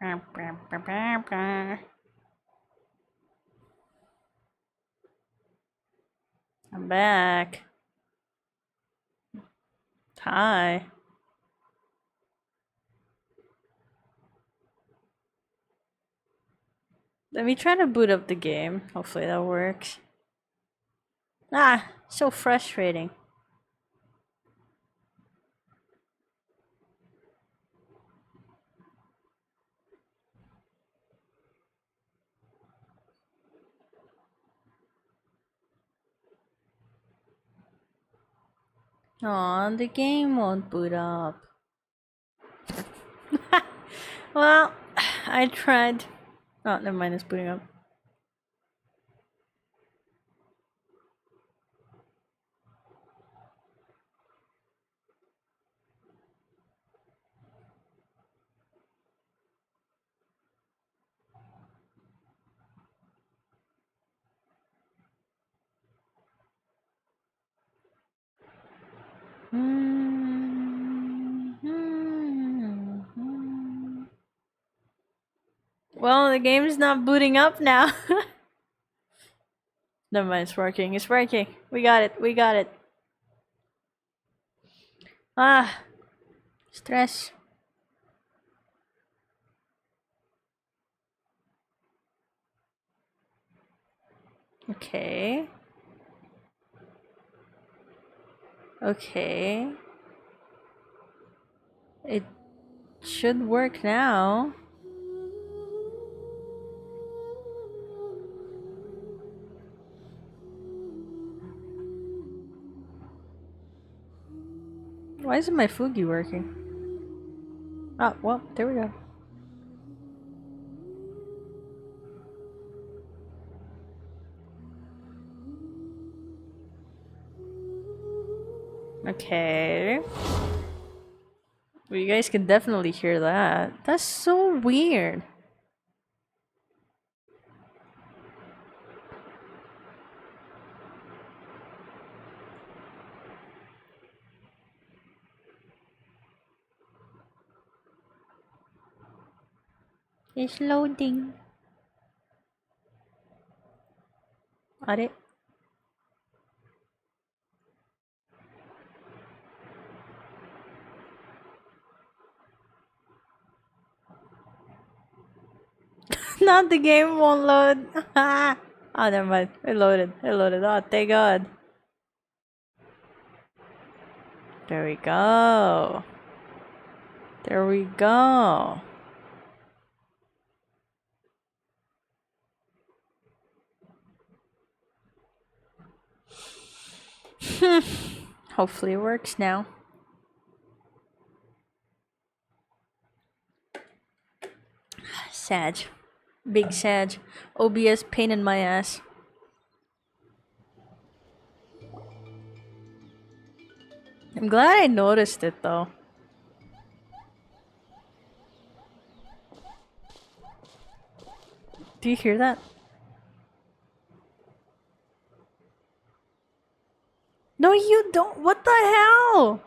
I'm back. Hi. Let me try to boot up the game. Hopefully that works. Ah, so frustrating. Aw, the game won't boot up. Well, I tried. Oh, never mind, it's booting up. Well, the game's not booting up now. Never mind, it's working. It's working. We got it. We got it. Ah, stress. Okay. Okay. It should work now. Why isn't my Fugi working? Oh, well, there we go. Okay. Well, you guys can definitely hear that. That's so weird. It's loading. Are Not the game won't load. Oh, never mind. It loaded. It loaded. Oh, thank God. There we go. There we go. Hopefully it works now. Sag. Big Sag. OBS pain in my ass. I'm glad I noticed it though. Do you hear that? No, you don't. What the hell?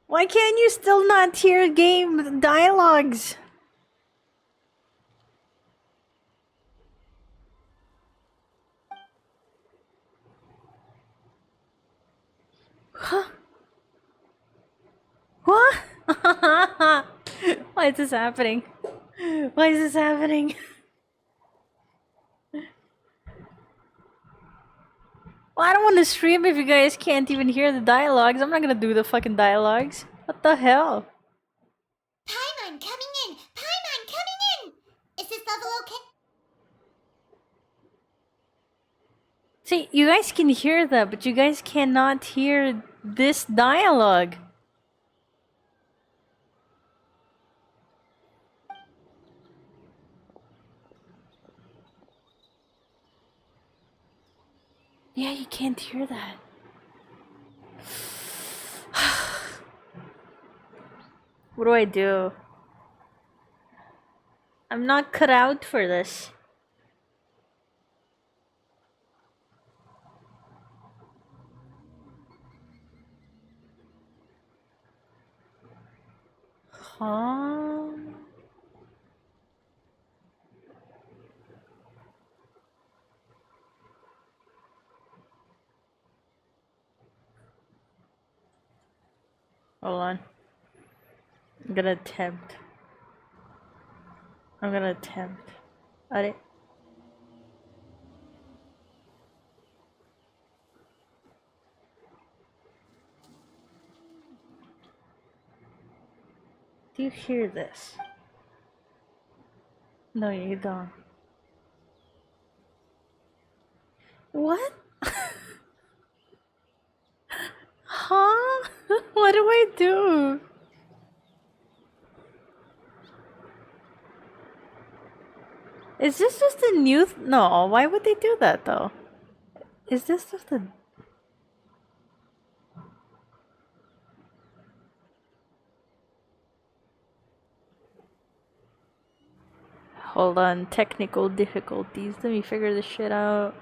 Why can't you still not hear game dialogues? Huh? What? Why is this happening? Why is this happening? Well, I don't want to stream if you guys can't even hear the dialogues. I'm not gonna do the fucking dialogues. What the hell? Paimon coming in! Paimon coming in! Is this level okay? See, you guys can hear that, but you guys cannot hear this dialogue. Yeah, you can't hear that. What do I do? I'm not cut out for this. Huh? Hold on. I'm gonna attempt. Alright. Do you hear this? No, you don't. What? Huh? What do I do? Is this just a new no, why would they do that though? Is this just a hold on, technical difficulties. Let me figure this shit out.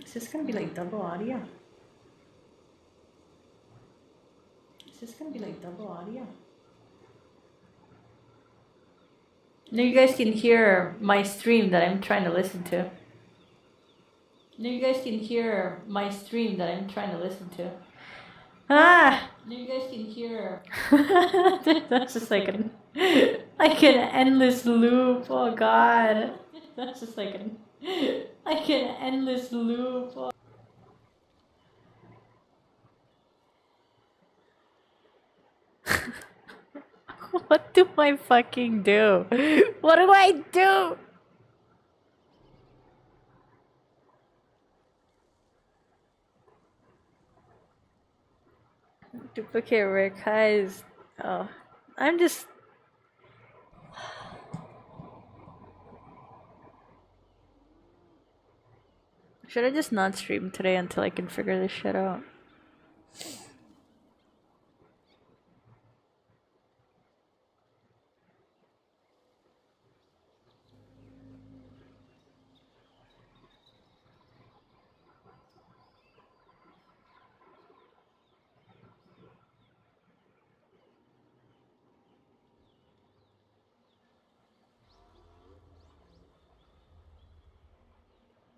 Is this gonna be like double audio? No, you guys can hear my stream that I'm trying to listen to. Ah! No, you guys can hear. That's just like an like an endless loop. Oh god. That's just like an endless loop. Oh. What do I fucking do? What do I do? Duplicate Rekai's. Oh, I'm just. Should I just not stream today until I can figure this shit out?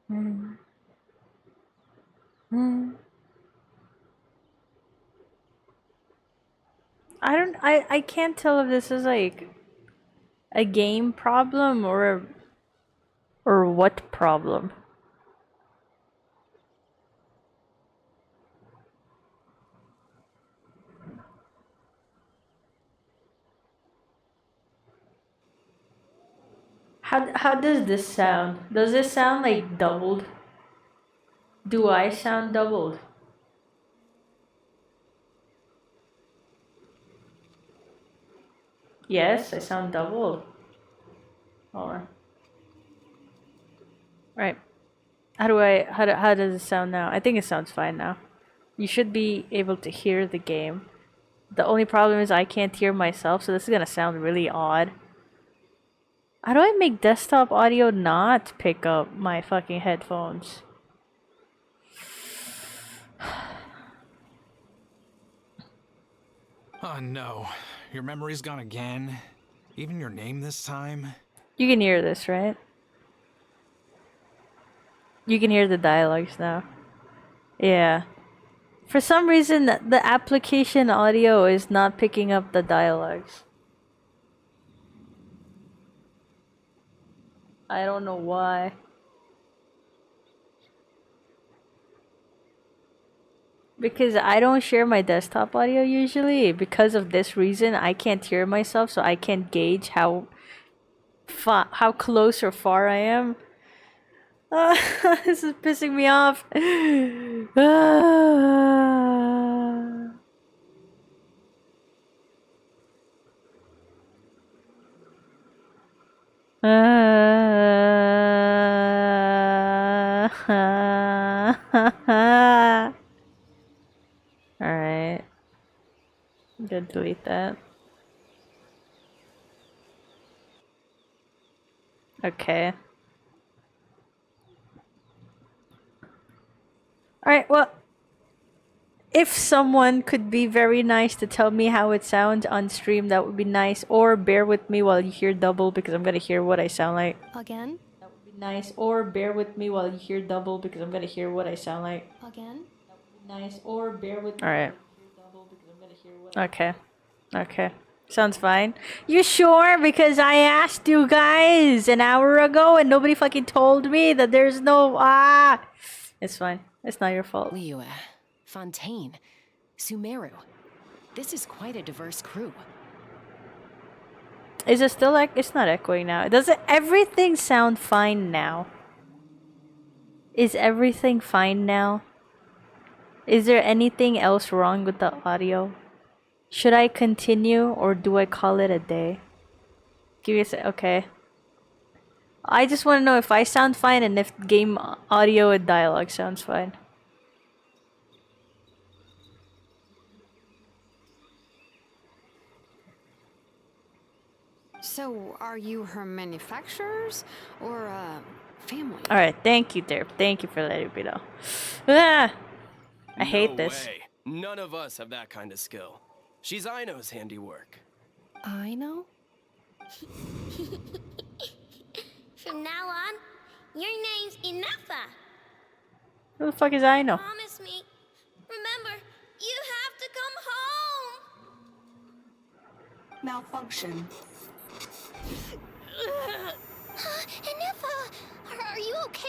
Hmm. Hmm. I can't tell if this is like a game problem or what problem. How does this sound? Does this sound like doubled? Do I sound doubled? Yes, I sound doubled. Hold on. Right. How does it sound now? I think it sounds fine now. You should be able to hear the game. The only problem is I can't hear myself, so this is gonna sound really odd. How do I make desktop audio not pick up my fucking headphones? Oh no, your memory's gone again? Even your name this time? You can hear this, right? You can hear the dialogues now. Yeah. For some reason, the application audio is not picking up the dialogues. I don't know why. Because I don't share my desktop audio usually. Because of this reason, I can't hear myself, so I can't gauge how close or far I am. This is pissing me off. Alright. I'm gonna delete that. Okay. Alright, well, if someone could be very nice to tell me how it sounds on stream, that would be nice. Or bear with me while you hear double because I'm gonna hear what I sound like. Again? That would be nice. Or bear with me while you hear double because I'm gonna hear what I sound like. Again? That would be nice. Or bear with me. Alright. Okay. Okay. Sounds fine. You sure? Because I asked you guys an hour ago and nobody fucking told me that there's no It's fine. It's not your fault. Liu, Fontaine, Sumeru. This is quite a diverse crew. Is it still like it's not echoing now? Does it everything sound fine now? Is everything fine now? Is there anything else wrong with the audio? Should I continue or do I call it a day? Give me a sec. Okay. I just want to know if I sound fine and if game audio and dialogue sounds fine. So, are you her manufacturers or family? Alright, thank you, Derp. Thank you for letting me know. Ah, I hate this. Way. None of us have that kind of skill. She's Aino's handiwork. I know? From now on, your name's Inefa. Who the fuck is I know? Promise me. Remember, you have to come home. Malfunction. Inefa, are you okay?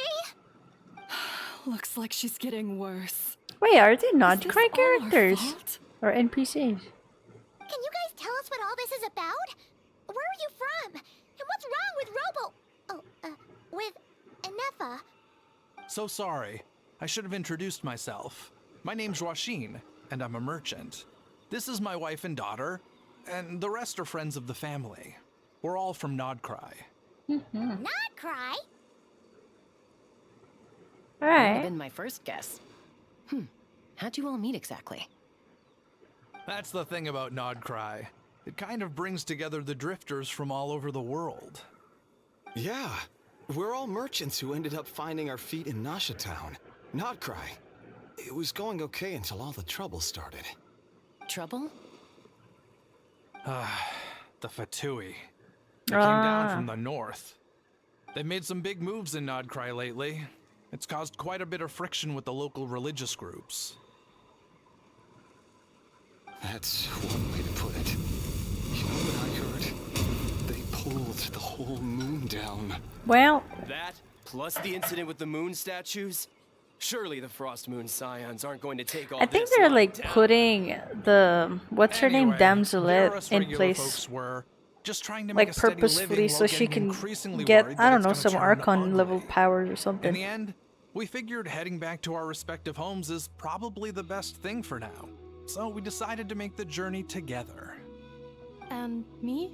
Looks like she's getting worse. Wait, are they not Is this Cry all our characters? fault? Or NPCs? Can you guys tell us what all this is about? Where are you from? And what's wrong with with Inefa? So sorry. I should have introduced myself. My name's Joachine, and I'm a merchant. This is my wife and daughter, and the rest are friends of the family. We're all from Nodcry. Not cry. That would have Alright. been my first guess. How'd you all meet exactly? That's the thing about Nodcry. It kind of brings together the drifters from all over the world. Yeah, we're all merchants who ended up finding our feet in Nasha Town. Nodcry. It was going okay until all the trouble started. Trouble? The Fatui. They came down from the north. They've made some big moves in Nodcry lately. It's caused quite a bit of friction with the local religious groups. That's one way to put it. You know what I heard? They pulled the whole moon down. Well, That, plus the incident with the moon statues? Surely the Frost Moon Scions aren't going to take all I think this they're lying like down. putting the what's her name Anyway, there Damselet us in regular place folks were just trying to like make a steady purposefully living so while she getting can increasingly get worried I that don't it's know gonna some turn Archon level ugly. powers or In something. the end, we figured heading back to our respective homes is probably the best thing for now. So we decided to make the journey together. And me?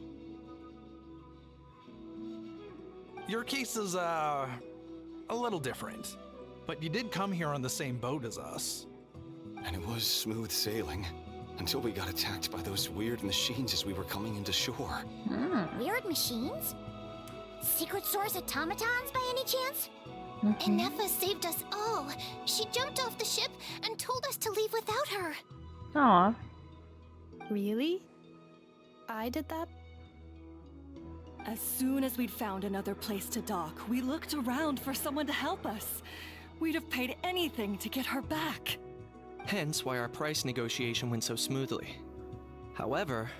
Your case is, a little different. But you did come here on the same boat as us. And it was smooth sailing. Until we got attacked by those weird machines as we were coming into shore. Weird machines? Secret source automatons by any chance? Inefa saved us all. She jumped off the ship and told us to leave without her. Aw. Really? I did that? As soon as we'd found another place to dock, we looked around for someone to help us. We'd have paid anything to get her back. Hence why our price negotiation went so smoothly. However,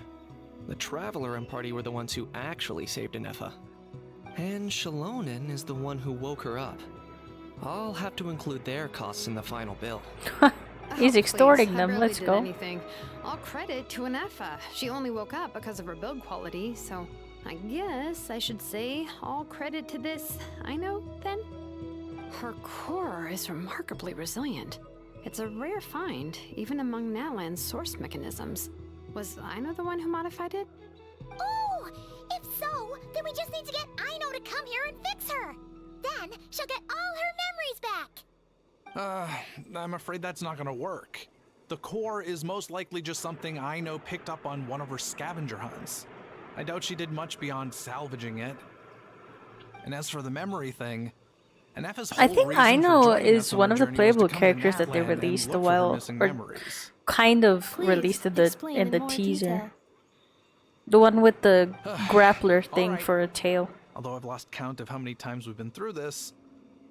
the Traveler and party were the ones who actually saved Inefa. And Shalonen is the one who woke her up. I'll have to include their costs in the final bill. He's Oh, extorting please, I them. barely Let's did go. Anything. All credit to Inefa. She only woke up because of her build quality, so I guess I should say all credit to this Aino, then? Her core is remarkably resilient. It's a rare find, even among Nalan's source mechanisms. Was Aino the one who modified it? Oh, if so, then we just need to get Aino to come here and fix her. Then she'll get all her memories back. I'm afraid that's not gonna work. The core is most likely just something I know picked up on one of her scavenger hunts. I doubt she did much beyond salvaging it. And as for the memory thing, Anepha's I whole think reason for Aino joining us is on one our of the journey was to playable come to characters that they Natlan and released a look for her while, missing or memories. kind of Please released explain in the more teaser. detail. The one with the grappler thing Alright. for a tail. Although I've lost count of how many times we've been through this,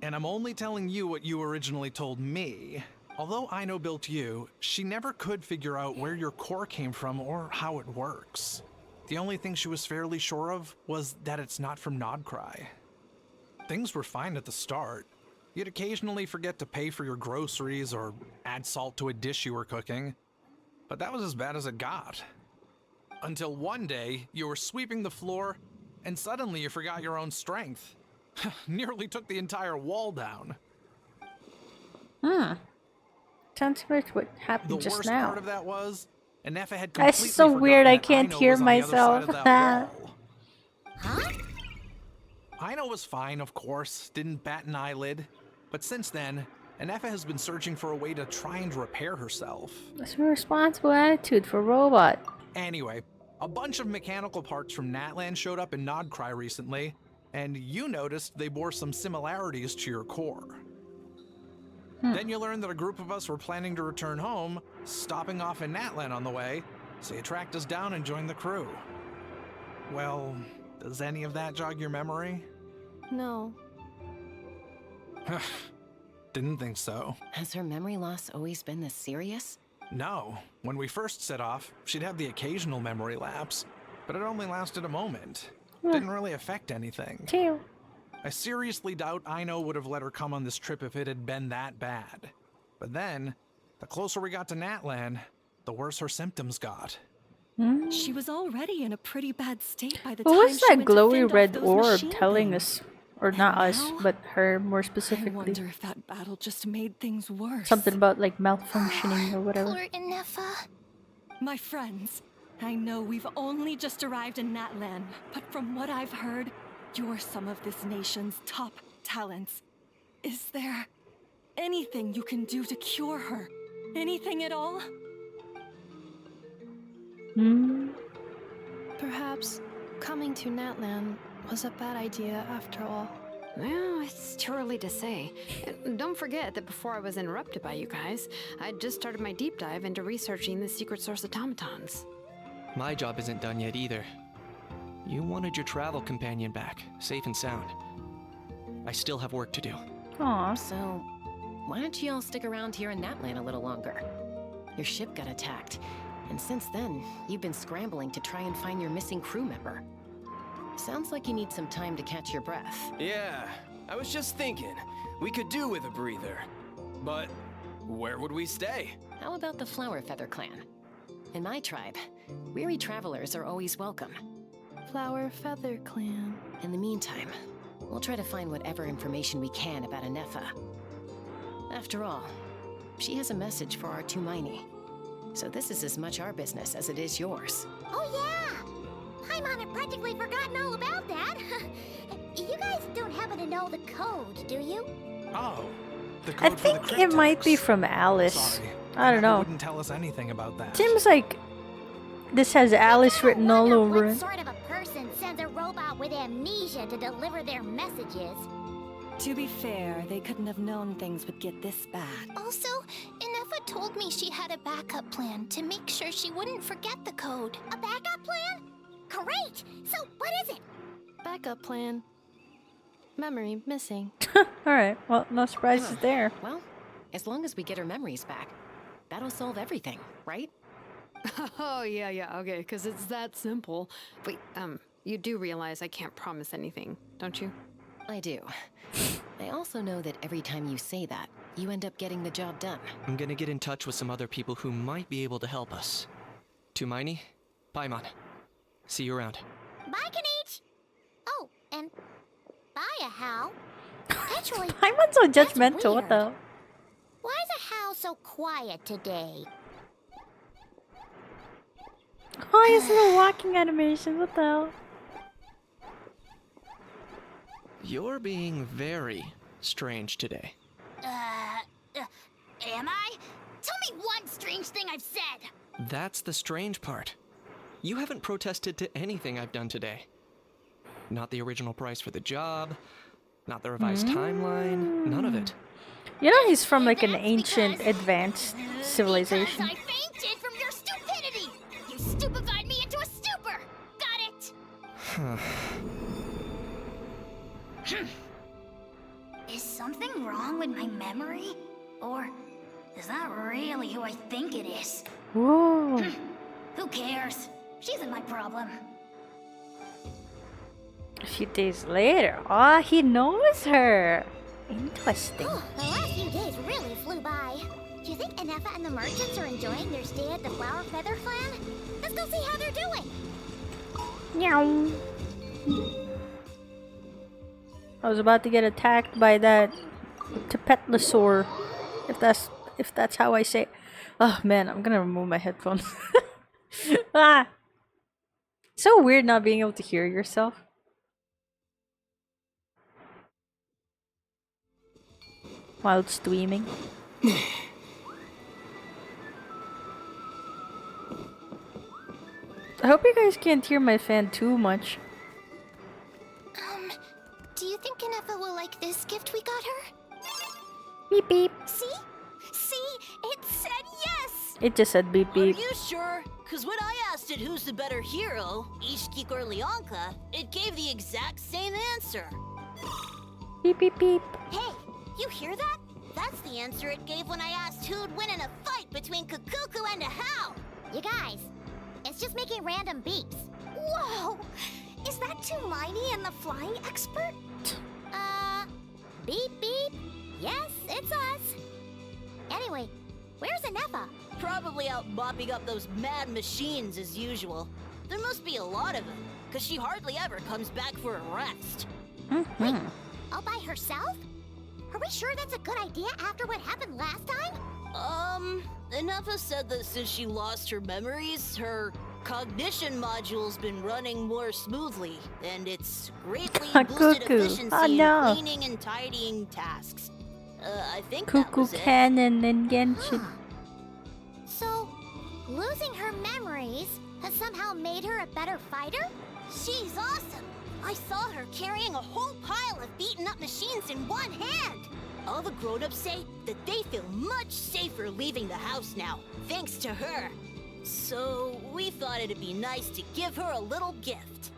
and I'm only telling you what you originally told me. Although Aino built you, she never could figure out where your core came from or how it works. The only thing she was fairly sure of was that it's not from Nodcry. Things were fine at the start. You'd occasionally forget to pay for your groceries or add salt to a dish you were cooking, but that was as bad as it got. Until one day, you were sweeping the floor, and suddenly you forgot your own strength. Nearly took the entire wall down. Sounds like what The happened just worst now. part of that was, Anepha had That's completely so weird, forgotten I that can't Aino hear was on the other side myself. of that wall. Huh? Aino was fine, of course, didn't bat an eyelid. But since then, Anepha has been searching for a way to try and repair herself. That's a responsible attitude for a robot. Anyway, a bunch of mechanical parts from Natlan showed up in Nodcry recently, and you noticed they bore some similarities to your core. Then you learned that a group of us were planning to return home, stopping off in Natlan on the way, so you tracked us down and joined the crew. Well, does any of that jog your memory? No. Didn't think so. Has her memory loss always been this serious? No. When we first set off, she'd have the occasional memory lapse, but it only lasted a moment. Didn't really affect anything. Tail. I seriously doubt Aino would have let her come on this trip if it had been that bad. But then, the closer we got to Natlan, the worse her symptoms got. She was already in a pretty bad state by the What time was she that went to glowy fend off red those orb machine telling things. us, or not And us, now, but her more I specifically? wonder if that battle just made things worse. Something about like malfunctioning or whatever. Poor Ineffa. My friends, I know we've only just arrived in Natlan, but from what I've heard, you're some of this nation's top talents. Is there anything you can do to cure her? Anything at all? Perhaps coming to Natlan was a bad idea after all. Well, it's too early to say. Don't forget that before I was interrupted by you guys, I'd just started my deep dive into researching the secret source automatons. My job isn't done yet either. You wanted your travel companion back, safe and sound. I still have work to do. Aw. So, why don't you all stick around here in Natlan a little longer? Your ship got attacked, and since then, you've been scrambling to try and find your missing crew member. Sounds like you need some time to catch your breath. Yeah, I was just thinking, we could do with a breather. But where would we stay? How about the Flower Feather Clan? In my tribe, weary travelers are always welcome. Flower Feather Clan. In the meantime, we'll try to find whatever information we can about Anepha. After all, she has a message for our Tumaini. So this is as much our business as it is yours. Oh yeah! Paimon had practically forgotten all about that. You guys don't happen to know the code, do you? Oh, the I code for the think it might be cryptex. from Alice. Sorry, I don't Anepha know. wouldn't tell us anything about that. Seems like this has Alice written all over What it. sort of a person sends a robot with amnesia to deliver their messages? To be fair, they couldn't have known things would get this bad. Also, Ineffa told me she had a backup plan to make sure she wouldn't forget the code. A backup plan? Great! So, what is it? Backup plan. Memory missing. Alright, well, no surprises there. Well, as long as we get her memories back, that'll solve everything, right? Oh, yeah, okay, because it's that simple. Wait, you do realize I can't promise anything, don't you? I do. I also know that every time you say that, you end up getting the job done. I'm gonna get in touch with some other people who might be able to help us. Tumaini, Paimon. See you around. Bye, Kanich! Oh, and bye, Hal. Actually, Paimon's so that's judgmental, what the weird. hell? Why is a Hal so quiet today? Oh, he has little walking animation, what the hell? You're being very strange today. Am I? Tell me one strange thing I've said! That's the strange part. You haven't protested to anything I've done today. Not the original price for the job, not the revised timeline, none of it. You know he's from like an That's ancient, because- advanced civilization. Because I fainted from your stupidity! You stupefied me into a stupor! Got it? Is something wrong with my memory? Or is that really who I think it is? Whoa. Who cares? She isn't my problem. A few days later. Ah, he knows her. Interesting. The last few days really flew by. Do you think Anefa and the merchants are enjoying their stay at the Flower Feather Clan? Let's go see how they're doing. Meow. I was about to get attacked by that Tapetlosaur. If that's how I say it. Oh man, I'm gonna remove my headphones. Ah! So weird not being able to hear yourself. While streaming. I hope you guys can't hear my fan too much. Do you think Anefa will like this gift we got her? Beep beep. See? See? It said yes! It just said beep beep. Are you sure? Cause when I asked it who's the better hero, Ishkik or Leonka, it gave the exact same answer. Beep beep beep. Hey, you hear that? That's the answer it gave when I asked who'd win in a fight between Kukuku and a How. You guys, it's just making random beeps. Whoa! Is that Tumaini and the flying expert? Beep beep. Yes, it's us. Anyway, where's Anefa? Probably out mopping up those mad machines as usual. There must be a lot of them, cause she hardly ever comes back for a rest. Wait, all by herself? Are we sure that's a good idea after what happened last time? Anefa said that since she lost her memories, her cognition module's been running more smoothly, and it's greatly boosted Cuckoo. efficiency Oh, no. in cleaning and tidying tasks. I think that Cuckoo was it. Cannon and Genshin. So, losing her memories has somehow made her a better fighter? She's awesome! I saw her carrying a whole pile of beaten up machines in one hand! All the grown-ups say that they feel much safer leaving the house now, thanks to her. So, we thought it'd be nice to give her a little gift.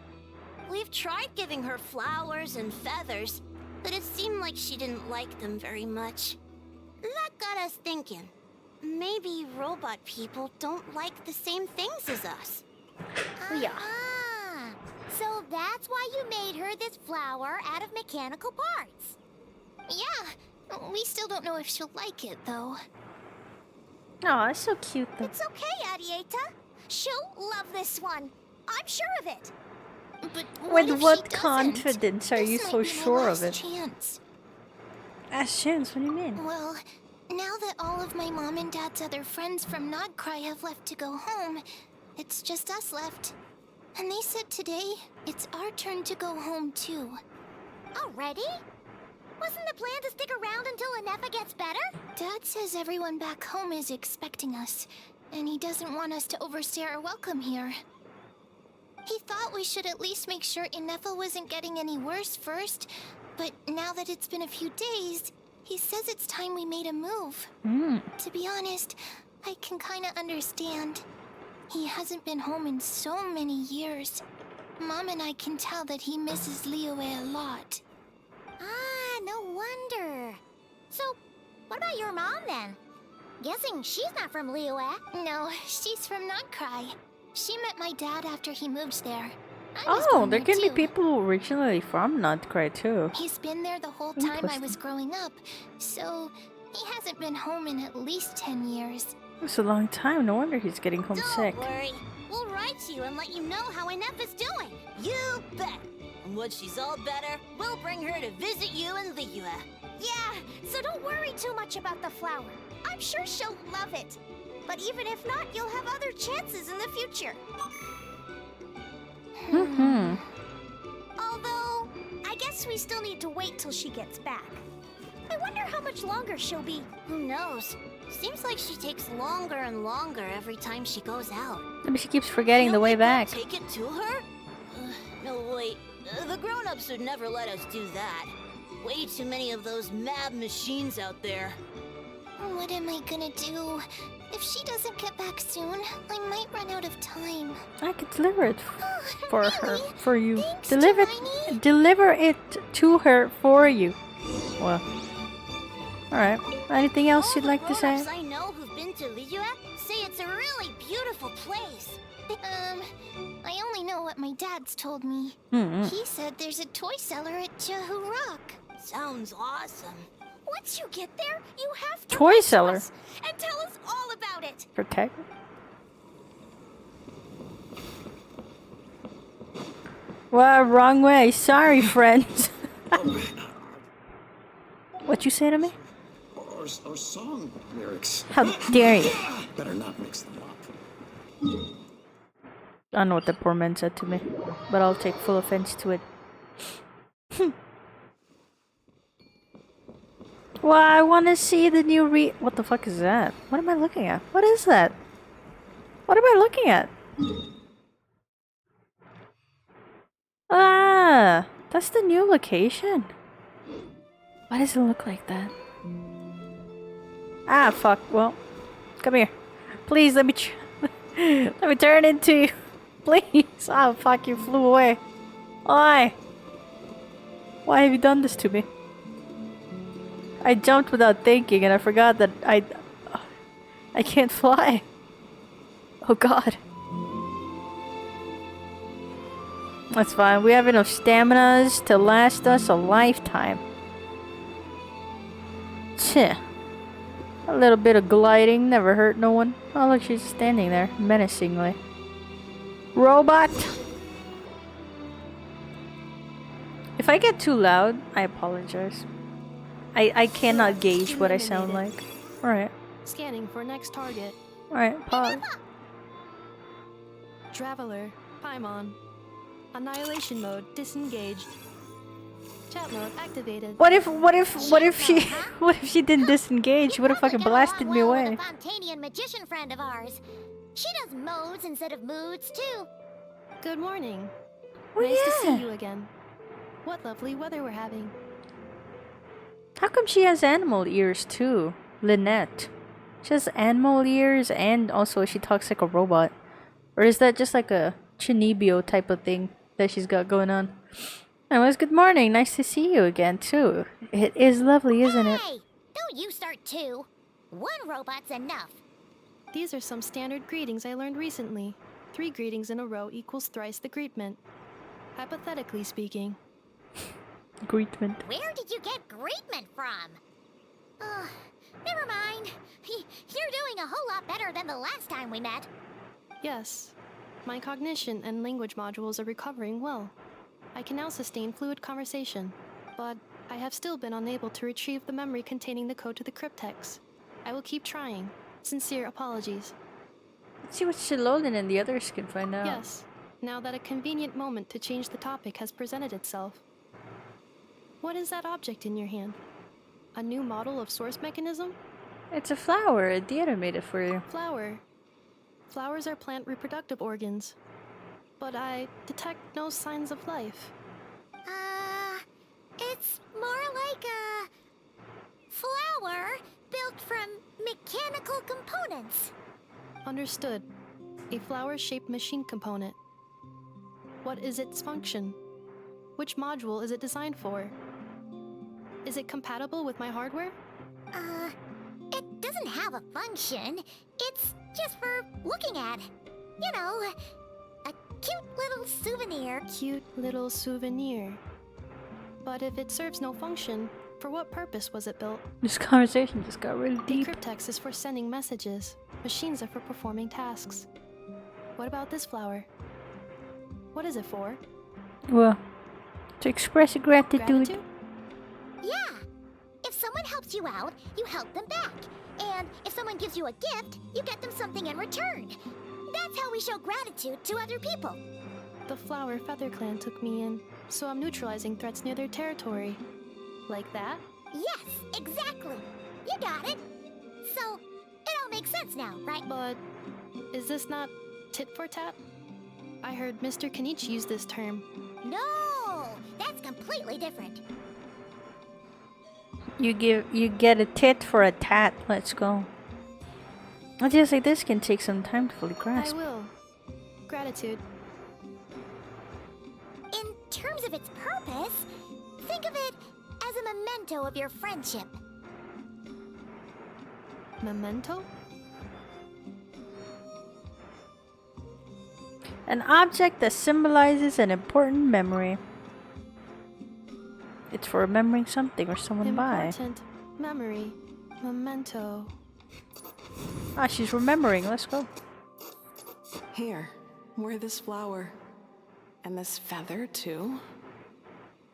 We've tried giving her flowers and feathers, but it seemed like she didn't like them very much. That got us thinking. Maybe robot people don't like the same things as us. Yeah. Ah, so that's why you made her this flower out of mechanical parts. Yeah, we still don't know if she'll like it, though. Oh, it's so cute though. It's okay, Arieta. She'll love this one. I'm sure of it. But With what confidence are you This so might be my sure of last it? Chance. Last chance? What do you mean? Well, now that all of my mom and dad's other friends from Nodcry have left to go home, it's just us left. And they said today it's our turn to go home too. Already? Wasn't the plan to stick around until Anefa gets better? Dad says everyone back home is expecting us, and he doesn't want us to overstay our welcome here. He thought we should at least make sure Anefa wasn't getting any worse first, but now that it's been a few days, he says it's time we made a move. To be honest, I can kinda understand. He hasn't been home in so many years. Mom and I can tell that he misses Liyue a lot. Ah, no wonder. So, what about your mom then? Guessing she's not from Liyue. No, she's from Nodcry. She met my dad after he moved there. I was Oh, born there can be too. people originally from Nodcry too. He's been there the whole time I Interesting. was growing up, so he hasn't been home in at least 10 years. It's a long time. No wonder he's getting homesick. Don't worry. We'll write to you and let you know how Anefa's doing. You bet! And when she's all better, we'll bring her to visit you in Liyue. Yeah, so don't worry too much about the flower. I'm sure she'll love it. But even if not, you'll have other chances in the future. Although, I guess we still need to wait till she gets back. I wonder how much longer she'll be. Who knows? Seems like she takes longer and longer every time she goes out. Maybe she keeps forgetting the Can't way we go back. Take it to her? No, wait. The grown-ups would never let us do that. Way too many of those mad machines out there. What am I gonna do? If she doesn't get back soon, I might run out of time. I could deliver it for her, Really? for you. Thanks, Deliver Hermione. deliver it to her for you. Well, all right. Anything else you'd like to say? All the grown-ups I know who've been to Liyue say it's a really beautiful place. I only know what my dad's told me. He said there's a toy cellar at Jehu Rock. Sounds awesome. Once you get there, you have to Toy write to cellar. us and tell us all about it. Protect. Well, wrong way. Sorry, friends. What you say to me? Our song lyrics. How dare you? Better not mix them up. I don't know what the poor man said to me, but I'll take full offense to it. Well, I want to see the new What the fuck is that? What am I looking at? What is that? What am I looking at? Ah, that's the new location. Why does it look like that? Ah, fuck. Well, come here. Please, let me let me turn into you. Please. Oh, fuck, you flew away. Why? Why have you done this to me? I jumped without thinking and I forgot that I can't fly. Oh god. That's fine. We have enough staminas to last us a lifetime. Tch. A little bit of gliding never hurt no one. Oh look, she's standing there menacingly. Robot! If I get too loud, I apologize. I cannot gauge what I sound like. Alright. Scanning for next target. Alright, pause. Traveler, Paimon. Annihilation mode disengaged. Chat mode activated. What if she didn't disengage? She would have fucking blasted me away. A Fontanian magician friend of ours. She does modes instead of moods too. Good morning. Oh, Nice to yeah. see you again. What lovely weather we're having. How come she has animal ears too? Lynette. She has animal ears and also she talks like a robot. Or is that just like a Chinibio type of thing that she's got going on? Anyways, good morning. Nice to see you again too. It is lovely, isn't it? Hey, don't you start too. One robot's enough. These are some standard greetings I learned recently. 3 greetings in a row equals thrice the greetment. Hypothetically speaking. Greetment. Where did you get greetment from? Never mind. You're doing a whole lot better than the last time we met. Yes. My cognition and language modules are recovering well. I can now sustain fluid conversation, but I have still been unable to retrieve the memory containing the code to the cryptex. I will keep trying. Sincere apologies. Let's see what Shilolan and the others can find out. Yes, now that a convenient moment to change the topic has presented itself. What is that object in your hand? A new model of source mechanism? It's a flower. Dieta made it for you. Flower. Flowers are plant reproductive organs. But I detect no signs of life. It's more like a flower built from mechanical components. Understood. A flower-shaped machine component. What is its function? Which module is it designed for? Is it compatible with my hardware? It doesn't have a function. It's just for looking at. You know, a cute little souvenir. Cute little souvenir. But if it serves no function, for what purpose was it built? This conversation just got really The deep. cryptex is for sending messages. Machines are for performing tasks. What about this flower? What is it for? Well, to express gratitude. Gratitude? Yeah. If someone helps you out, you help them back. And if someone gives you a gift, you get them something in return. That's how we show gratitude to other people. The Flower Feather Clan took me in, so I'm neutralizing threats near their territory. Like that? Yes, exactly. You got it. So, it all makes sense now, right? But is this not tit for tat? I heard Mr. Kenichi use this term. No! completely different. You get a tit for a tat. Let's go. Ideas like this can take some time to fully I grasp. will. Gratitude. In terms of its purpose, think of it as a memento of your friendship. Memento? An object that symbolizes an important memory. It's for remembering something or someone by. Important memory. Memento. Ah, she's remembering. Let's go. Here, wear this flower. And this feather, too.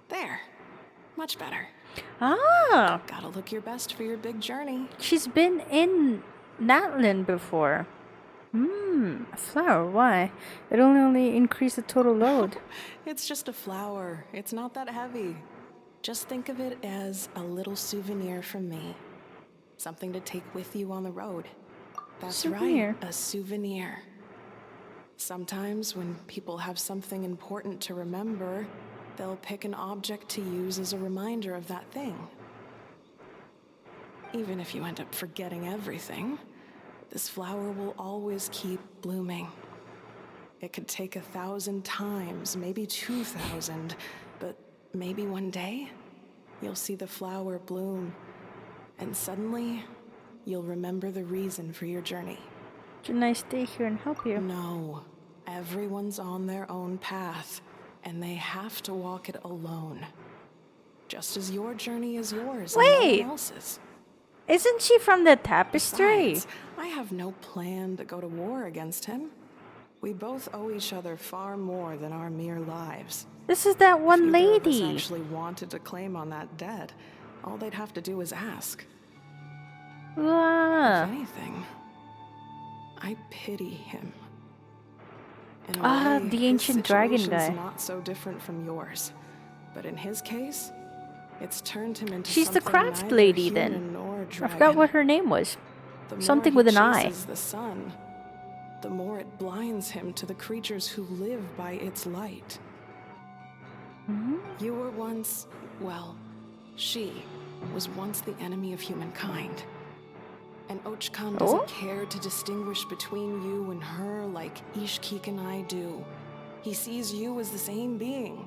There. Much better. Ah, Gotta look your best for your big journey. she's been in Natlan before. A flower. Why? It'll only increase the total load. It's just a flower. It's not that heavy. Just think of it as a little souvenir from me. Something to take with you on the road. That's Souvenir. right, a souvenir. Sometimes when people have something important to remember, they'll pick an object to use as a reminder of that thing. Even if you end up forgetting everything, this flower will always keep blooming. It could take 1,000 times, maybe 2,000, but maybe one day, you'll see the flower bloom, and suddenly, you'll remember the reason for your journey. Can I stay here and help you? No, everyone's on their own path, and they have to walk it alone. Just as your journey is yours and no Wait. one else's. Isn't she from the tapestry? Besides, I have no plan to go to war against him. We both owe each other far more than our mere lives. This is that one If either of us lady. actually wanted to claim on that debt, all they'd have to do is ask. Ah. If anything, I pity him. In a Ah, way, the his ancient dragon situation's guy. not so different from yours, but in his case, it's turned him into She's the something craft neither lady human then. nor I dragon. forgot what her name was. The more Something he with an eye. chases the sun, the more it blinds him to the creatures who live by its light. You were once, well, she was once the enemy of humankind. And Ochkan doesn't Oh? care to distinguish between you and her like Ishkik and I do. He sees you as the same being.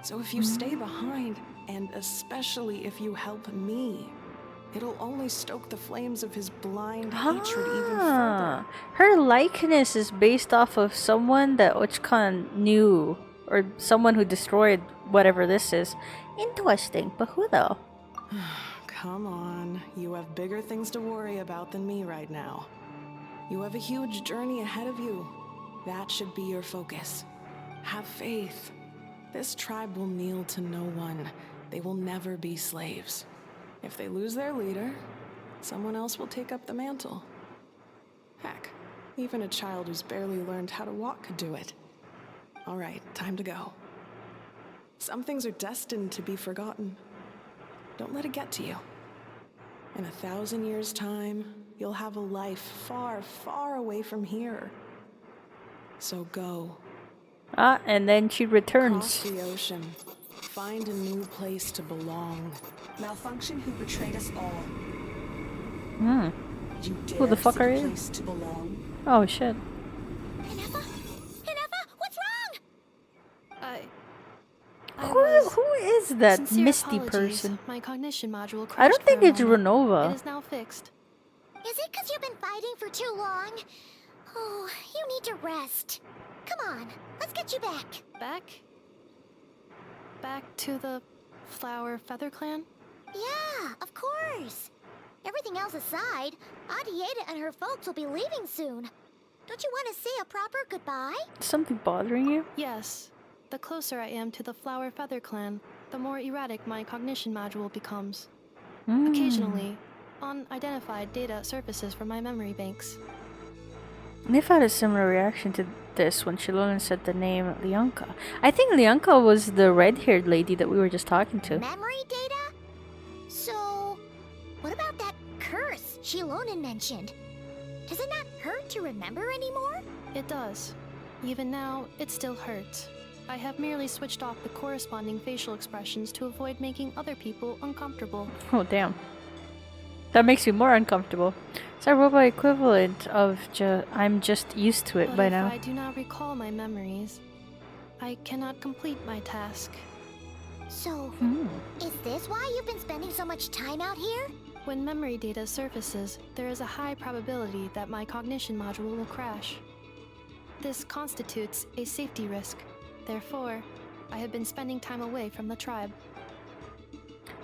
So if you stay behind, and especially if you help me, it'll only stoke the flames of his blind hatred even further. Ah, her likeness is based off of someone that Ochkan knew, or someone who destroyed whatever this is. Interesting, but who though? Come on, you have bigger things to worry about than me right now. You have a huge journey ahead of you. That should be your focus. Have faith. This tribe will kneel to no one. They will never be slaves. If they lose their leader, someone else will take up the mantle. Heck, even a child who's barely learned how to walk could do it. All right, time to go. Some things are destined to be forgotten. Don't let it get to you. In 1,000 years' time, you'll have a life far, far away from here. So go. Ah, and then she Cross returns. the ocean. Find a new place to belong. Malfunction who betrayed us all. Hmm. You dare Who the fuck seek are a you? place to belong? Oh shit. Hinefa? Hinefa, what's wrong? Who is that Sincere misty apologies. person? My cognition module crashed I don't think for a it's moment. Renova. It is now fixed. Is it because you've been fighting for too long? Oh, you need to rest. Come on, let's get you back. Back to the Flower Feather Clan? Yeah, of course. Everything else aside, Adieta and her folks will be leaving soon. Don't you want to say a proper goodbye? Something bothering you? Yes. The closer I am to the Flower Feather Clan, the more erratic my cognition module becomes. Occasionally, unidentified data surfaces from my memory banks. Nif had a similar reaction to this when Shilolan said the name Lianka. I think Lianka was the red-haired lady that we were just talking to. Memory data? So, what about that curse Shilonan mentioned? Does it not hurt to remember anymore? It does. Even now, it still hurts. I have merely switched off the corresponding facial expressions to avoid making other people uncomfortable. Oh, damn. That makes you more uncomfortable. It's a robot equivalent of I'm just used to it But by if now. I do not recall my memories, I cannot complete my task. So, is this why you've been spending so much time out here? When memory data surfaces, there is a high probability that my cognition module will crash. This constitutes a safety risk. Therefore, I have been spending time away from the tribe.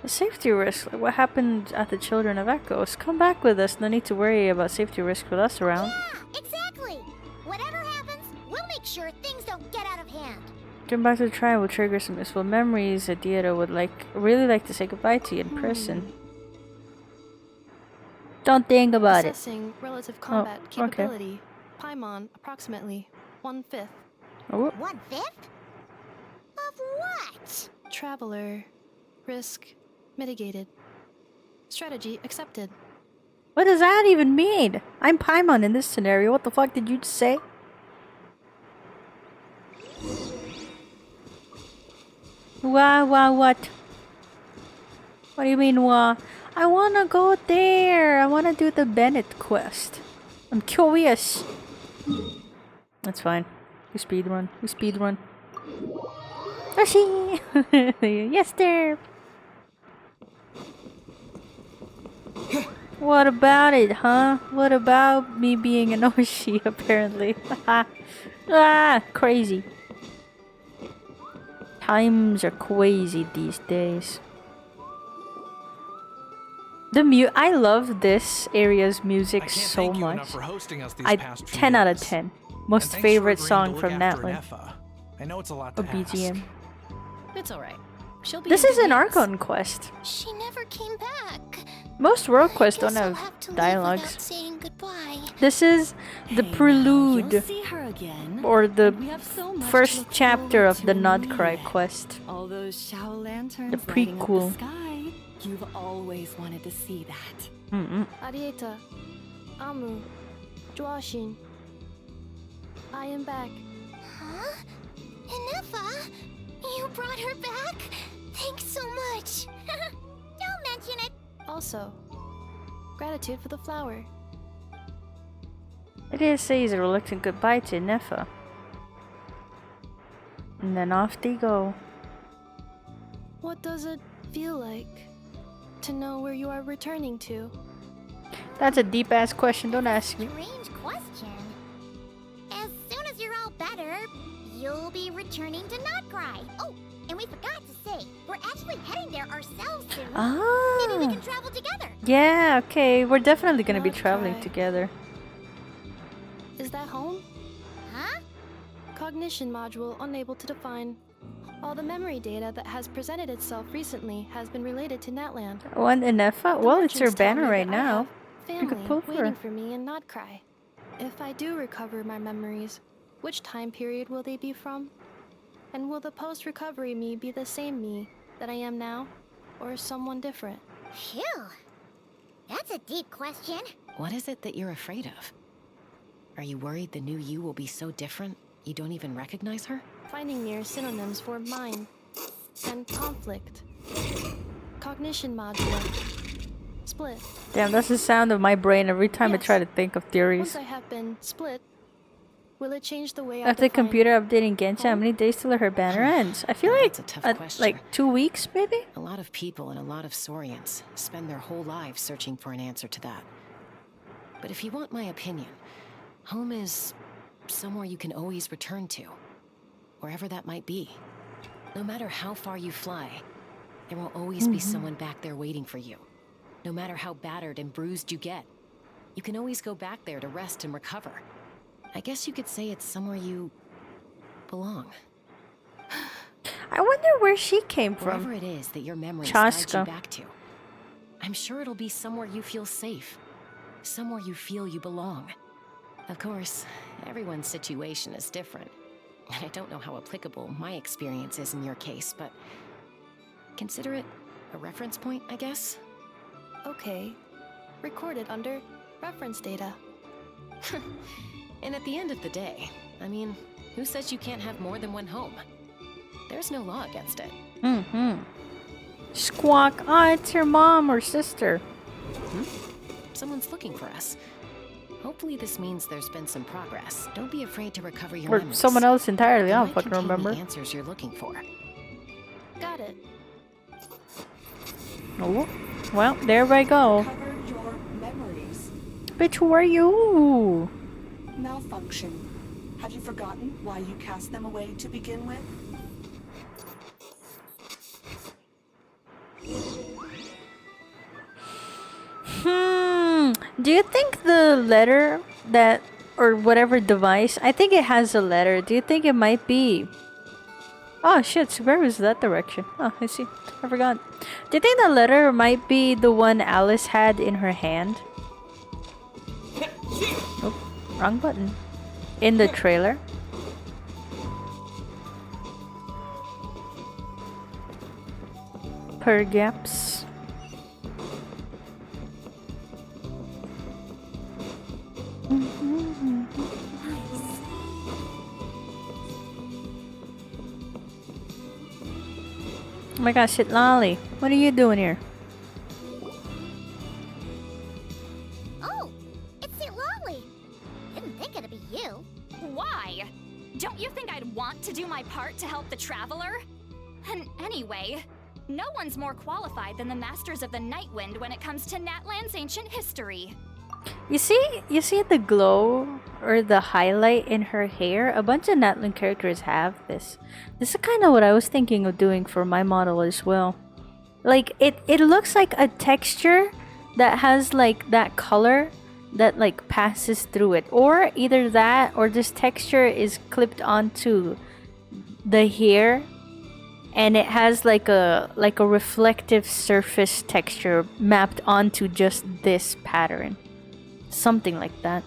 A safety risk? Like what happened at the Children of Echoes? Come back with us. No need to worry about safety risk with us around. Yeah, exactly! Whatever happens, we'll make sure things don't get out of hand. Come back to the tribe will trigger some useful memories. Adieta would really like to say goodbye to you in person. Don't think about it. Assessing relative combat capability. Paimon, approximately 1/5. Oh. 1/5? Of what? Traveler. Risk mitigated. Strategy accepted. What does that even mean? I'm Paimon in this scenario. What the fuck did you just say? What? What do you mean, what? I wanna go there. I wanna do the Bennett quest. I'm curious. That's fine. We speedrun. Yoshi! Yes, there! What about it, huh? What about me being an Oshi, apparently? Crazy. Times are crazy these days. I love this area's music so much. For hosting us these I past few 10 out of days. 10. Most And thanks for favorite agreeing song to from look after Natlan. Neffa. I know it's a lot to Or BGM. ask. It's alright. She'll be This in is good an hands. Archon quest. She never came back. Most world quests don't Guess I'll have to leave dialogues. without saying goodbye. This is the prelude, You'll see her again. or the We have so much to first look chapter forward of the to in Nodcry Miyet. quest. All those Shao lanterns The lighting up prequel. the sky. You've always wanted to see that. Arieta. Amu. Joashin. I am back. Huh? Inefa? You brought her back? Thanks so much. Don't mention it. Also, gratitude for the flower. It says a reluctant goodbye to Neffa. And then off they go. What does it feel like to know where you are returning to? That's a deep ass question, don't ask me. Strange question. As soon as you're all better, you'll be returning to Notcry. Oh, and we forgot to say, we're actually heading there ourselves soon. Maybe we Ah. can travel together. Yeah, okay. We're definitely gonna be Nodcry. traveling together. Is that home? Huh? Cognition module unable to define. All the memory data that has presented itself recently has been related to Natlan. One in Neffa? The Well, it's her merchants tell banner me right that I now. have You could family pull for waiting her. for me in Nodcry. If I do recover my memories, which time period will they be from? And will the post-recovery me be the same me that I am now, or someone different? Phew. That's a deep question. What is it that you're afraid of? Are you worried the new you will be so different you don't even recognize her? Finding near synonyms for mind and conflict. Cognition module. Split. Damn, that's the sound of my brain every time I try to think of Once theories. I have been split, will it change the way I After define computer updating Genshin, how many days till her banner ends? I feel Now, like that's a tough question. like 2 weeks, maybe? A lot of people and a lot of Saurians spend their whole lives searching for an answer to that. But if you want my opinion, home is somewhere you can always return to, wherever that might be. No matter how far you fly, there will always be someone back there waiting for you. No matter how battered and bruised you get, you can always go back there to rest and recover. I guess you could say it's somewhere you belong. I wonder where she came Wherever from. it is that your memories guide you Chaska. back to. I'm sure it'll be somewhere you feel safe. Somewhere you feel you belong. Of course, everyone's situation is different. And I don't know how applicable my experience is in your case, but consider it a reference point, I guess. Okay. Recorded under reference data. And at the end of the day, I mean, who says you can't have more than one home? There's no law against it. Squawk. Ah, it's your mom or sister. Someone's looking for us. Hopefully this means there's been some progress. Don't be afraid to recover your Or memories. someone else entirely. They I don't might fucking contain remember. the answers you're looking for. Got it. Oh, well, there I go. Recover your memories. Bitch, who are you? Malfunction. Have you forgotten why you cast them away to begin with? Do you think the letter that, or whatever device, I think it has a letter. Do you think it might be? Oh shit, so where was that direction? Oh, I see. I forgot. Do you think the letter might be the one Alice had in her hand? Oh, wrong button. In the trailer? Perhaps. Oh my gosh, shit, Lolly. What are you doing here? Oh, it's the Lolly. Didn't think it'd be you. Why? Don't you think I'd want to do my part to help the Traveler? And anyway, no one's more qualified than the Masters of the Nightwind when it comes to Natlan's ancient history. You see the glow or the highlight in her hair? A bunch of Natlan characters have this. This is kind of what I was thinking of doing for my model as well. Like, it looks like a texture that has like that color that like passes through it. Or either that or this texture is clipped onto the hair and it has like a reflective surface texture mapped onto just this pattern. Something like that.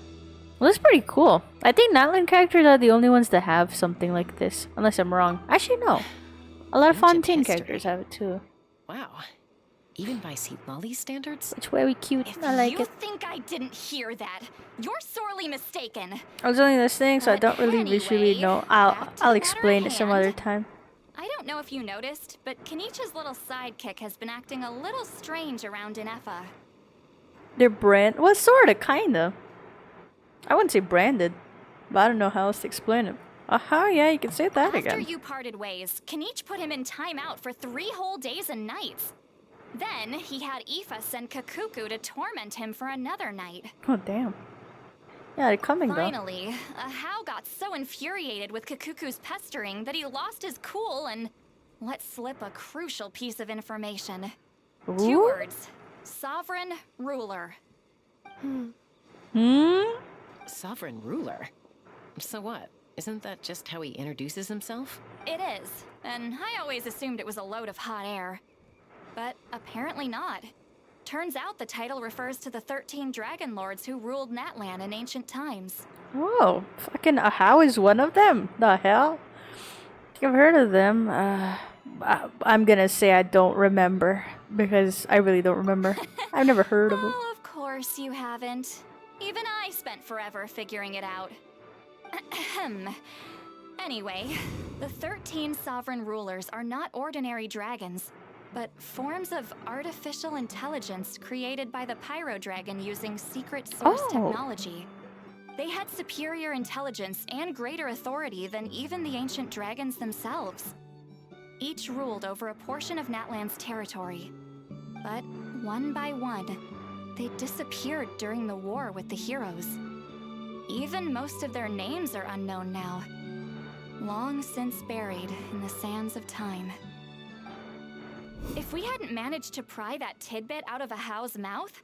Well, that's pretty cool. I think Natlan characters are the only ones that have something like this. Unless I'm wrong. Actually, no. A lot of Fontaine characters have it too. Wow. Even by Seat Lolly's standards? It's very cute. If I like you it. think I didn't hear that, you're sorely mistaken. I was only listening, so I don't really visually anyway, know. back to I'll the explain matter it at some hand. other time. I don't know if you noticed, but Kenichi's little sidekick has been acting a little strange around Inefa. They're brand. Well, sorta, kinda. I wouldn't say branded, but I don't know how else to explain it. Aha, yeah, you can say that After again. you parted ways, Kenichi put him in timeout for 3 whole days and nights. Then he had Aoife send Kakuku to torment him for another night. Oh, damn. Yeah, they're coming though. Finally, Hao got so infuriated with Kakuku's pestering that he lost his cool and let slip a crucial piece of information. 2 Ooh? words. Sovereign ruler. Sovereign ruler? So what? Isn't that just how he introduces himself? It is, and I always assumed it was a load of hot air. But apparently not. Turns out the title refers to the 13 Dragon Lords who ruled Natlan in ancient times. Whoa, fucking Ahau is one of them. The hell? I think I've heard of them. I'm gonna say I don't remember because I really don't remember. I've never heard of them. Oh, of course you haven't. Even I spent forever figuring it out. Ahem. Anyway, the 13 sovereign rulers are not ordinary dragons, but forms of artificial intelligence created by the Pyro Dragon using secret source technology. They had superior intelligence and greater authority than even the ancient dragons themselves. Each ruled over a portion of Natlan's territory. But one by one, they disappeared during the war with the heroes. Even most of their names are unknown now, long since buried in the sands of time. If we hadn't managed to pry that tidbit out of Ahao's mouth,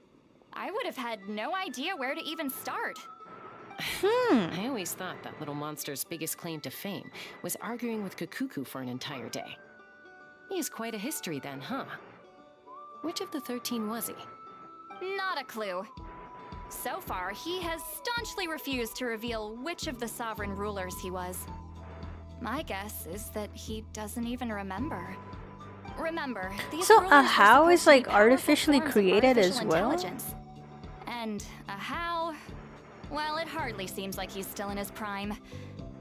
I would have had no idea where to even start. I always thought that little monster's biggest claim to fame was arguing with Kakuku for an entire day. He has quite a history then, huh? Which of the 13 was he? Not a clue. So far, he has staunchly refused to reveal which of the sovereign rulers he was. My guess is that he doesn't even remember. Remember, these So rulers are Ahau supposed is to be like powerful artificially forms of created as artificial well? intelligence. And Ahau, well, it hardly seems like he's still in his prime.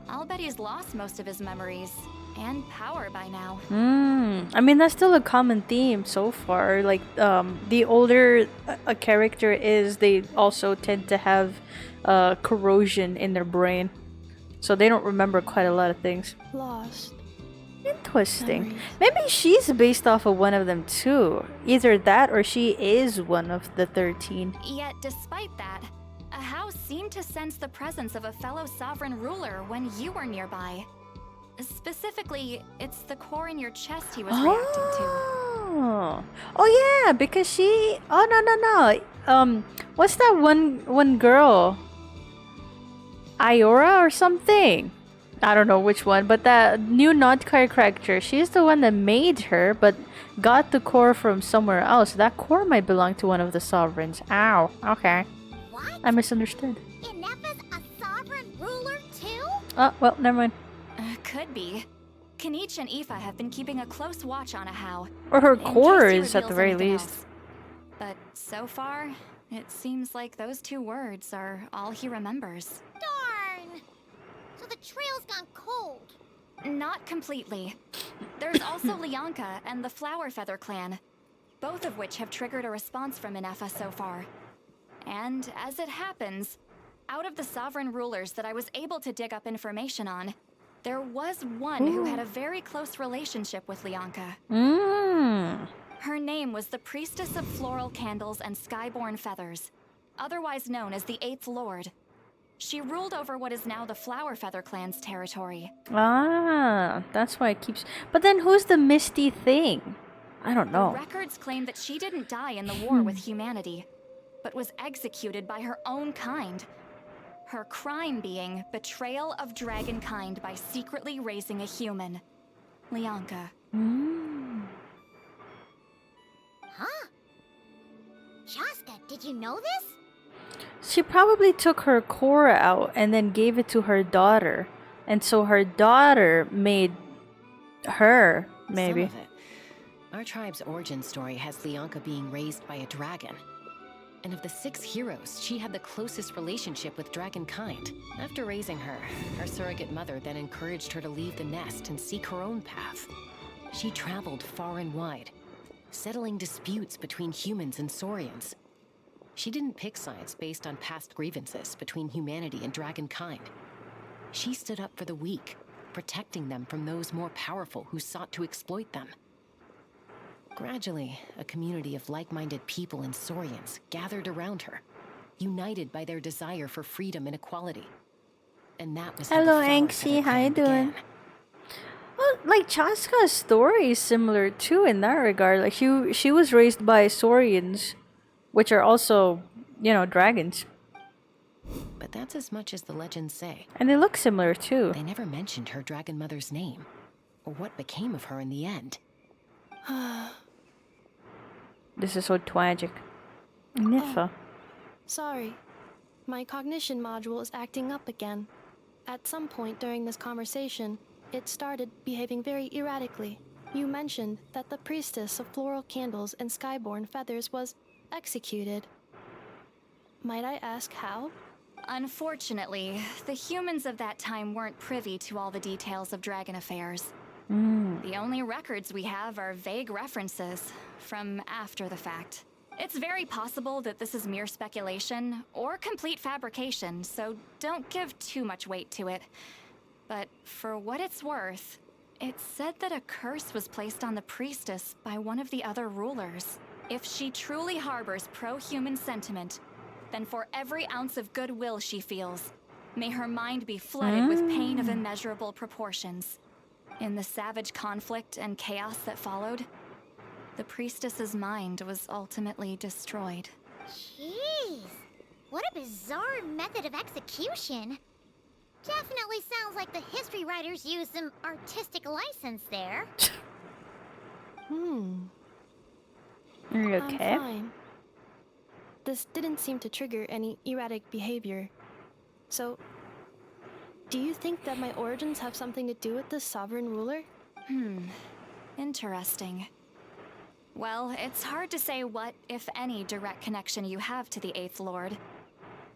I'll bet he's lost most of his memories. and power by now. I mean, that's still a common theme so far. Like, the older a character is, they also tend to have corrosion in their brain. So they don't remember quite a lot of things. Lost. Interesting. Memories. Maybe she's based off of one of them too. Either that or she is one of the 13. Yet, despite that, a house seemed to sense the presence of a fellow sovereign ruler when you were nearby. Specifically, it's the core in your chest he was reacting to. Oh yeah, because she. Oh no. What's that one girl? Iora or something. I don't know which one, but that new Notcar character, she's the one that made her, but got the core from somewhere else. That core might belong to one of the sovereigns. Ow. Okay. What? I misunderstood. Ineppa's a sovereign ruler too? Oh, well, never mind. Could be. Kanich and Aoife have been keeping a close watch on Ahau. Or her in core case he is at the reveals very anything least. else. But so far, it seems like those 2 words are all he remembers. Darn! So the trail's gone cold. Not completely. There's also Lianka and the Flower Feather clan, both of which have triggered a response from Ineffa so far. And as it happens, out of the sovereign rulers that I was able to dig up information on, there was one who had a very close relationship with Lianka. Her name was the Priestess of Floral Candles and Skyborn Feathers, otherwise known as the 8th Lord. She ruled over what is now the Flower Feather clan's territory. Ah, that's why it keeps. But then who's the Misty thing? I don't know. The records claim that she didn't die in the war with humanity, but was executed by her own kind. Her crime being betrayal of dragonkind by secretly raising a human. Lianka. Huh? Shaska, did you know this? She probably took her core out and then gave it to her daughter. And so her daughter made her, maybe. Some of it. Our tribe's origin story has Lianka being raised by a dragon. And of the 6 heroes, she had the closest relationship with dragonkind. After raising her, her surrogate mother then encouraged her to leave the nest and seek her own path. She traveled far and wide, settling disputes between humans and saurians. She didn't pick sides based on past grievances between humanity and dragonkind. She stood up for the weak, protecting them from those more powerful who sought to exploit them. Gradually, a community of like-minded people and saurians gathered around her, united by their desire for freedom and equality. And that was Hello, how the Flower Anxie. Feather How you clan doing? began. Well, like Chaska's story is similar too in that regard. Like she was raised by saurians, which are also, dragons. But that's as much as the legends say. And they look similar too. They never mentioned her dragon mother's name, or what became of her in the end. This is so tragic. Niffa. Sorry. My cognition module is acting up again. At some point during this conversation, it started behaving very erratically. You mentioned that the priestess of floral candles and skyborn feathers was executed. Might I ask how? Unfortunately, the humans of that time weren't privy to all the details of dragon affairs. The only records we have are vague references from after the fact. It's very possible that this is mere speculation or complete fabrication, so don't give too much weight to it. But for what it's worth, it's said that a curse was placed on the priestess by one of the other rulers. If she truly harbors pro-human sentiment, then for every ounce of goodwill she feels, may her mind be flooded with pain of immeasurable proportions. In the savage conflict and chaos that followed, the priestess's mind was ultimately destroyed. Jeez, what a bizarre method of execution. Definitely sounds like the history writers used some artistic license there. Are you okay? I'm fine. This didn't seem to trigger any erratic behavior. So, do you think that my origins have something to do with this sovereign ruler? Interesting. Well, it's hard to say what, if any, direct connection you have to the 8th Lord.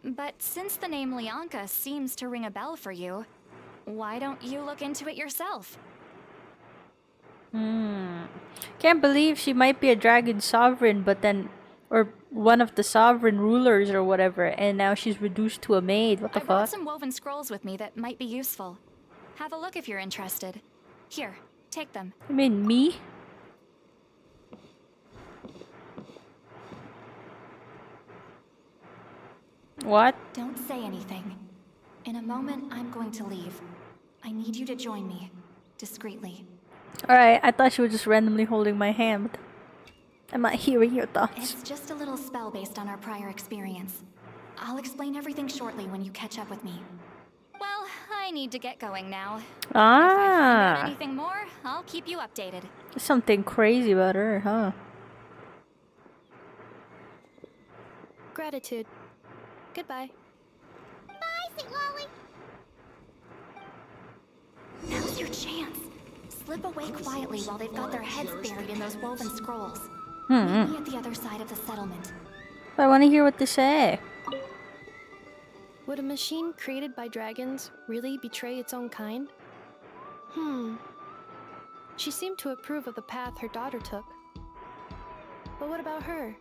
But since the name Lianka seems to ring a bell for you, why don't you look into it yourself? Can't believe she might be a dragon sovereign, but then, or one of the sovereign rulers or whatever, and now she's reduced to a maid. What the I brought fuck? some woven scrolls with me that might be useful. Have a look if you're interested. Here, take them. You mean me? What? Don't say anything. In a moment, I'm going to leave. I need you to join me, discreetly. Alright, I thought she was just randomly holding my hand. I'm not hearing your thoughts. It's just a little spell based on our prior experience. I'll explain everything shortly when you catch up with me. Well, I need to get going now. If I find out anything more, I'll keep you updated. There's something crazy about her, huh? Gratitude. Goodbye. Bye, St. Lolly. Now's your chance. Slip away quietly while they've got their heads buried in those woven scrolls. Meet me at the other side of the settlement. I want to hear what they say. Would a machine created by dragons really betray its own kind? She seemed to approve of the path her daughter took. But what about her?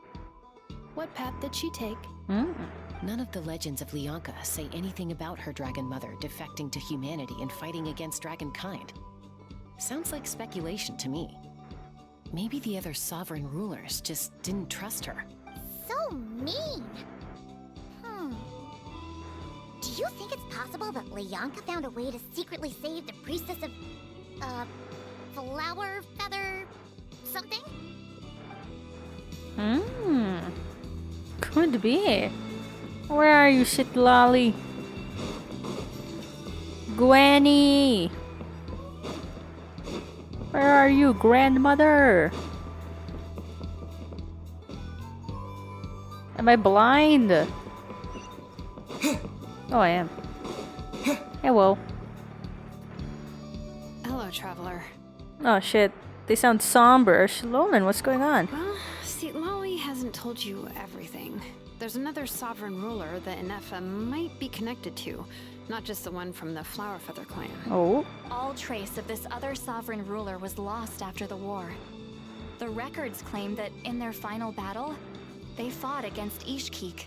What path did she take? None of the legends of Leonka say anything about her dragon mother defecting to humanity and fighting against dragonkind. Sounds like speculation to me. Maybe the other sovereign rulers just didn't trust her. So mean. Do you think it's possible that Leonka found a way to secretly save the priestess of, flower feather something? Could be. Where are you, shit lolly? Gwenny! Where are you, grandmother? Am I blind? Oh, I am. Hello. Hello, traveler. Oh shit. They sound somber. Shalonen, what's going on? Well, see, Lolly hasn't told you everything. There's another sovereign ruler that Inefa might be connected to, not just the one from the Flower Feather clan. Oh? All trace of this other sovereign ruler was lost after the war. The records claim that in their final battle, they fought against Ishkik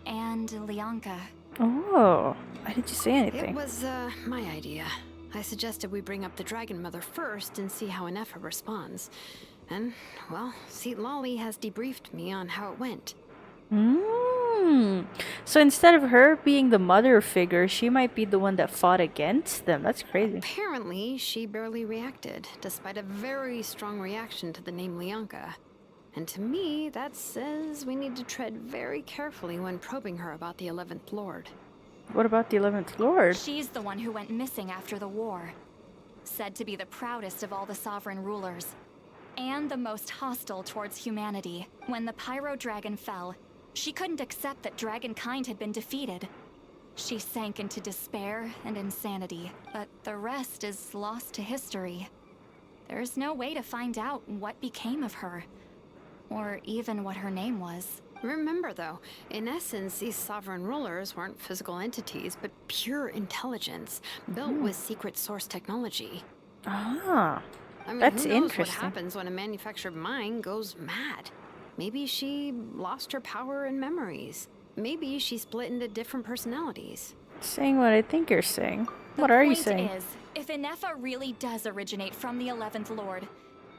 and Leonka. Oh, why did you say anything? It was, my idea. I suggested we bring up the Dragon Mother first and see how Inefa responds. And, well, Seat Lolly has debriefed me on how it went. So instead of her being the mother figure, she might be the one that fought against them. That's crazy. Apparently, she barely reacted, despite a very strong reaction to the name Leonka. And to me, that says we need to tread very carefully when probing her about the 11th Lord. What about the 11th Lord? She's the one who went missing after the war. Said to be the proudest of all the sovereign rulers. And the most hostile towards humanity. When the Pyro Dragon fell, she couldn't accept that dragonkind had been defeated. She sank into despair and insanity, but the rest is lost to history. There's no way to find out what became of her. Or even what her name was. Remember, though, in essence, these sovereign rulers weren't physical entities, but pure intelligence, built with secret source technology. Ah, I mean, that's who knows interesting. what happens when a manufactured mind goes mad? Maybe she lost her power and memories. Maybe she split into different personalities. Saying what I think you're saying. What are you The saying? point is, if Inefa really does originate from the 11th Lord,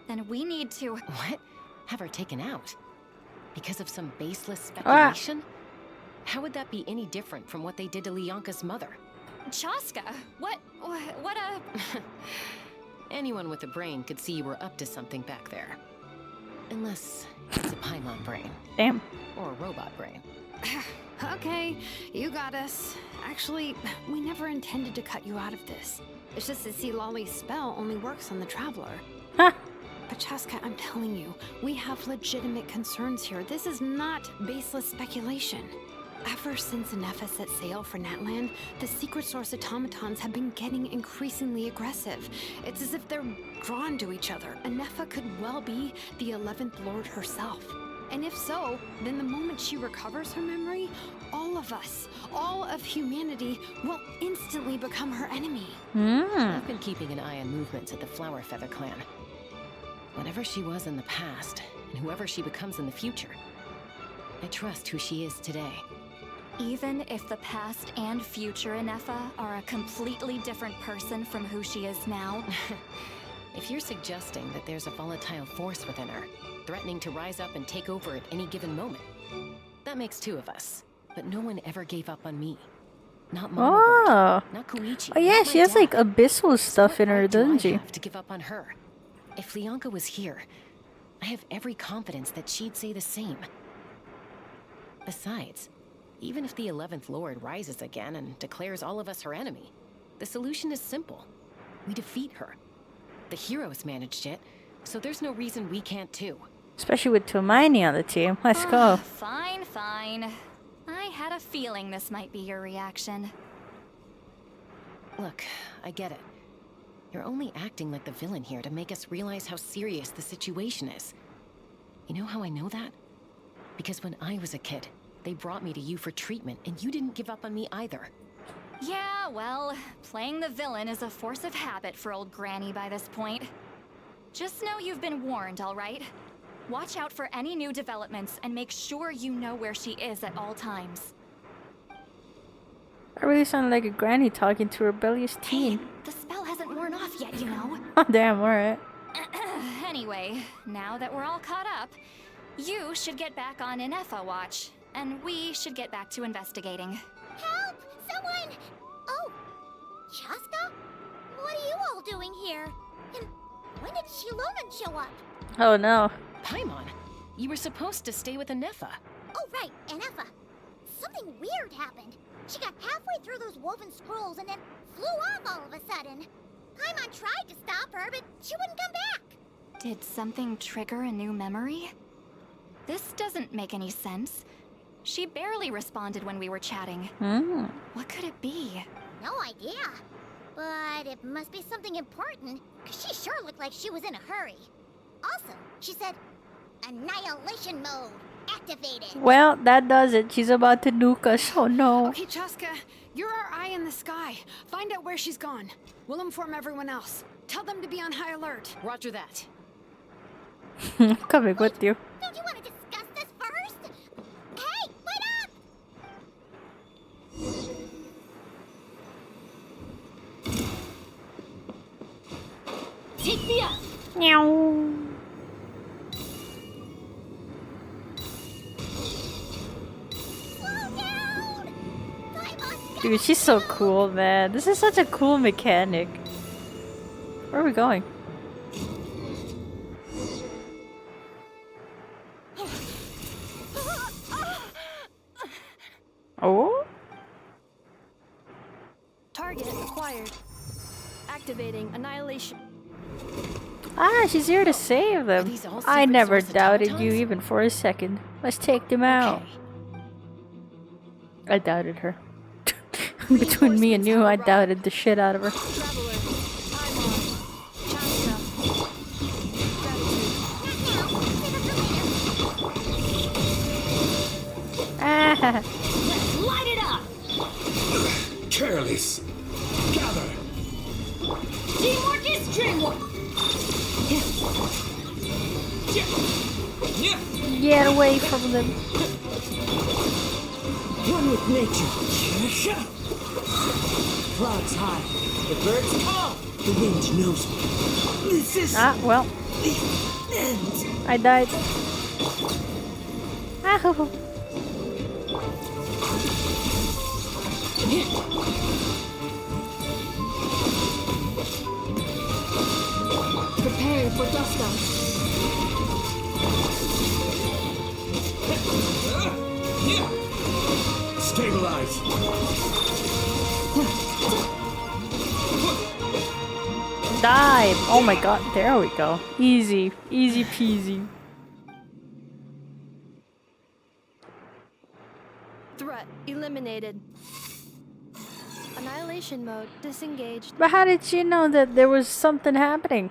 then we need to... What? Have her taken out? Because of some baseless speculation? How would that be any different from what they did to Leonka's mother? Chaska, what a... Anyone with a brain could see you were up to something back there. Unless it's a Paimon brain. Damn. Or a robot brain. Okay, you got us. Actually, we never intended to cut you out of this. It's just that see, Lolly's spell only works on the Traveler. Huh. But Chaska, I'm telling you, we have legitimate concerns here. This is not baseless speculation. Ever since Inefa set sail for Natlan, the secret source automatons have been getting increasingly aggressive. It's as if they're drawn to each other. Inefa could well be the 11th Lord herself. And if so, then the moment she recovers her memory, all of us, all of humanity, will instantly become her enemy. I've been keeping an eye on movements at the Flower Feather clan. Whatever she was in the past, and whoever she becomes in the future, I trust who she is today. Even if the past and future Inefa are a completely different person from who she is now? If you're suggesting that there's a volatile force within her, threatening to rise up and take over at any given moment, that makes two of us. But no one ever gave up on me. Not Mama Oh. Bird, not Koichi. Oh yeah, not she my has dad. like abyssal stuff What in her, right do I doesn't she? have to give up on her? If Leonka was here, I have every confidence that she'd say the same. Besides, even if the 11th Lord rises again and declares all of us her enemy, the solution is simple. We defeat her. The heroes managed it, so there's no reason we can't too. Especially with Hermione on the team. Let's go. Fine, fine. I had a feeling this might be your reaction. Look, I get it. You're only acting like the villain here to make us realize how serious the situation is. You know how I know that? Because when I was a kid, they brought me to you for treatment, and you didn't give up on me either. Yeah, well, playing the villain is a force of habit for old Granny by this point. Just know you've been warned, all right? Watch out for any new developments and make sure you know where she is at all times. I really sound like a granny talking to a rebellious teen. The spell hasn't worn off yet, you know. Oh, damn, alright. Anyway, now that we're all caught up, you should get back on Inefa watch, and we should get back to investigating. Help! Someone! Oh, Chaska? What are you all doing here? And when did Shilonan show up? Oh no. Paimon, you were supposed to stay with Inefa. Oh, right, Inefa. Something weird happened. She got halfway through those woven scrolls and then flew off all of a sudden. Paimon tried to stop her, but she wouldn't come back. Did something trigger a new memory? This doesn't make any sense. She barely responded when we were chatting. What could it be? No idea. But it must be something important, because she sure looked like she was in a hurry. Also, she said, annihilation mode activated. Well, that does it. She's about to nuke us. Oh no. Okay, Chaska, you're our eye in the sky. Find out where she's gone. We'll inform everyone else. Tell them to be on high alert. Roger that. I'm coming with you. Don't you want to discuss this first? Hey, wait up! Take me up! Meow. Dude, she's so cool, man. This is such a cool mechanic. Where are we going? Oh? Target acquired. Activating annihilation. Ah, she's here to save them. these all I secret never source doubted automatons? you even for a second. Let's take them out. I doubted her. Between me and you, I doubted the shit out of her. Traveler. Paimon. Chaska. Ah. Let's light it up! Careless. Gather. Teamwork is dreamwork! Get away from them. One with nature. Clouds high, the birds call, the wind knows me. This is Well. the end. I died. Ow. Preparing for dust up. Stabilize. Die. Oh my god. There we go. Easy. Easy peasy. Threat eliminated. Annihilation mode disengaged. But how did she know that there was something happening?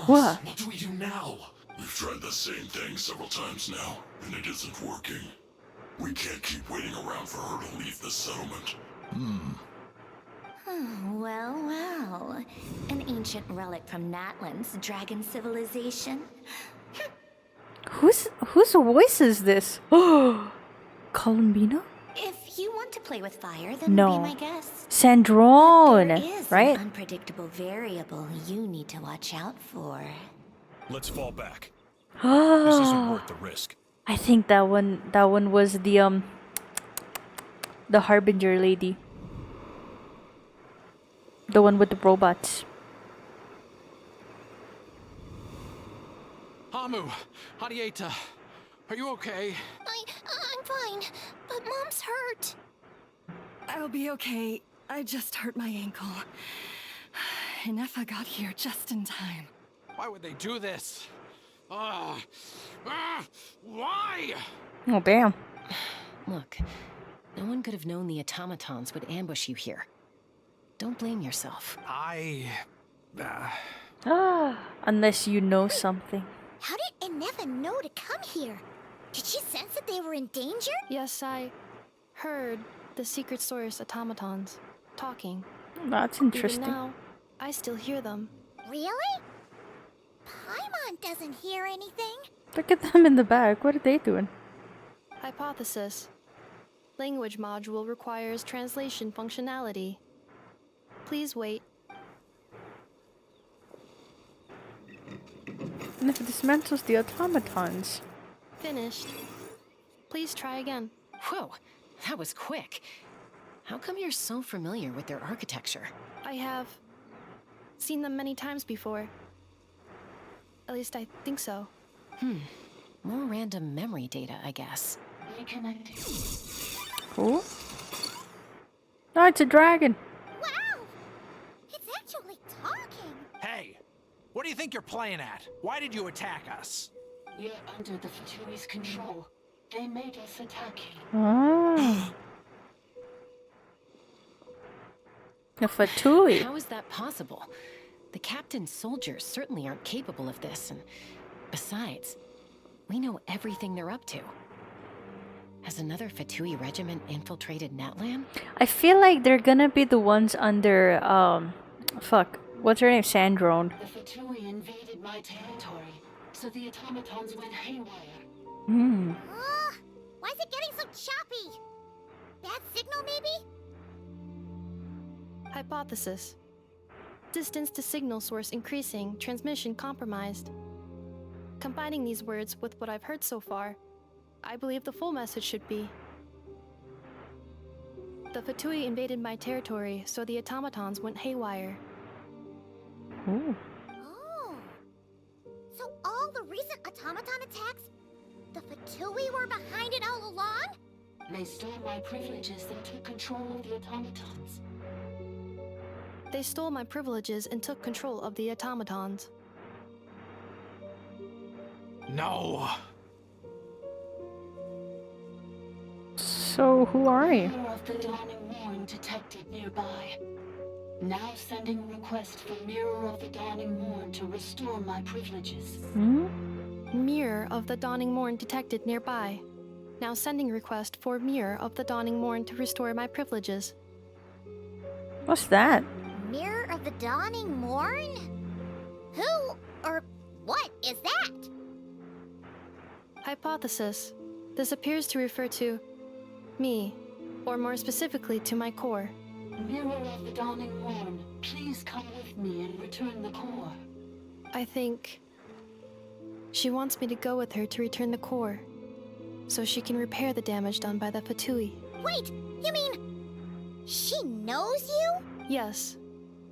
What? What do we do now? We've tried the same thing several times now, and it isn't working. We can't keep waiting around for her to leave the settlement. Well, well. An ancient relic from Natlan's dragon civilization. Whose voice is this? Oh, Columbina? If you want to play with fire, then No. be my guest. Sandrone, There is right? an unpredictable variable you need to watch out for. Let's fall back. This isn't worth the risk. I think that one was the Harbinger lady. The one with the robots. Hamu, Hadieta, are you okay? I'm fine, but Mom's hurt. I'll be okay. I just hurt my ankle. Inefa got here just in time. Why would they do this? Why? Oh, damn. Look, no one could have known the automatons would ambush you here. Don't blame yourself. Unless you know something. How did Inefa know to come here? Did she sense that they were in danger? Yes, I heard the secret source automatons talking. That's interesting. Even now, I still hear them. Really? Paimon doesn't hear anything. Look at them in the back. What are they doing? Hypothesis. Language module requires translation functionality. Please wait. And if it dismantles the automatons. Finished. Please try again. Whoa, that was quick. How come you're so familiar with their architecture? I have seen them many times before. At least I think so. More random memory data, I guess. Cool. No, it's a dragon. Wow! It's actually talking. Hey, what do you think you're playing at? Why did you attack us? We're under the Fatui's control. They made us attack you. Oh. A Fatui. How is that possible? The captain's soldiers certainly aren't capable of this, and besides, we know everything they're up to. Has another Fatui regiment infiltrated Natlan? I feel like they're gonna be the ones under, fuck. What's her name? Sandrone. The Fatui invaded my territory, so the automatons went haywire. Why is it getting so choppy? Bad signal, maybe? Hypothesis. Distance to signal source increasing, transmission compromised. Combining these words with what I've heard so far, I believe the full message should be: the Fatui invaded my territory, so the automatons went haywire. Ooh. Oh. So all the recent automaton attacks, the Fatui were behind it all along? They stole my privileges and took control of the automatons. They stole my privileges and took control of the automatons. No. So who are you? Mirror of the Dawning Morn detected nearby. Now sending request for Mirror of the Dawning Morn to restore my privileges. Mirror of the Dawning Morn detected nearby. Now sending request for Mirror of the Dawning Morn to restore my privileges. What's that? Mirror of the Dawning Morn? Who or what is that? Hypothesis. This appears to refer to me, or more specifically to my core. Mirror of the Dawning Morn, please come with me and return the core. I think she wants me to go with her to return the core, so she can repair the damage done by the Fatui. Wait, you mean she knows you? Yes.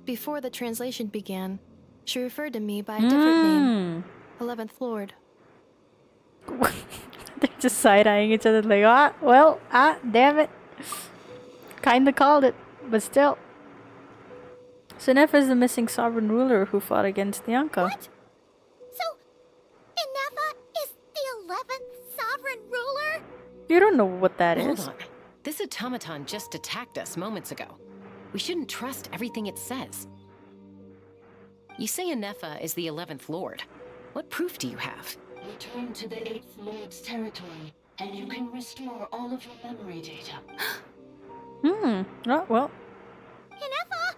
Before the translation began, she referred to me by a different name, 11th Lord. They're just side-eyeing each other like, damn it. Kinda called it, but still. So Inefa is the missing sovereign ruler who fought against the Yonka. What? So, Inefa is the 11th sovereign ruler? You don't know what that Hold is. on. This automaton just attacked us moments ago. We shouldn't trust everything it says. You say Inefa is the 11th Lord. What proof do you have? Return to the 8th Lord's territory, and you can restore all of your memory data. Oh, well. Inefa!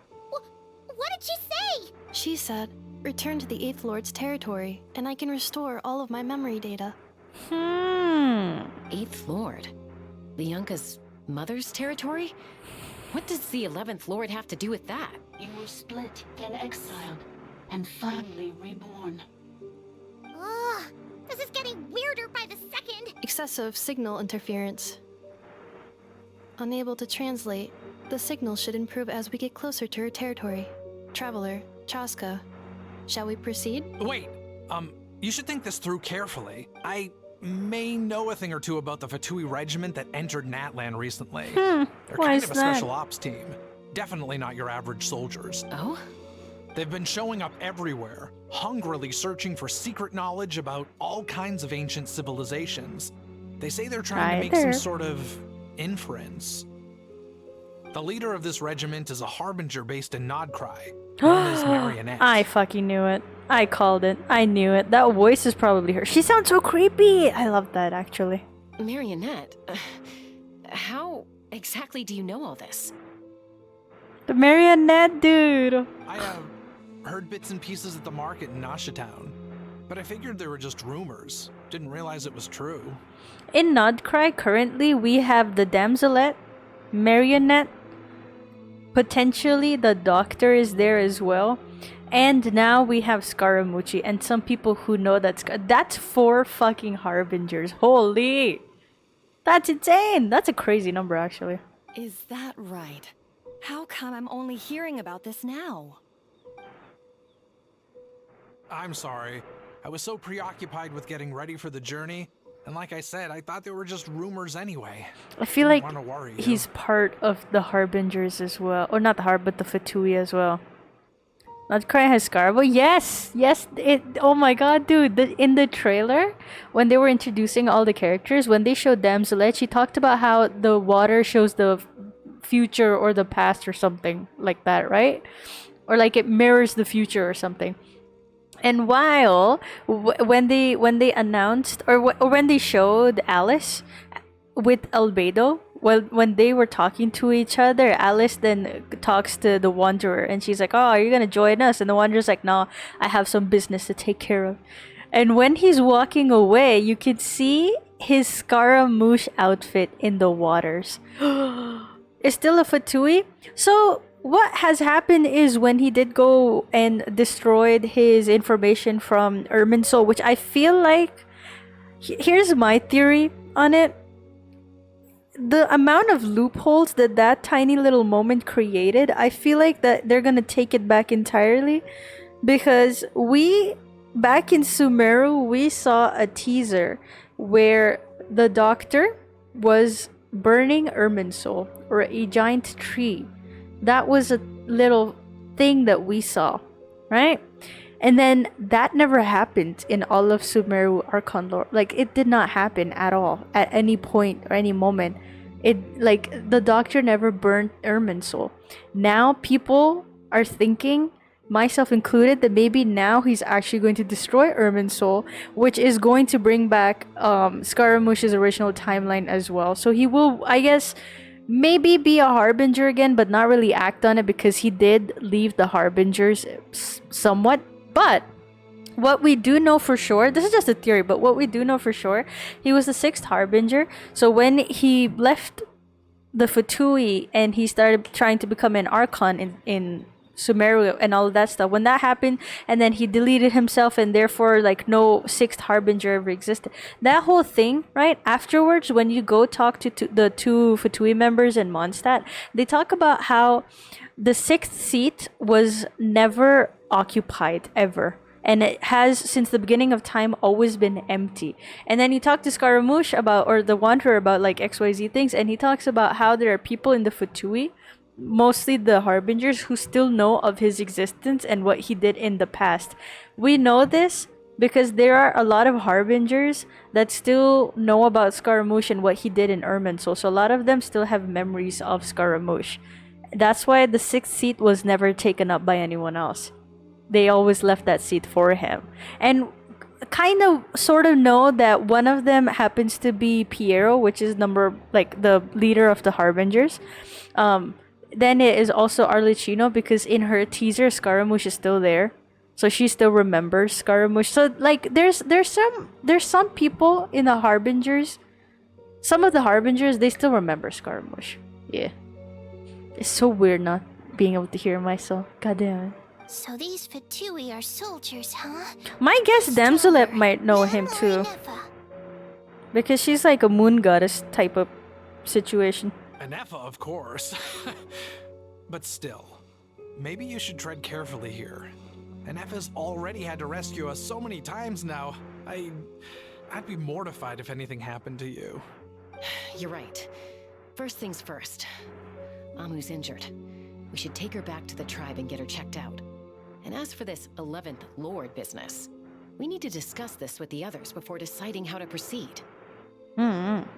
She said, return to the 8th Lord's territory, and I can restore all of my memory data. 8th Lord? The Yunka's mother's territory? What does the 11th Lord have to do with that? You were split, then exiled, and finally reborn. Ugh, this is getting weirder by the second. Excessive signal interference. Unable to translate, the signal should improve as we get closer to her territory. Traveler, Chaska, shall we proceed? Wait, you should think this through carefully. I may know a thing or two about the Fatui regiment that entered Natlan recently. They're kind of a special ops team. Definitely not your average soldiers. Oh? They've been showing up everywhere, hungrily searching for secret knowledge about all kinds of ancient civilizations. They say they're trying to make some sort of inference. The leader of this regiment is a harbinger based in Nodcry, known as Marionette. I fucking knew it. I called it. I knew it. That voice is probably her. She sounds so creepy. I love that, actually. Marionette? How exactly do you know all this? The Marionette dude. I heard bits and pieces at the market in Nashatown, but I figured they were just rumors. Didn't realize it was true. In Nodcry, currently, we have the Damselette, Marionette, potentially the Doctor is there as well, and now we have Scaramucci, and some people who know that's 4 fucking Harbingers. Holy! That's insane! That's a crazy number, actually. Is that right? How come I'm only hearing about this now? I'm sorry. I was so preoccupied with getting ready for the journey, and like I said, I thought they were just rumors anyway. I feel like Didn't wanna worry you. he's part of the Harbingers as well. Or not the but the Fatui as well. Nodcry has Scarbo. Yes! Yes! Oh my god, dude. In the trailer, when they were introducing all the characters, when they showed Damselette, she talked about how the water shows the future or the past or something like that, right? Or like it mirrors the future or something. And while when they announced or when they showed Alice with Albedo, well, when they were talking to each other, Alice then talks to the Wanderer, and she's like, "Oh, are you gonna join us?" And the Wanderer's like, "No, I have some business to take care of." And when he's walking away, you could see his Scaramouche outfit in the waters. It's still a Fatui, so. What has happened is when he did go and destroyed his information from Irminsul, which I feel like... Here's my theory on it. The amount of loopholes that tiny little moment created, I feel like that they're gonna take it back entirely. Because back in Sumeru, we saw a teaser where the Doctor was burning Irminsul, or a giant tree. That was a little thing that we saw, right? And then that never happened in all of Sumeru Archon lore. Like, it did not happen at all at any point or any moment. Like, the Doctor never burned Irminsul. Now people are thinking, myself included, that maybe now he's actually going to destroy Irminsul, which is going to bring back Scaramouche's original timeline as well. So he will, I guess, maybe be a Harbinger again, but not really act on it, because he did leave the Harbingers somewhat. But what we do know for sure, this is just a theory, but what we do know for sure, he was the 6th Harbinger. So when he left the Fatui and he started trying to become an Archon in Sumeru and all of that stuff, when that happened, and then he deleted himself, and therefore like no 6th Harbinger ever existed, that whole thing, right? Afterwards, when you go talk to the 2 Fatui members in Mondstadt, they talk about how the 6th seat was never occupied ever, and it has since the beginning of time always been empty. And then you talk to Scaramouche about, or the Wanderer, about like XYZ things, and he talks about how there are people in the Fatui, mostly the Harbingers, who still know of his existence and what he did in the past. We know this because there are a lot of Harbingers that still know about Scaramouche and what he did in Irminsul. So a lot of them still have memories of Scaramouche. That's why the 6th seat was never taken up by anyone else. They always left that seat for him. And kind of sort of know that one of them happens to be Piero, which is the leader of the Harbingers. then it is also Arlecchino because in her teaser Scaramouche is still there. So she still remembers Scaramouche. So like there's some people in the Harbingers. Some of the Harbingers, they still remember Scaramouche. Yeah. It's so weird not being able to hear myself. God damn it. So these Fatui are soldiers, huh? My guess Damselep might know him too. Because she's like a moon goddess type of situation. Anefa, of course. But still, maybe you should tread carefully here. Anefa's already had to rescue us so many times now. I'd be mortified if anything happened to you. You're right. First things first. Amu's injured. We should take her back to the tribe and get her checked out. And as for this 11th Lord business, we need to discuss this with the others before deciding how to proceed. Mm-hmm.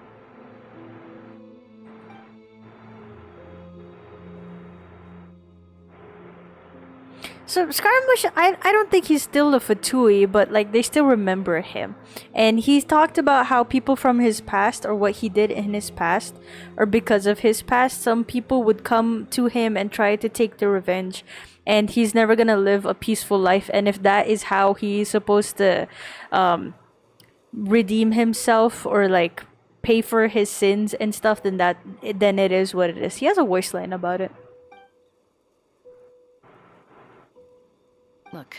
So Scaramouche, I don't think he's still a Fatui, but like they still remember him. And he's talked about how people from his past or what he did in his past or because of his past, some people would come to him and try to take their revenge. And he's never gonna live a peaceful life. And if that is how he's supposed to redeem himself or like pay for his sins and stuff, then it is what it is. He has a voice line about it. Look,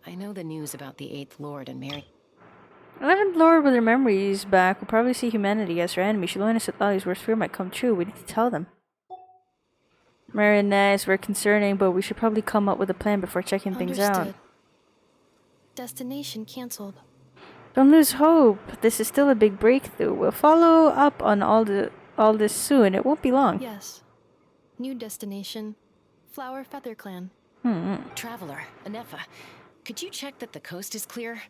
I know the news about the 8th Lord and Mary. 11th Lord with her memories back will probably see humanity as her enemy. Shalom and Satlali's worst fear might come true. We need to tell them. Marionette is very concerning, but we should probably come up with a plan before checking things out. Destination cancelled. Don't lose hope. This is still a big breakthrough. We'll follow up on all this soon. It won't be long. Yes. New destination. Flower Feather Clan. Traveler, Anefa, could you check that the coast is clear?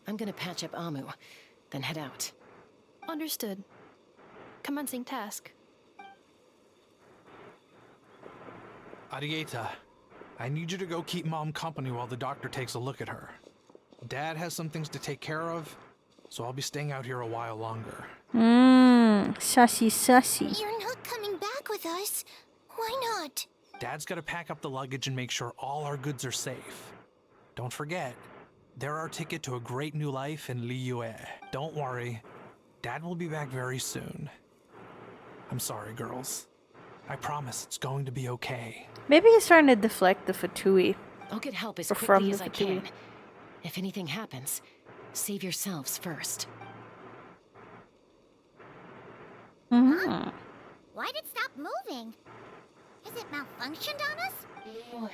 I'm gonna patch up Amu, then head out. Understood. Commencing task. Arieta, I need you to go keep Mom company while the doctor takes a look at her. Dad has some things to take care of, so I'll be staying out here a while longer. Sussy. You're not coming back with us. Why not? Dad's gotta pack up the luggage and make sure all our goods are safe. Don't forget, they're our ticket to a great new life in Liyue. Don't worry, Dad will be back very soon. I'm sorry, girls. I promise it's going to be okay. Maybe he's trying to deflect the Fatui. I'll get help as Or quickly from as the I Fatui. can. If anything happens, save yourselves first. Mm-hmm. Why'd it stop moving? Is it malfunctioned on us? Boy,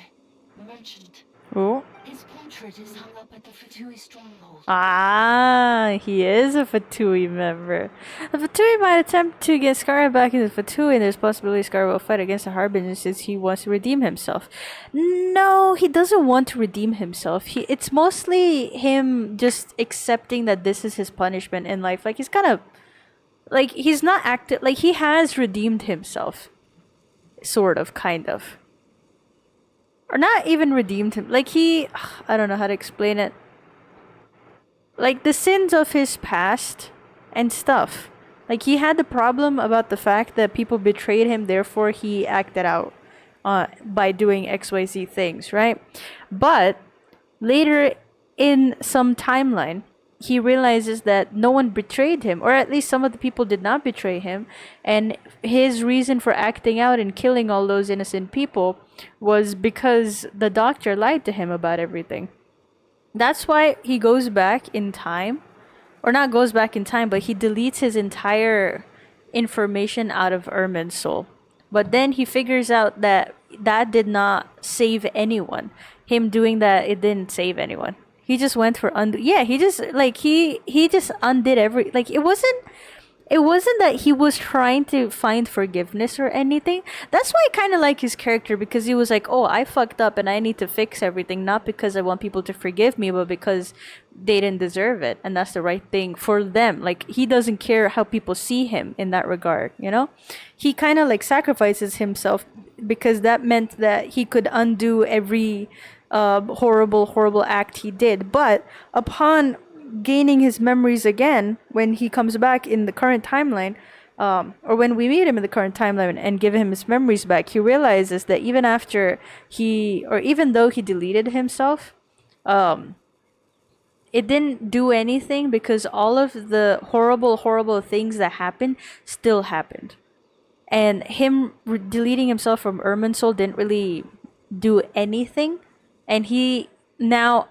merchant. Oh. His portrait is hung up at the Fatui stronghold. Ah, he is a Fatui member. The Fatui might attempt to get Scar back into Fatui, and there's possibility Scar will fight against the Harbinger since he wants to redeem himself. No, he doesn't want to redeem himself. It's mostly him just accepting that this is his punishment in life. Like, he's kind of... Like, he's not active... Like, he has redeemed himself. Sort of, kind of. Or not even redeemed him. Like, he... I don't know how to explain it. Like, the sins of his past and stuff. Like, he had the problem about the fact that people betrayed him, therefore he acted out by doing XYZ things, right? But later in some timeline, he realizes that no one betrayed him, or at least some of the people did not betray him, and his reason for acting out and killing all those innocent people was because the doctor lied to him about everything. That's why he goes back in time, or not goes back in time, but he deletes his entire information out of Ermin's soul. But then he figures out that that did not save anyone. Him doing that, it didn't save anyone. He just went for he just like he just undid like it wasn't that he was trying to find forgiveness or anything. That's why I kind of like his character, because he was like, oh, I fucked up and I need to fix everything, not because I want people to forgive me, but because they didn't deserve it, and that's the right thing for them. Like, he doesn't care how people see him in that regard, you know? He kind of like sacrifices himself because that meant that he could undo every horrible act he did. But upon gaining his memories again, when he comes back in the current timeline, or when we meet him in the current timeline and give him his memories back, he realizes that even after even though he deleted himself, it didn't do anything because all of the horrible things that happened still happened. And him deleting himself from Irminsul didn't really do anything. And he now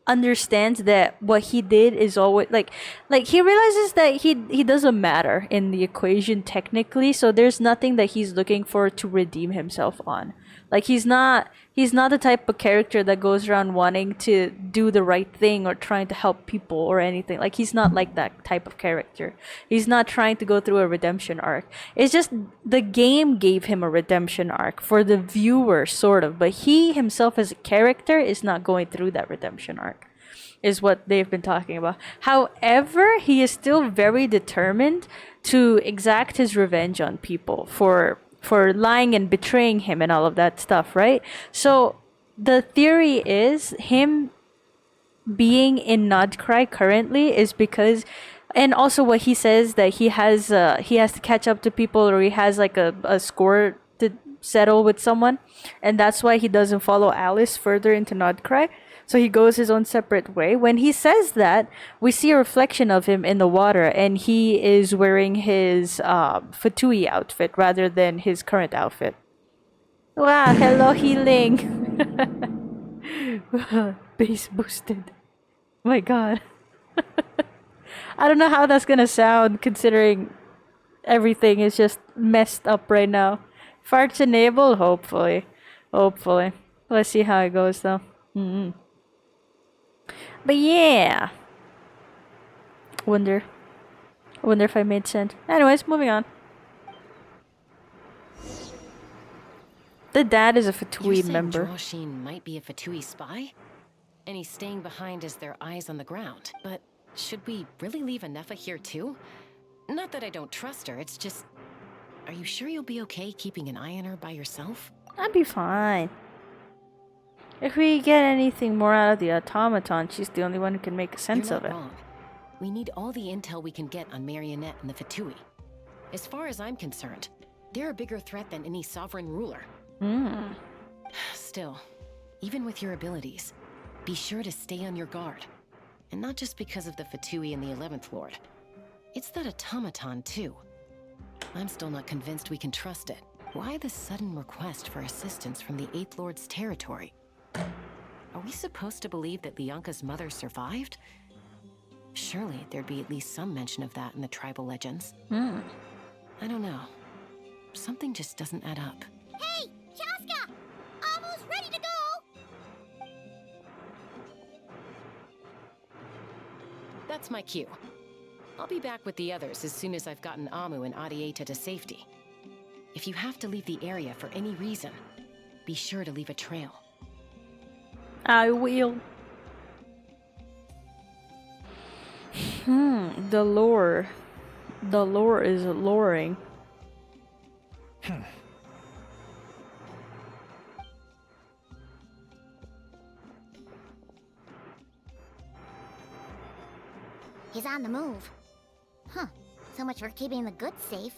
understands that what he did is always like he realizes that he doesn't matter in the equation technically, so there's nothing that he's looking for to redeem himself on. Like he's not the type of character that goes around wanting to do the right thing or trying to help people or anything. Like he's not like that type of character. He's not trying to go through a redemption arc. It's just the game gave him a redemption arc for the viewer, sort of, but he himself as a character is not going through that redemption arc, is what they've been talking about. However, he is still very determined to exact his revenge on people for lying and betraying him and all of that stuff, right? So the theory is him being in Nodcry currently is because, and also what he says, that he has to catch up to people, or he has like a score to settle with someone, and that's why he doesn't follow Alice further into Nodcry. So he goes his own separate way. When he says that, we see a reflection of him in the water, and he is wearing his Fatui outfit rather than his current outfit. Wow, hello healing. Base boosted. My god. I don't know how that's gonna sound considering everything is just messed up right now. Farts enabled? Hopefully. Hopefully. Let's see how it goes though. But yeah. Wonder if I made sense. Anyways, moving on. The dad is a Fatui member. Joshine might be a Fatui spy? And he's staying behind as their eyes on the ground. But should we really leave Anefa here too? Not that I don't trust her, it's just... Are you sure you'll be okay keeping an eye on her by yourself? I'd be fine. If we get anything more out of the automaton, she's the only one who can make sense of it. Wrong. We need all the intel we can get on Marionette and the Fatui. As far as I'm concerned, they're a bigger threat than any sovereign ruler. Still, even with your abilities, be sure to stay on your guard. And not just because of the Fatui and the 11th Lord. It's that automaton, too. I'm still not convinced we can trust it. Why the sudden request for assistance from the 8th Lord's territory? Are we supposed to believe that Lianka's mother survived? Surely there'd be at least some mention of that in the tribal legends. I don't know. Something just doesn't add up. Hey, Chaska! Almost ready to go! That's my cue. I'll be back with the others as soon as I've gotten Amu and Adieta to safety. If you have to leave the area for any reason, be sure to leave a trail. I will. The lore. The lore is luring. He's on the move. Huh. So much for keeping the goods safe.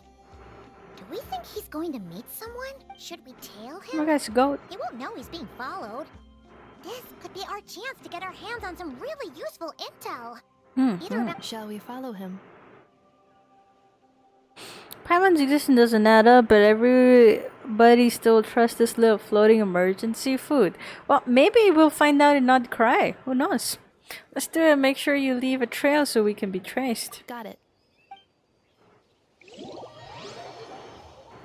Do we think he's going to meet someone? Should we tail him? Oh, guys, go. He won't know he's being followed. This could be our chance to get our hands on some really useful intel. Shall we follow him? Paimon's existence doesn't add up, but everybody still trusts this little floating emergency food. Well, maybe we'll find out and not cry. Who knows? Let's do it. Make sure you leave a trail so we can be traced. Got it.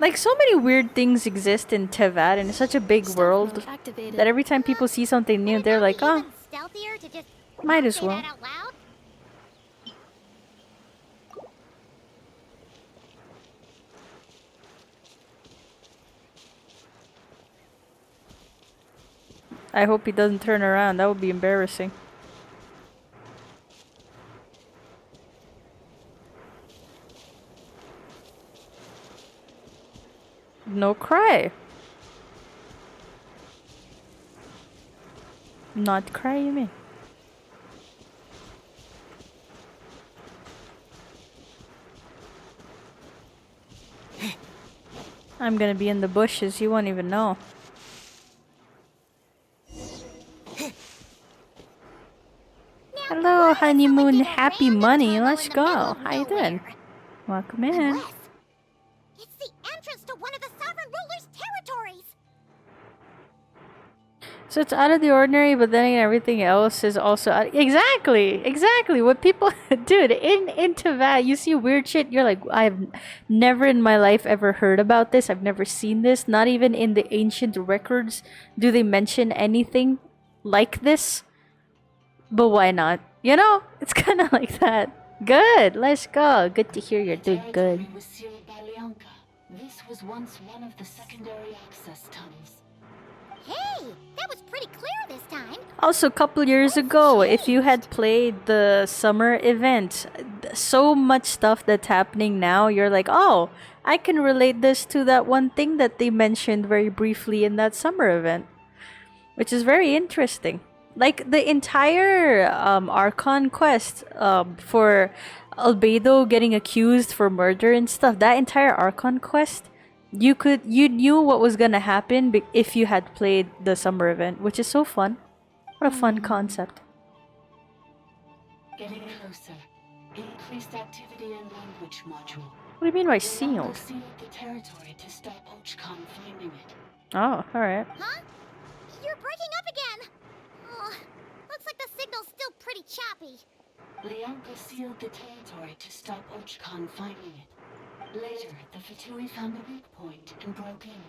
Like, so many weird things exist in Tevat, and it's such a big world that every time people see something new, they're like, oh, might as well. I hope he doesn't turn around. That would be embarrassing. No cry. Not cry, you mean? I'm gonna be in the bushes, you won't even know. Hello, honeymoon, happy money. Let's go. How you doing? Welcome in. It's the entrance to one of the Sovereign Ruler's territories. So it's out of the ordinary, but then again, everything else is also exactly what people dude in Teyvat, you see weird shit. You're like, I've never in my life ever heard about this. I've never seen this. Not even in the ancient records do they mention anything like this. But why not? You know, it's kind of like that. Good. Let's go. Good to hear you're doing good. Was sealed by Leonka. This was once one of the secondary access tunnels. Hey, that was pretty clear this time. Also, a couple years ago, if you had played the summer event, so much stuff that's happening now, you're like, oh, I can relate this to that one thing that they mentioned very briefly in that summer event, which is very interesting. Like the entire Archon quest for Albedo getting accused for murder and stuff, that entire Archon quest, you knew what was gonna happen if you had played the summer event, which is so fun. What a fun concept. Getting closer. Increased activity in language module. What do you mean by sealed? Sealed the territory to stop Ochcon finding it. Oh, alright. Huh? You're breaking up again. Oh, looks like the signal's still pretty choppy. Leonka sealed the territory to stop Ochcon finding it. Later, the Fatui found the weak point and broke in.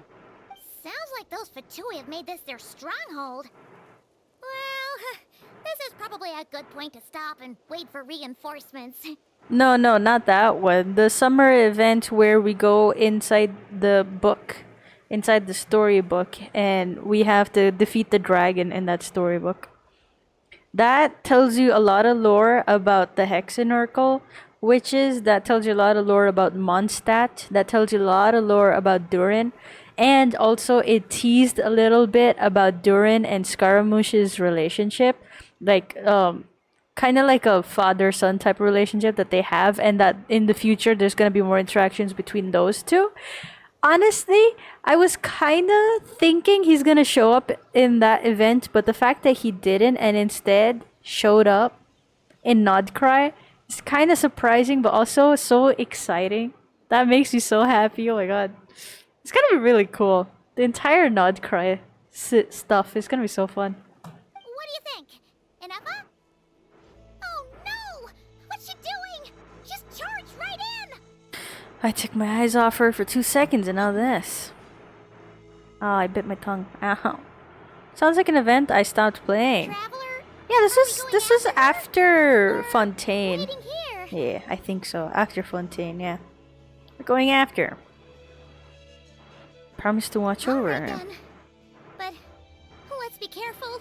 Sounds like those Fatui have made this their stronghold. Well, this is probably a good point to stop and wait for reinforcements. No, not that one. The summer event where we go inside the book, inside the storybook, and we have to defeat the dragon in that storybook. That tells you a lot of lore about the Hexenorkel witches. That tells you a lot of lore about Mondstadt. That tells you a lot of lore about Durin. And also it teased a little bit about Durin and Scaramouche's relationship. Like, kind of like a father-son type of relationship that they have. And that in the future, there's going to be more interactions between those two. Honestly, I was kind of thinking he's gonna show up in that event, but the fact that he didn't and instead showed up in Nodcry is kind of surprising, but also so exciting. That makes me so happy. Oh my god. It's gonna be really cool. The entire Nodcry stuff is gonna be so fun. What do you think? An Eppa? Oh no! What's she doing? Just charge right in! I took my eyes off her for 2 seconds and now this. Oh, I bit my tongue. Ow. Sounds like an event I stopped playing. Yeah, this is after Fontaine. Yeah, I think so. After Fontaine, yeah. We're going after. Promise to watch over her. But let's be careful.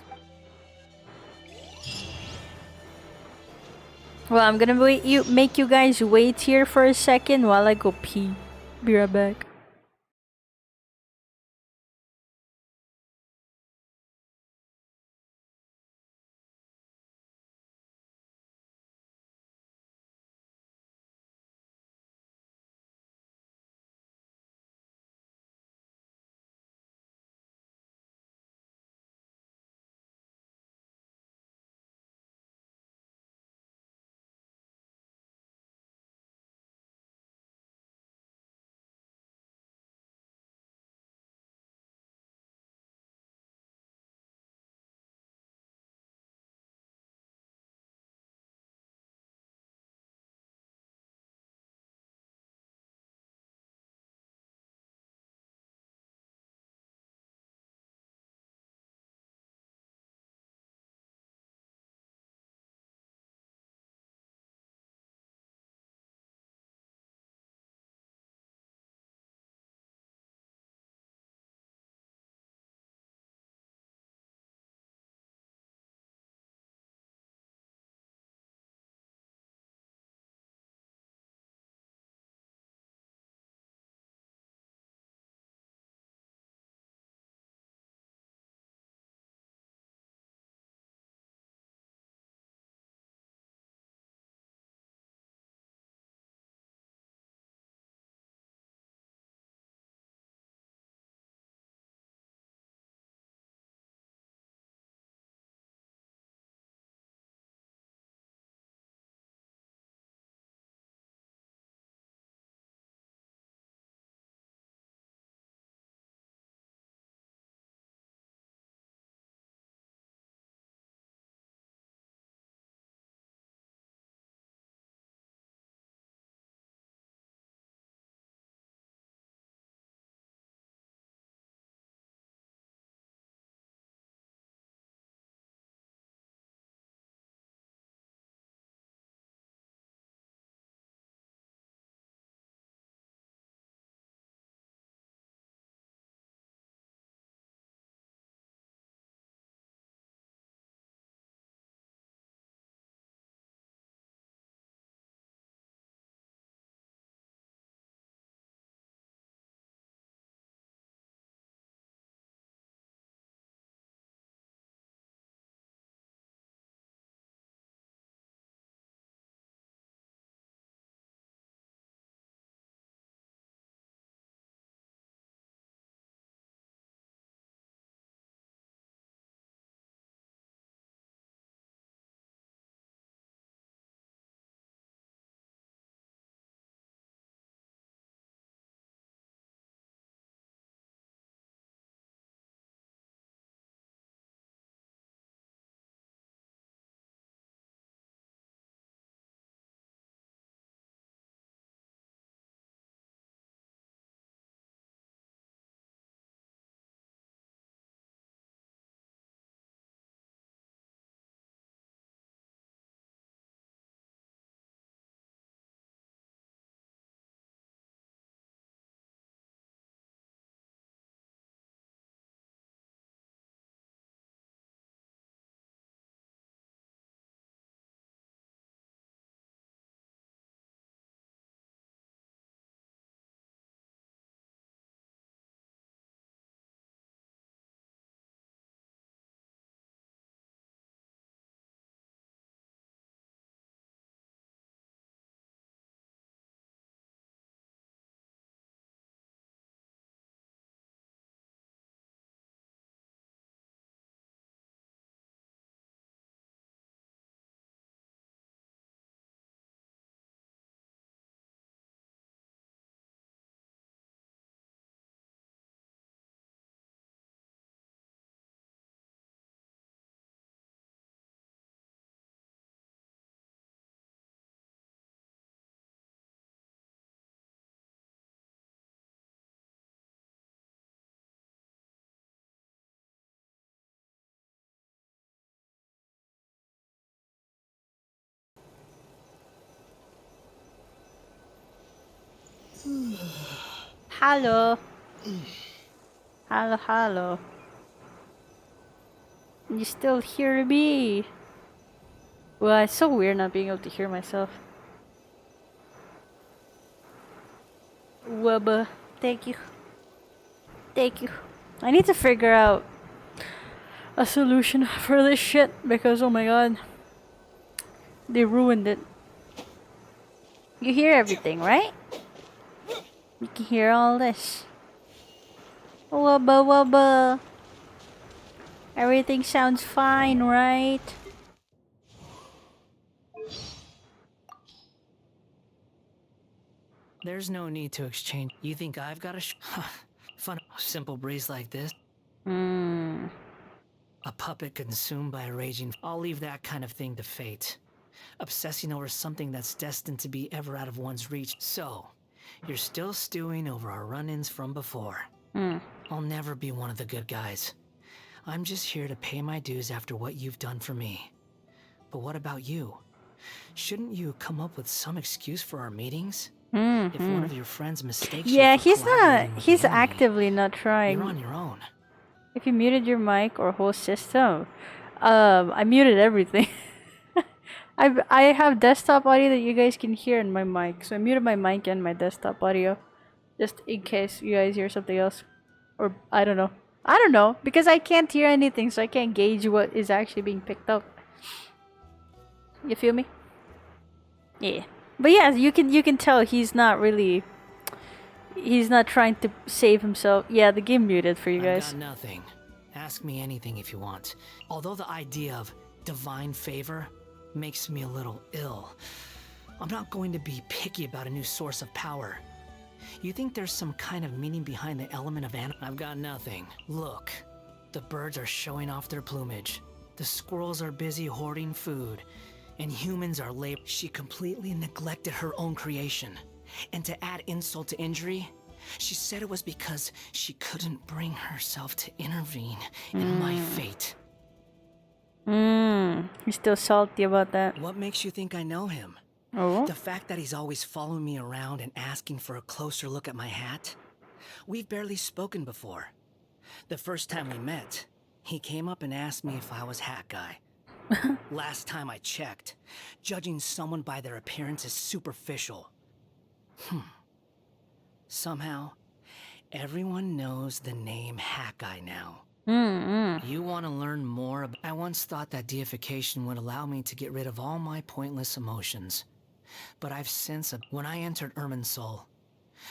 Well, I'm gonna make you guys wait here for a second while I go pee. Be right back. Hello. Hello, hello. You still hear me? Well, it's so weird not being able to hear myself. Wubba. Thank you. Thank you. I need to figure out a solution for this shit because oh my god. They ruined it. You hear everything, right? You can hear all this. Wubba wubba. Everything sounds fine, right? There's no need to exchange. You think I've got a fun, simple breeze like this? A puppet consumed by a raging. I'll leave that kind of thing to fate. Obsessing over something that's destined to be ever out of one's reach. So, you're still stewing over our run-ins from before. I'll never be one of the good guys. I'm just here to pay my dues after what you've done for me. But what about you? Shouldn't you come up with some excuse for our meetings? If one of your friends mistakes yeah, you for he's actively not trying. you're on your own. If you muted your mic or whole system, I muted everything. I have desktop audio that you guys can hear in my mic, so I muted my mic and my desktop audio, just in case you guys hear something else, or I don't know, because I can't hear anything, so I can't gauge what is actually being picked up. You feel me? Yeah, but yeah, you can tell he's not trying to save himself. Yeah, the game muted for you guys. I've got nothing. Ask me anything if you want. Although the idea of divine favor makes me a little ill, I'm not going to be picky about a new source of power. You think there's some kind of meaning behind the element of I've got nothing. Look, the birds are showing off their plumage. The squirrels are busy hoarding food. And humans are She completely neglected her own creation. And to add insult to injury, she said it was because she couldn't bring herself to intervene in my fate. He's still salty about that. What makes you think I know him? Oh? The fact that he's always following me around and asking for a closer look at my hat? We've barely spoken before. The first time we met, he came up and asked me if I was Hat Guy. Last time I checked, judging someone by their appearance is superficial. Somehow, everyone knows the name Hat Guy now. You want to learn more about... I once thought that deification would allow me to get rid of all my pointless emotions. But I've since... When I entered Irminsul,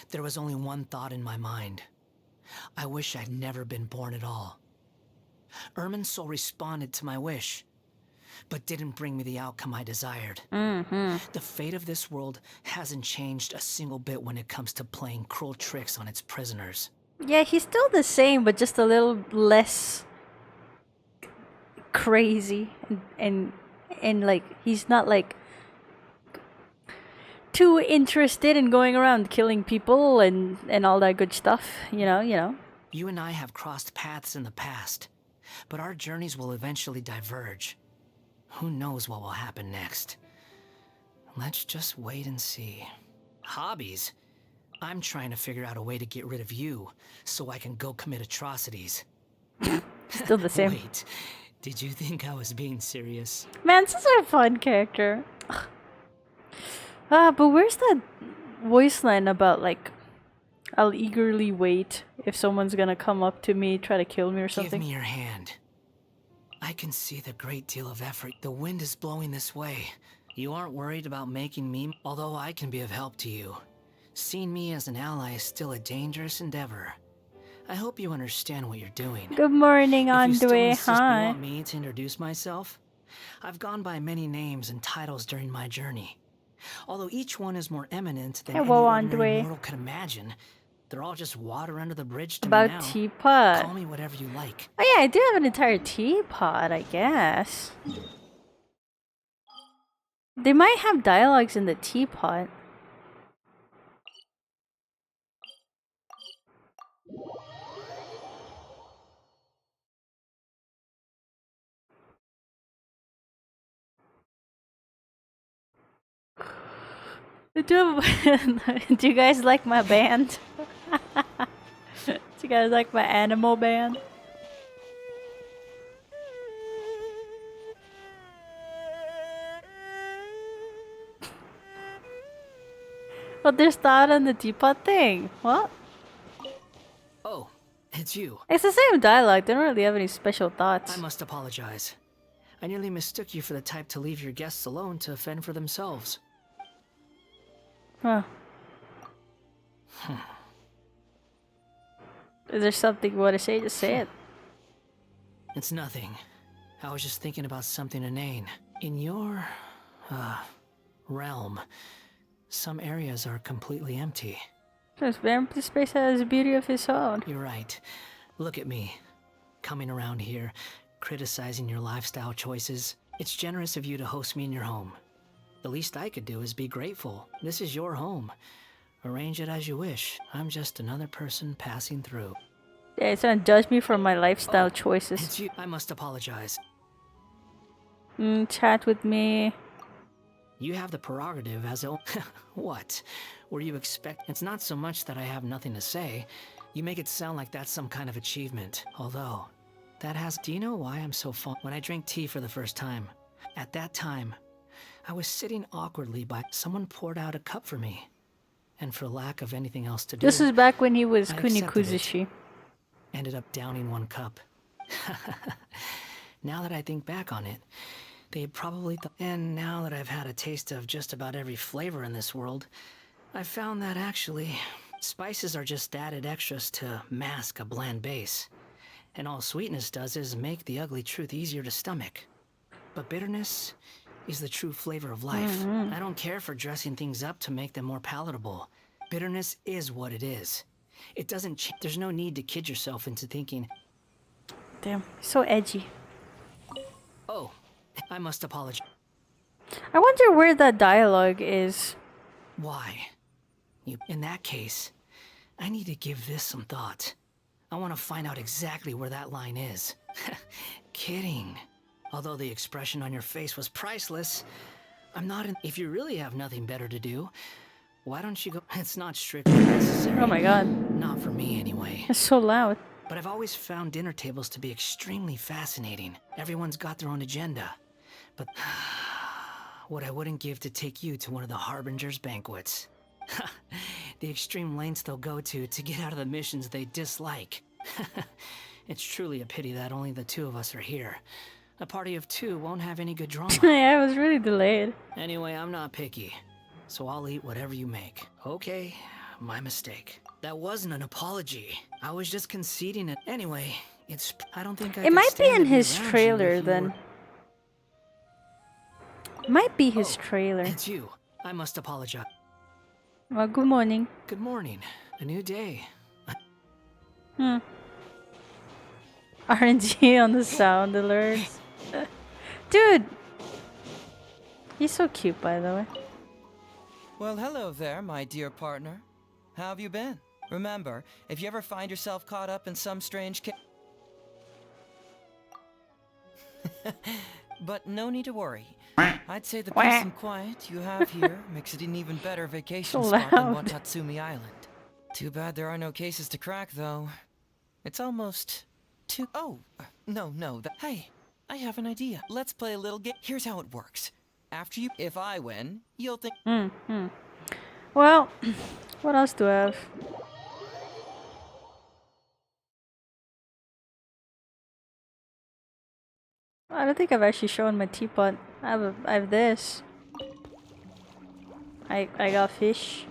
there was only one thought in my mind. I wish I'd never been born at all. Irminsul responded to my wish, but didn't bring me the outcome I desired. The fate of this world hasn't changed a single bit when it comes to playing cruel tricks on its prisoners. Yeah, he's still the same, but just a little less crazy, and like he's not like too interested in going around killing people and all that good stuff. You know. You and I have crossed paths in the past, but our journeys will eventually diverge. Who knows what will happen next? Let's just wait and see. Hobbies? I'm trying to figure out a way to get rid of you, so I can go commit atrocities. Still the same. Wait, did you think I was being serious? Man, such a fun character. But where's that voice line about, like, I'll eagerly wait if someone's gonna come up to me, try to kill me or something? Give me your hand. I can see the great deal of effort. The wind is blowing this way. You aren't worried about making me, although I can be of help to you. Seeing me as an ally is still a dangerous endeavor. I hope you understand what you're doing. Good morning, If you still Andre. insist you Hi. want me to introduce myself? I've gone by many names and titles during my journey. Although each one is more eminent than Hello, any ordinary Andre. mortal could imagine, they're all just water under the bridge to About me now. teapot. Call me whatever you like. Oh yeah, I do have an entire teapot, I guess. They might have dialogues in the teapot. Do you guys like my band? You guys like my animal band? But there's thought on the teapot thing. What? Oh, it's you. It's the same dialogue. They don't really have any special thoughts. I must apologize. I nearly mistook you for the type to leave your guests alone to fend for themselves. Huh. Is there something you want to say? Just say it. It's nothing. I was just thinking about something inane. In your, realm, some areas are completely empty. This empty space has a beauty of its own. You're right. Look at me. Coming around here, criticizing your lifestyle choices. It's generous of you to host me in your home. The least I could do is be grateful. This is your home. Arrange it as you wish. I'm just another person passing through. Yeah, it's gonna judge me for my lifestyle choices. It's you. I must apologize. Chat with me. You have the prerogative as a... What? Were you expect... It's not so much that I have nothing to say. You make it sound like that's some kind of achievement. Although, that has... Do you know why I'm so fond? When I drank tea for the first time, at that time, I was sitting awkwardly by... Someone poured out a cup for me. And for lack of anything else to do... This is back when he was I accepted Kunikuzushi. it. Ended up downing one cup. Now that I think back on it, they probably and now that I've had a taste of just about every flavor in this world, I found that actually, spices are just added extras to mask a bland base. And all sweetness does is make the ugly truth easier to stomach. But bitterness is the true flavor of life. I don't care for dressing things up to make them more palatable. Bitterness is what it is. It doesn't there's no need to kid yourself into thinking... Damn, so edgy. Oh, I must apologize. I wonder where that dialogue is. Why? In that case, I need to give this some thought. I want to find out exactly where that line is. Kidding. Although the expression on your face was priceless, I'm not in... If you really have nothing better to do, why don't you go... It's not strictly necessary. Oh my god. Not for me, anyway. It's so loud. But I've always found dinner tables to be extremely fascinating. Everyone's got their own agenda. But what I wouldn't give to take you to one of the Harbinger's banquets. The extreme lengths they'll go to get out of the missions they dislike. It's truly a pity that only the two of us are here. A party of two won't have any good drama. Yeah, it was really delayed. Anyway, I'm not picky, so I'll eat whatever you make. Okay, my mistake. That wasn't an apology. I was just conceding it. Anyway, it's... I don't think I It might be in his trailer then. Might be his trailer. It's you. I must apologize. Well, good morning. Good morning. A new day. RNG on the sound alerts. Dude! He's so cute, by the way. Well, hello there, my dear partner. How have you been? Remember, if you ever find yourself caught up in some strange But no need to worry. I'd say the peace and quiet you have here makes it an even better vacation So spot than loud. Watatsumi Island. Too bad there are no cases to crack, though. It's almost too... Oh, no. Hey, I have an idea. Let's play a little game. Here's how it works. After you... If I win, you'll think... Well, what else do I have? I don't think I've actually shown my teapot. I have this. I got fish.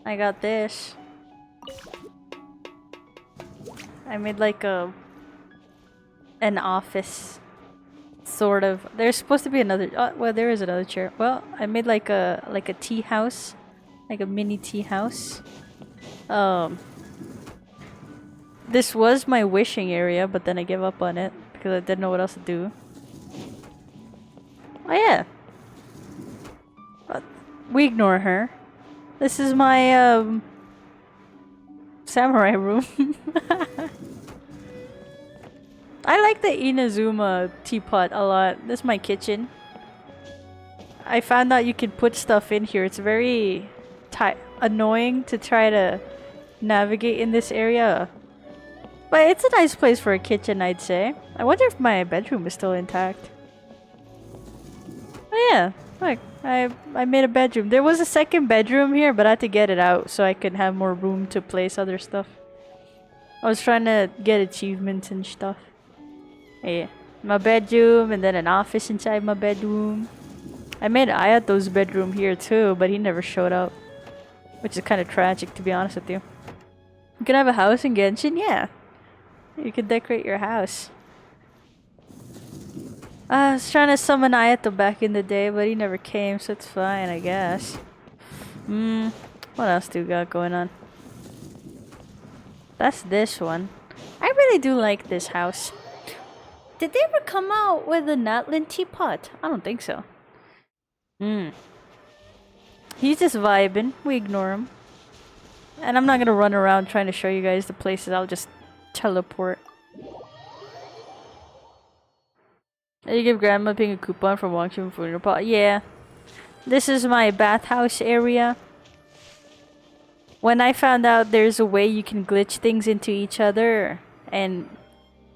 I got this. I made like an office, sort of. There's supposed to be another. Well, there is another chair. Well, I made like a tea house, like a mini tea house. This was my wishing area, but then I gave up on it because I didn't know what else to do. Oh yeah. But we ignore her. This is my samurai room. I like the Inazuma teapot a lot. This is my kitchen. I found out you can put stuff in here. It's very annoying to try to navigate in this area. But it's a nice place for a kitchen, I'd say. I wonder if my bedroom is still intact. Oh yeah, look, I made a bedroom. There was a second bedroom here, but I had to get it out so I could have more room to place other stuff. I was trying to get achievements and stuff. Yeah, my bedroom and then an office inside my bedroom. I made Ayato's bedroom here too, but he never showed up. Which is kind of tragic, to be honest with you. You can have a house in Genshin, yeah. You can decorate your house. I was trying to summon Ayato back in the day, but he never came, so it's fine, I guess. What else do we got going on? That's this one. I really do like this house. Did they ever come out with a Natlin teapot? I don't think so. He's just vibing. We ignore him. And I'm not gonna run around trying to show you guys the places. I'll just teleport. You give Grandma Ping a coupon for watching Funeral Pot? Yeah. This is my bathhouse area. When I found out there's a way you can glitch things into each other and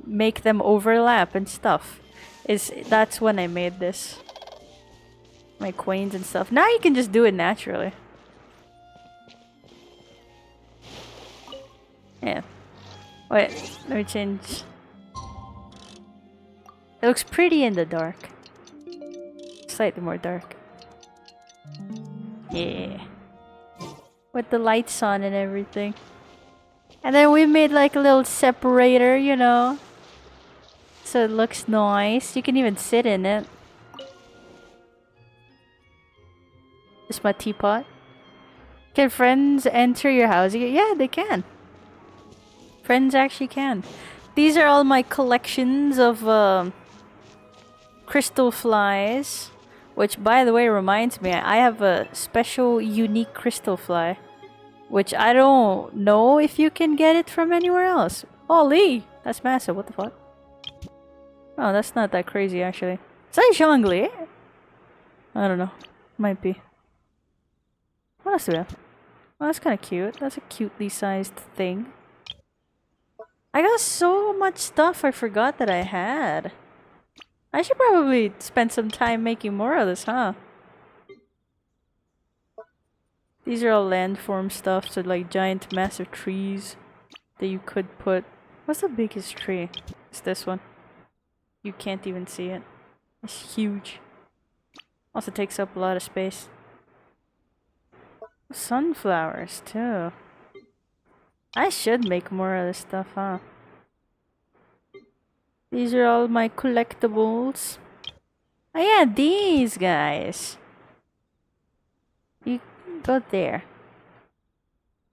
make them overlap and stuff, that's when I made this. My coins and stuff. Now you can just do it naturally. Yeah. Wait, let me change. It looks pretty in the dark. Slightly more dark. Yeah. With the lights on and everything. And then we made like a little separator, you know. So it looks nice. You can even sit in it. This is my teapot. Can friends enter your house? Yeah, they can. Friends actually can. These are all my collections of crystal flies. Which, by the way, reminds me, I have a special, unique crystal fly. Which I don't know if you can get it from anywhere else. Holy! That's massive, what the fuck? Oh, that's not that crazy, actually. Is that Zhongli? I don't know. Might be. What else do we have? Oh, that's kind of cute. That's a cutely sized thing. I got so much stuff I forgot that I had. I should probably spend some time making more of this, huh? These are all landform stuff, so like giant massive trees that you could put. What's the biggest tree? It's this one. You can't even see it. It's huge. Also takes up a lot of space. Sunflowers too. I should make more of this stuff, huh? These are all my collectibles. Oh yeah, these guys. You go there.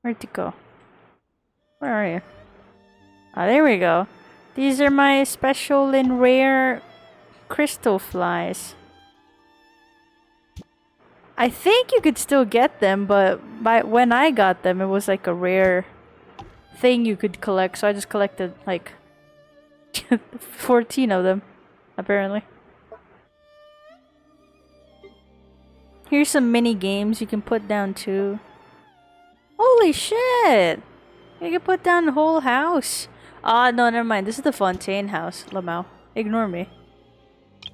Where'd you go? Where are you? Oh, there we go. These are my special and rare crystal flies. I think you could still get them, but when I got them, it was like a rare thing you could collect, so I just collected like 14 of them, apparently. Here's some mini games you can put down too. Holy shit! You can put down the whole house. Ah, no, never mind. This is the Fontaine house, Lamau. Ignore me.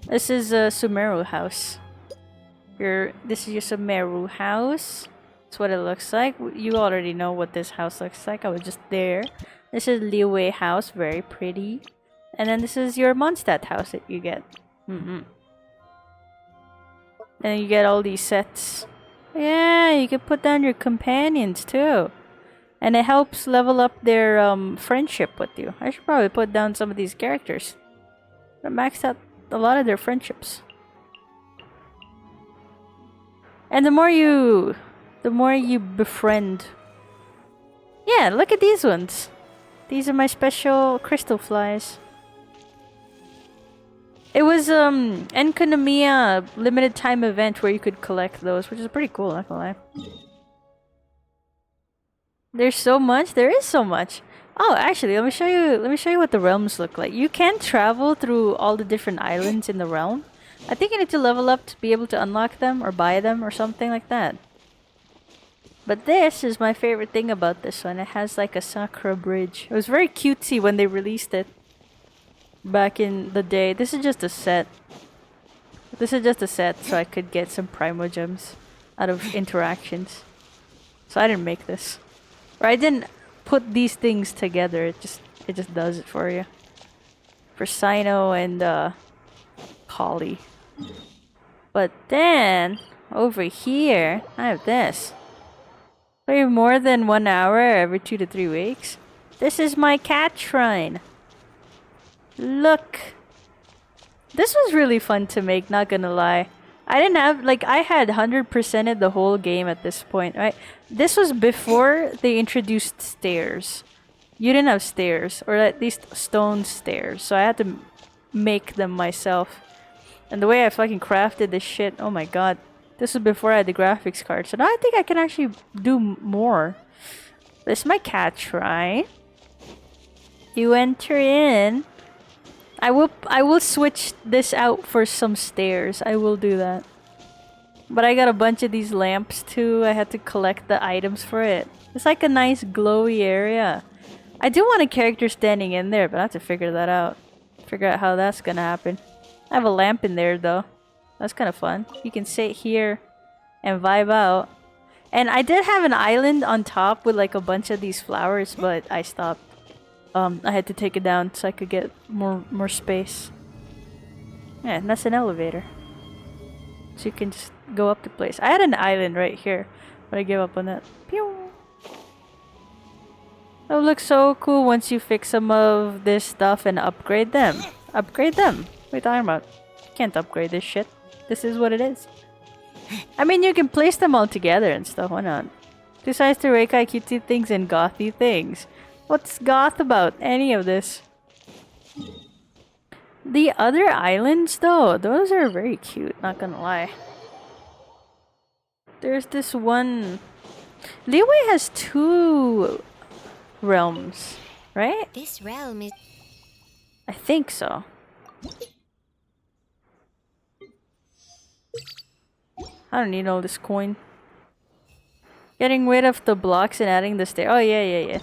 This is a Sumeru house. This is your Sumeru house. That's what it looks like. You already know what this house looks like. I was just there. This is Liwei house, very pretty. And then this is your Mondstadt house that you get. And you get all these sets. Yeah, you can put down your companions too. And it helps level up their friendship with you. I should probably put down some of these characters. I maxed out a lot of their friendships. And the more you befriend. Yeah, look at these ones. These are my special crystal flies. It was Enkonomiya limited time event where you could collect those, which is pretty cool, not gonna lie. There's so much. There is so much. Oh, actually, let me show you what the realms look like. You can travel through all the different islands in the realm. I think you need to level up to be able to unlock them or buy them or something like that. But this is my favorite thing about this one. It has like a Sakura bridge. It was very cutesy when they released it back in the day. This is just a set. This is just a set so I could get some Primo Gems out of interactions. So I didn't make this. Or I didn't put these things together. It just does it for you. For Sino and Polly. But then over here I have this. Play more than 1 hour every 2 to 3 weeks. This is my cat shrine. Look. This was really fun to make, not gonna lie. I didn't have, like, I had 100%ed the whole game at this point, right? This was before they introduced stairs. You didn't have stairs, or at least stone stairs, so I had to make them myself. And the way I fucking crafted this shit, oh my god. This was before I had the graphics card, so now I think I can actually do more. This is my cat shrine. You enter in. I will switch this out for some stairs. I will do that. But I got a bunch of these lamps too. I had to collect the items for it. It's like a nice glowy area. I do want a character standing in there, but I have to figure that out. Figure out how that's gonna happen. I have a lamp in there though. That's kind of fun. You can sit here and vibe out. And I did have an island on top with like a bunch of these flowers, but I stopped. I had to take it down so I could get more space. Yeah, and that's an elevator. So you can just go up the place. I had an island right here, but I gave up on that. Pew! That would look so cool once you fix some of this stuff and upgrade them. Upgrade them? What are you talking about? You can't upgrade this shit. This is what it is. I mean, you can place them all together and stuff. Why not? Besides the Rekai cutesy things and gothy things. What's goth about any of this? The other islands though, those are very cute, not gonna lie. There's this one... Liyue has 2 realms, right? This realm is... I think so. I don't need all this coin. Getting rid of the blocks and adding the stair. Oh yeah.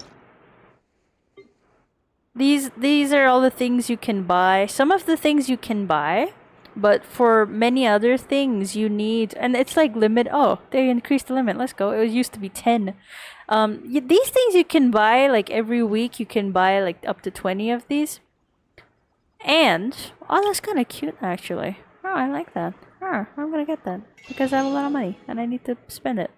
These are all the things you can buy. Some of the things you can buy, but for many other things you need, and it's like limit. Oh, they increased the limit. Let's go. It used to be 10. These things you can buy like every week. You can buy like up to 20 of these. And oh, that's kind of cute actually. Oh, I like that. Oh, I'm gonna get that because I have a lot of money and I need to spend it.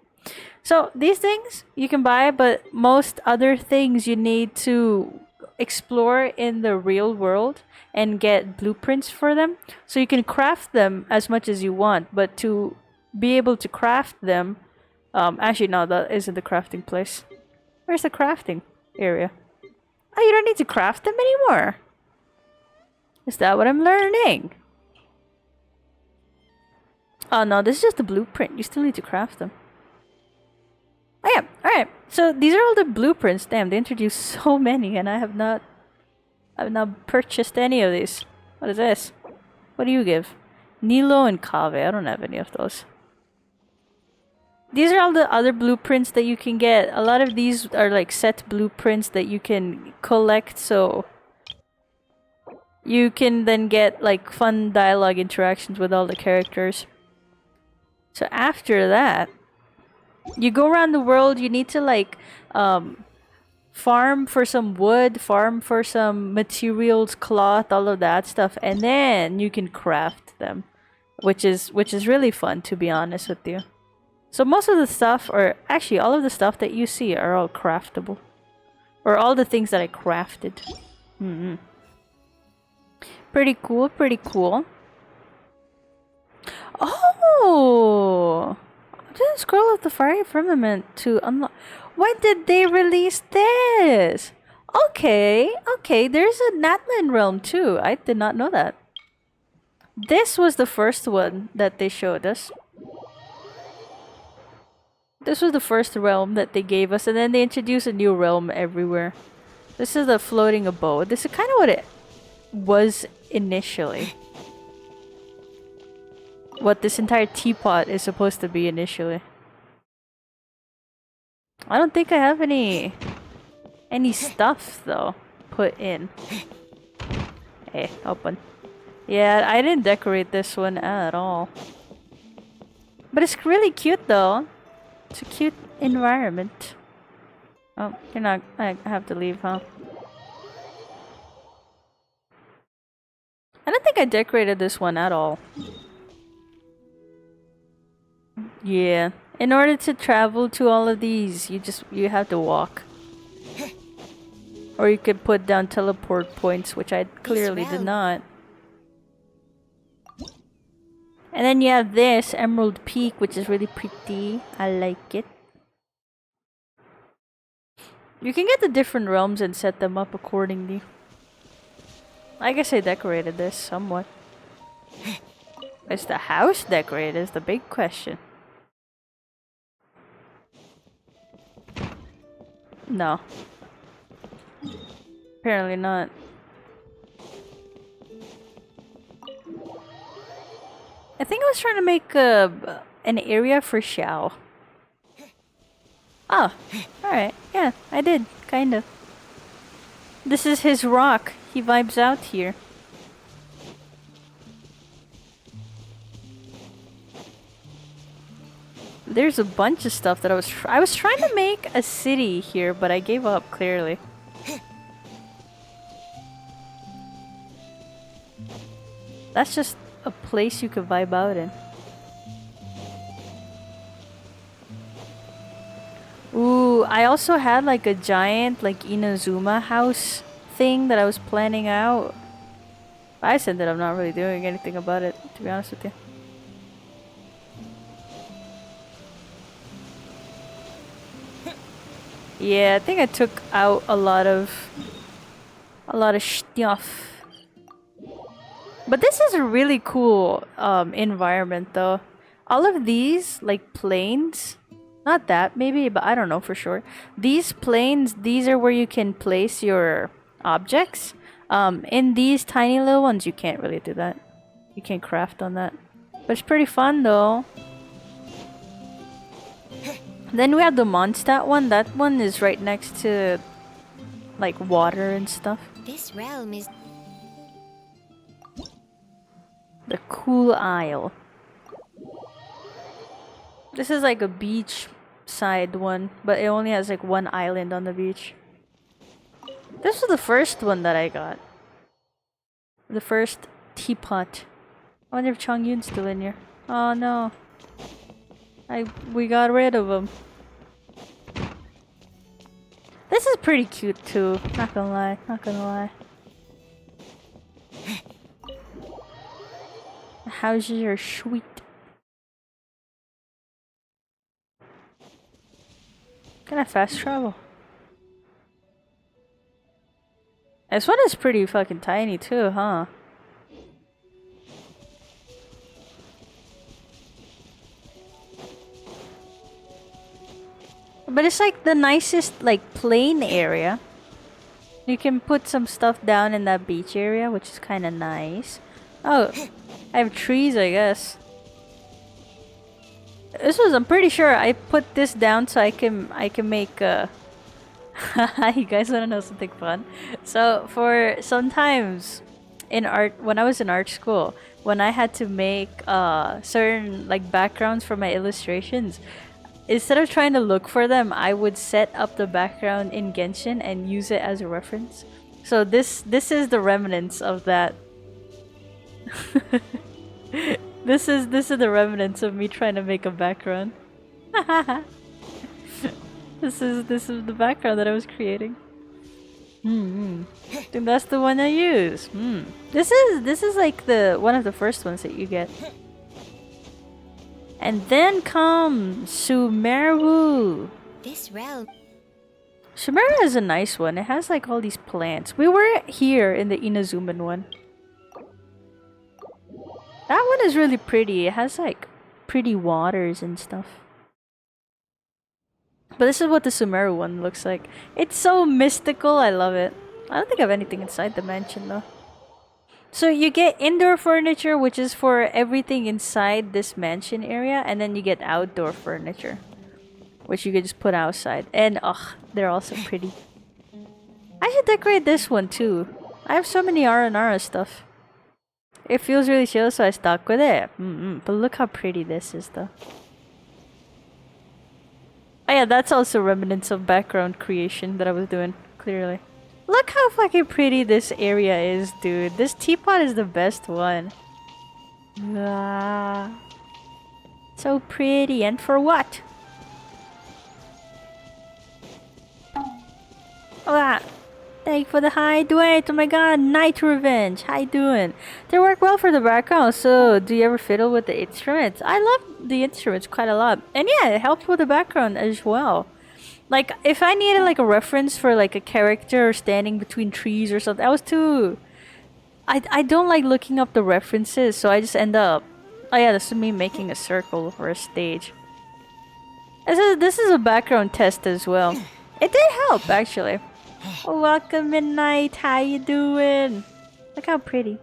So these things you can buy, but most other things you need to explore in the real world and get blueprints for them. So you can craft them as much as you want, but to be able to craft them, actually no, that isn't the crafting place. Where's the crafting area? Oh, you don't need to craft them anymore. Is that what I'm learning? Oh no, this is just the blueprint. You still need to craft them. Oh yeah, alright. So these are all the blueprints. Damn, they introduced so many and I have not purchased any of these. What is this? What do you give? Nilo and Kave. I don't have any of those. These are all the other blueprints that you can get. A lot of these are like set blueprints that you can collect, so you can then get like fun dialogue interactions with all the characters. So after that, you go around the world, you need to like farm for some wood, farm for some materials, cloth, all of that stuff, and then you can craft them, which is really fun, to be honest with you. So most of the stuff, or actually all of the stuff that you see are all craftable. Or all the things that I crafted. Pretty cool, pretty cool. Oh! Just scroll up the fiery firmament to unlock. When did they release this? Okay, there's a Natlan realm too. I did not know that. This was the first one that they showed us. This was the first realm that they gave us, and then they introduced a new realm everywhere. This is the floating abode. This is kind of what it was initially. What this entire teapot is supposed to be initially. I don't think I have any stuff though put in. Hey, open. Yeah, I didn't decorate this one at all. But it's really cute though. It's a cute environment. Oh, you're not. I have to leave, huh? I don't think I decorated this one at all. Yeah. In order to travel to all of these, you have to walk. Or you could put down teleport points, which I clearly did not. And then you have this Emerald Peak, which is really pretty. I like it. You can get the different realms and set them up accordingly. I guess I decorated this somewhat. Is the house decorated is the big question. No. Apparently not. I think I was trying to make an area for Xiao. Oh, alright. Yeah, I did. Kind of. This is his rock. He vibes out here. There's a bunch of stuff that I was trying to make a city here, but I gave up clearly. That's just a place you could vibe out in. Ooh, I also had like a giant like Inazuma house thing that I was planning out. I said that I'm not really doing anything about it, to be honest with you. Yeah, I think I took out a lot of stuff. But this is a really cool environment though. All of these like planes, not that maybe, but I don't know for sure. These planes, these are where you can place your objects. In these tiny little ones you can't really do that. You can't craft on that. But it's pretty fun though. Then we have the Mondstadt one. That one is right next to like water and stuff. This realm is The Cool Isle. This is like a beach side one, but it only has like one island on the beach. This was the first one that I got. The first teapot. I wonder if Chongyun's still in here. Oh no. We got rid of him. This is pretty cute too. Not gonna lie. Not gonna lie. The houses are sweet. Can I fast travel? This one is pretty fucking tiny too, huh? But it's like the nicest like plain area. You can put some stuff down in that beach area, which is kind of nice. Oh, I have trees, I guess. I'm pretty sure I put this down so I can make you guys wanna know something fun? So for sometimes in art, when I was in art school, when I had to make certain like backgrounds for my illustrations, instead of trying to look for them, I would set up the background in Genshin and use it as a reference. So this is the remnants of that. This is the remnants of me trying to make a background. This is the background that I was creating. And that's the one I use. This is like one of the first ones that you get. And then comes Sumeru. this realm. Sumeru is a nice one. It has like all these plants. We were here in the Inazuman one. That one is really pretty. It has like pretty waters and stuff. But this is what the Sumeru one looks like. It's so mystical. I love it. I don't think I have anything inside the mansion though. So you get indoor furniture, which is for everything inside this mansion area, and then you get outdoor furniture. which you could just put outside. And ugh, they're also pretty. I should decorate this one too. I have so many Aranara stuff. It feels really chill, so I stuck with it. But look how pretty this is, though. Oh yeah, that's also remnants of background creation that I was doing, clearly. Look how fucking pretty this area is, dude. This teapot is the best one. Ah, so pretty, and for what? Ah, thank you for the hi, Dwight. Oh my god, Night Revenge. How you doing? They work well for the background, so do you ever fiddle with the instruments? I love the instruments quite a lot. And yeah, it helps with the background as well. Like, if I needed like a reference for like a character standing between trees or something, I was too... I don't like looking up the references, so I just end up... Oh yeah, this is me making a circle for a stage. This is a background test as well. It did help, actually. Oh, welcome, Midnight. How you doing? Look how pretty.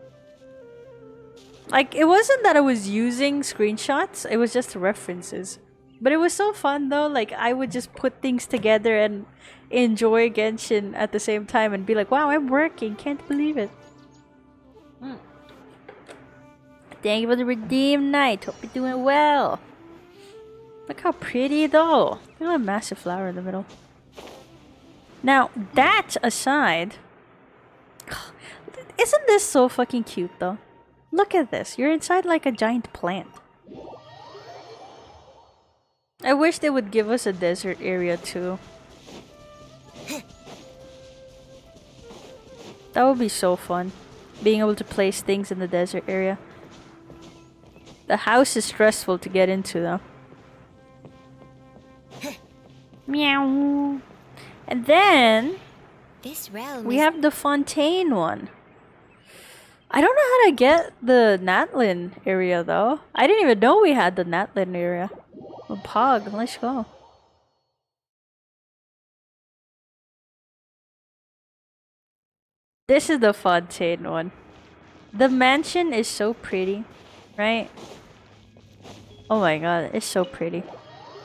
Like, it wasn't that I was using screenshots, it was just references. But it was so fun though, like I would just put things together and enjoy Genshin at the same time and be like, wow, I'm working, can't believe it. Thank you for the redeem night, hope you're doing well. Look how pretty though. Look at that massive flower in the middle. Now, that aside, isn't this so fucking cute though? Look at this, you're inside like a giant plant. I wish they would give us a desert area too. That would be so fun, being able to place things in the desert area. The house is stressful to get into though. Meow. And then This realm we have the Fontaine one. I don't know how to get the Natlin area though. I didn't even know we had the Natlin area. Well, Pog, let's go. This is the Fontaine one. The mansion is so pretty, right? Oh my god, it's so pretty.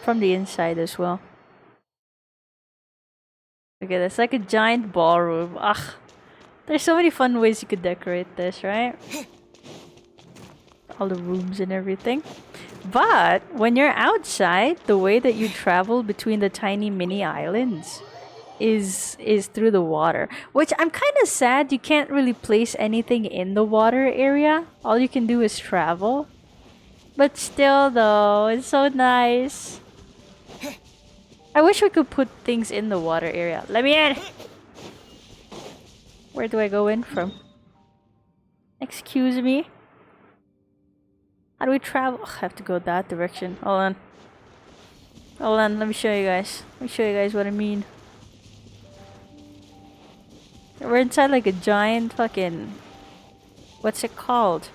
From the inside as well. Okay, that's like a giant ballroom. Ugh. There's so many fun ways you could decorate this, right? All the rooms and everything. But when you're outside, the way that you travel between the tiny mini islands is through the water. Which I'm kind of sad you can't really place anything in the water area. All you can do is travel. But still though, it's so nice. I wish we could put things in the water area. Let me in! Where do I go in from? Excuse me? How do we travel? Ugh, I have to go that direction. Hold on. Hold on, let me show you guys. Let me show you guys what I mean. We're inside like a giant fucking... What's it called?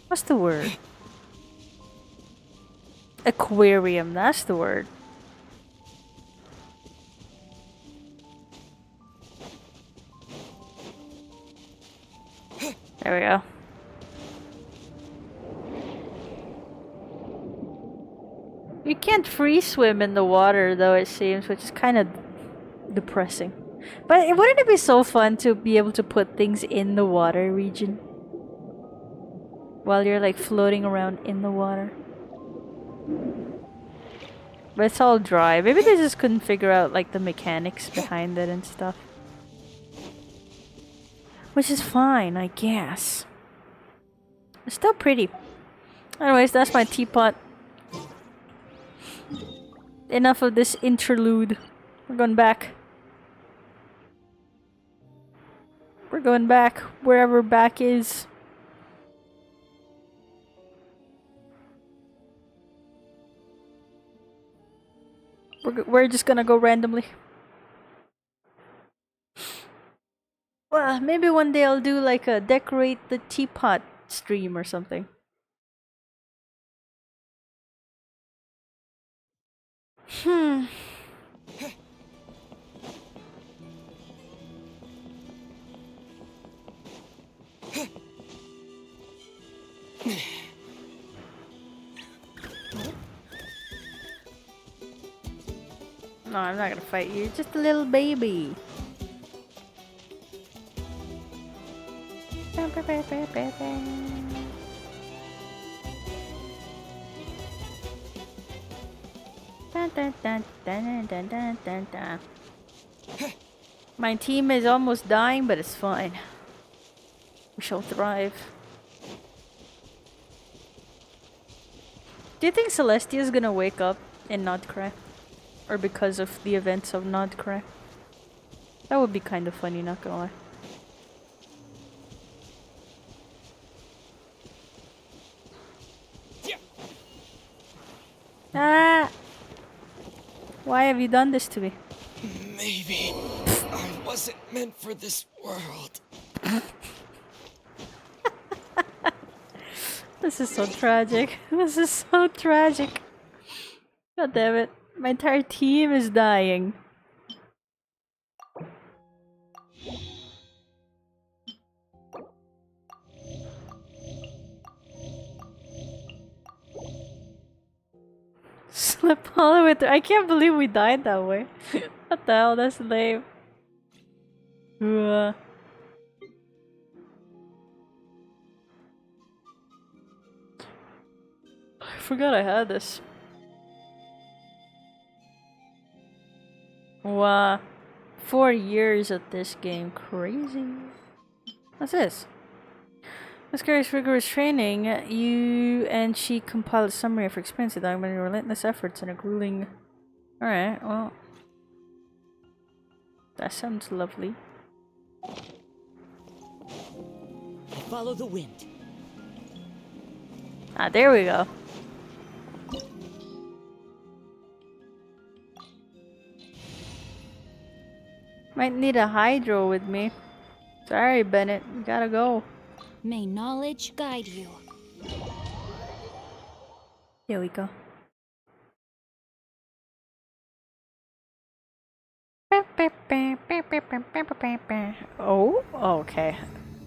What's the word? Aquarium, that's the word. There we go. You can't free swim in the water though, it seems, which is kind of depressing. But wouldn't it be so fun to be able to put things in the water region? While you're like floating around in the water. But it's all dry. Maybe they just couldn't figure out like the mechanics behind it and stuff. Which is fine, I guess. It's still pretty. Anyways, that's my teapot. Enough of this interlude. We're going back. We're going back. Wherever back is. We're just gonna go randomly. Well, maybe one day I'll do like a decorate the teapot stream or something. No, I'm not gonna fight you. You're just a little baby. My team is almost dying, but it's fine. We shall thrive. Do you think Celestia is gonna wake up and not cry? Or because of the events of not cry? That would be kind of funny, not gonna lie. Ah! Why have you done this to me? Maybe I wasn't meant for this world. This is so tragic. This is so tragic. God damn it. My entire team is dying. Slip all the way through. I can't believe we died that way. What the hell? That's lame. Ugh. I forgot I had this. Wow. 4 years at this game. Crazy. What's this? With Gary's rigorous training, you and she compiled a summary of her experience documenting your relentless efforts and a grueling... Alright, well... That sounds lovely. Follow the wind. Ah, there we go. Might need a hydro with me. Sorry, Bennett. You gotta go. May knowledge guide you. Here we go. Oh, okay.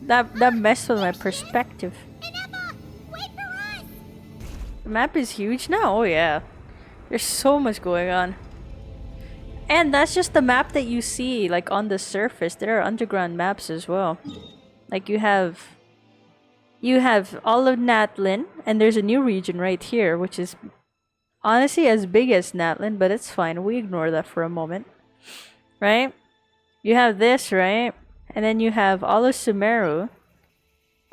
That messed with my perspective. The map is huge now. Oh yeah. There's so much going on. And that's just the map that you see like on the surface. There are underground maps as well. Like you have all of Natlin, and there's a new region right here, which is honestly as big as Natlin, but it's fine. We ignore that for a moment. Right? You have this, right? And then you have all of Sumeru.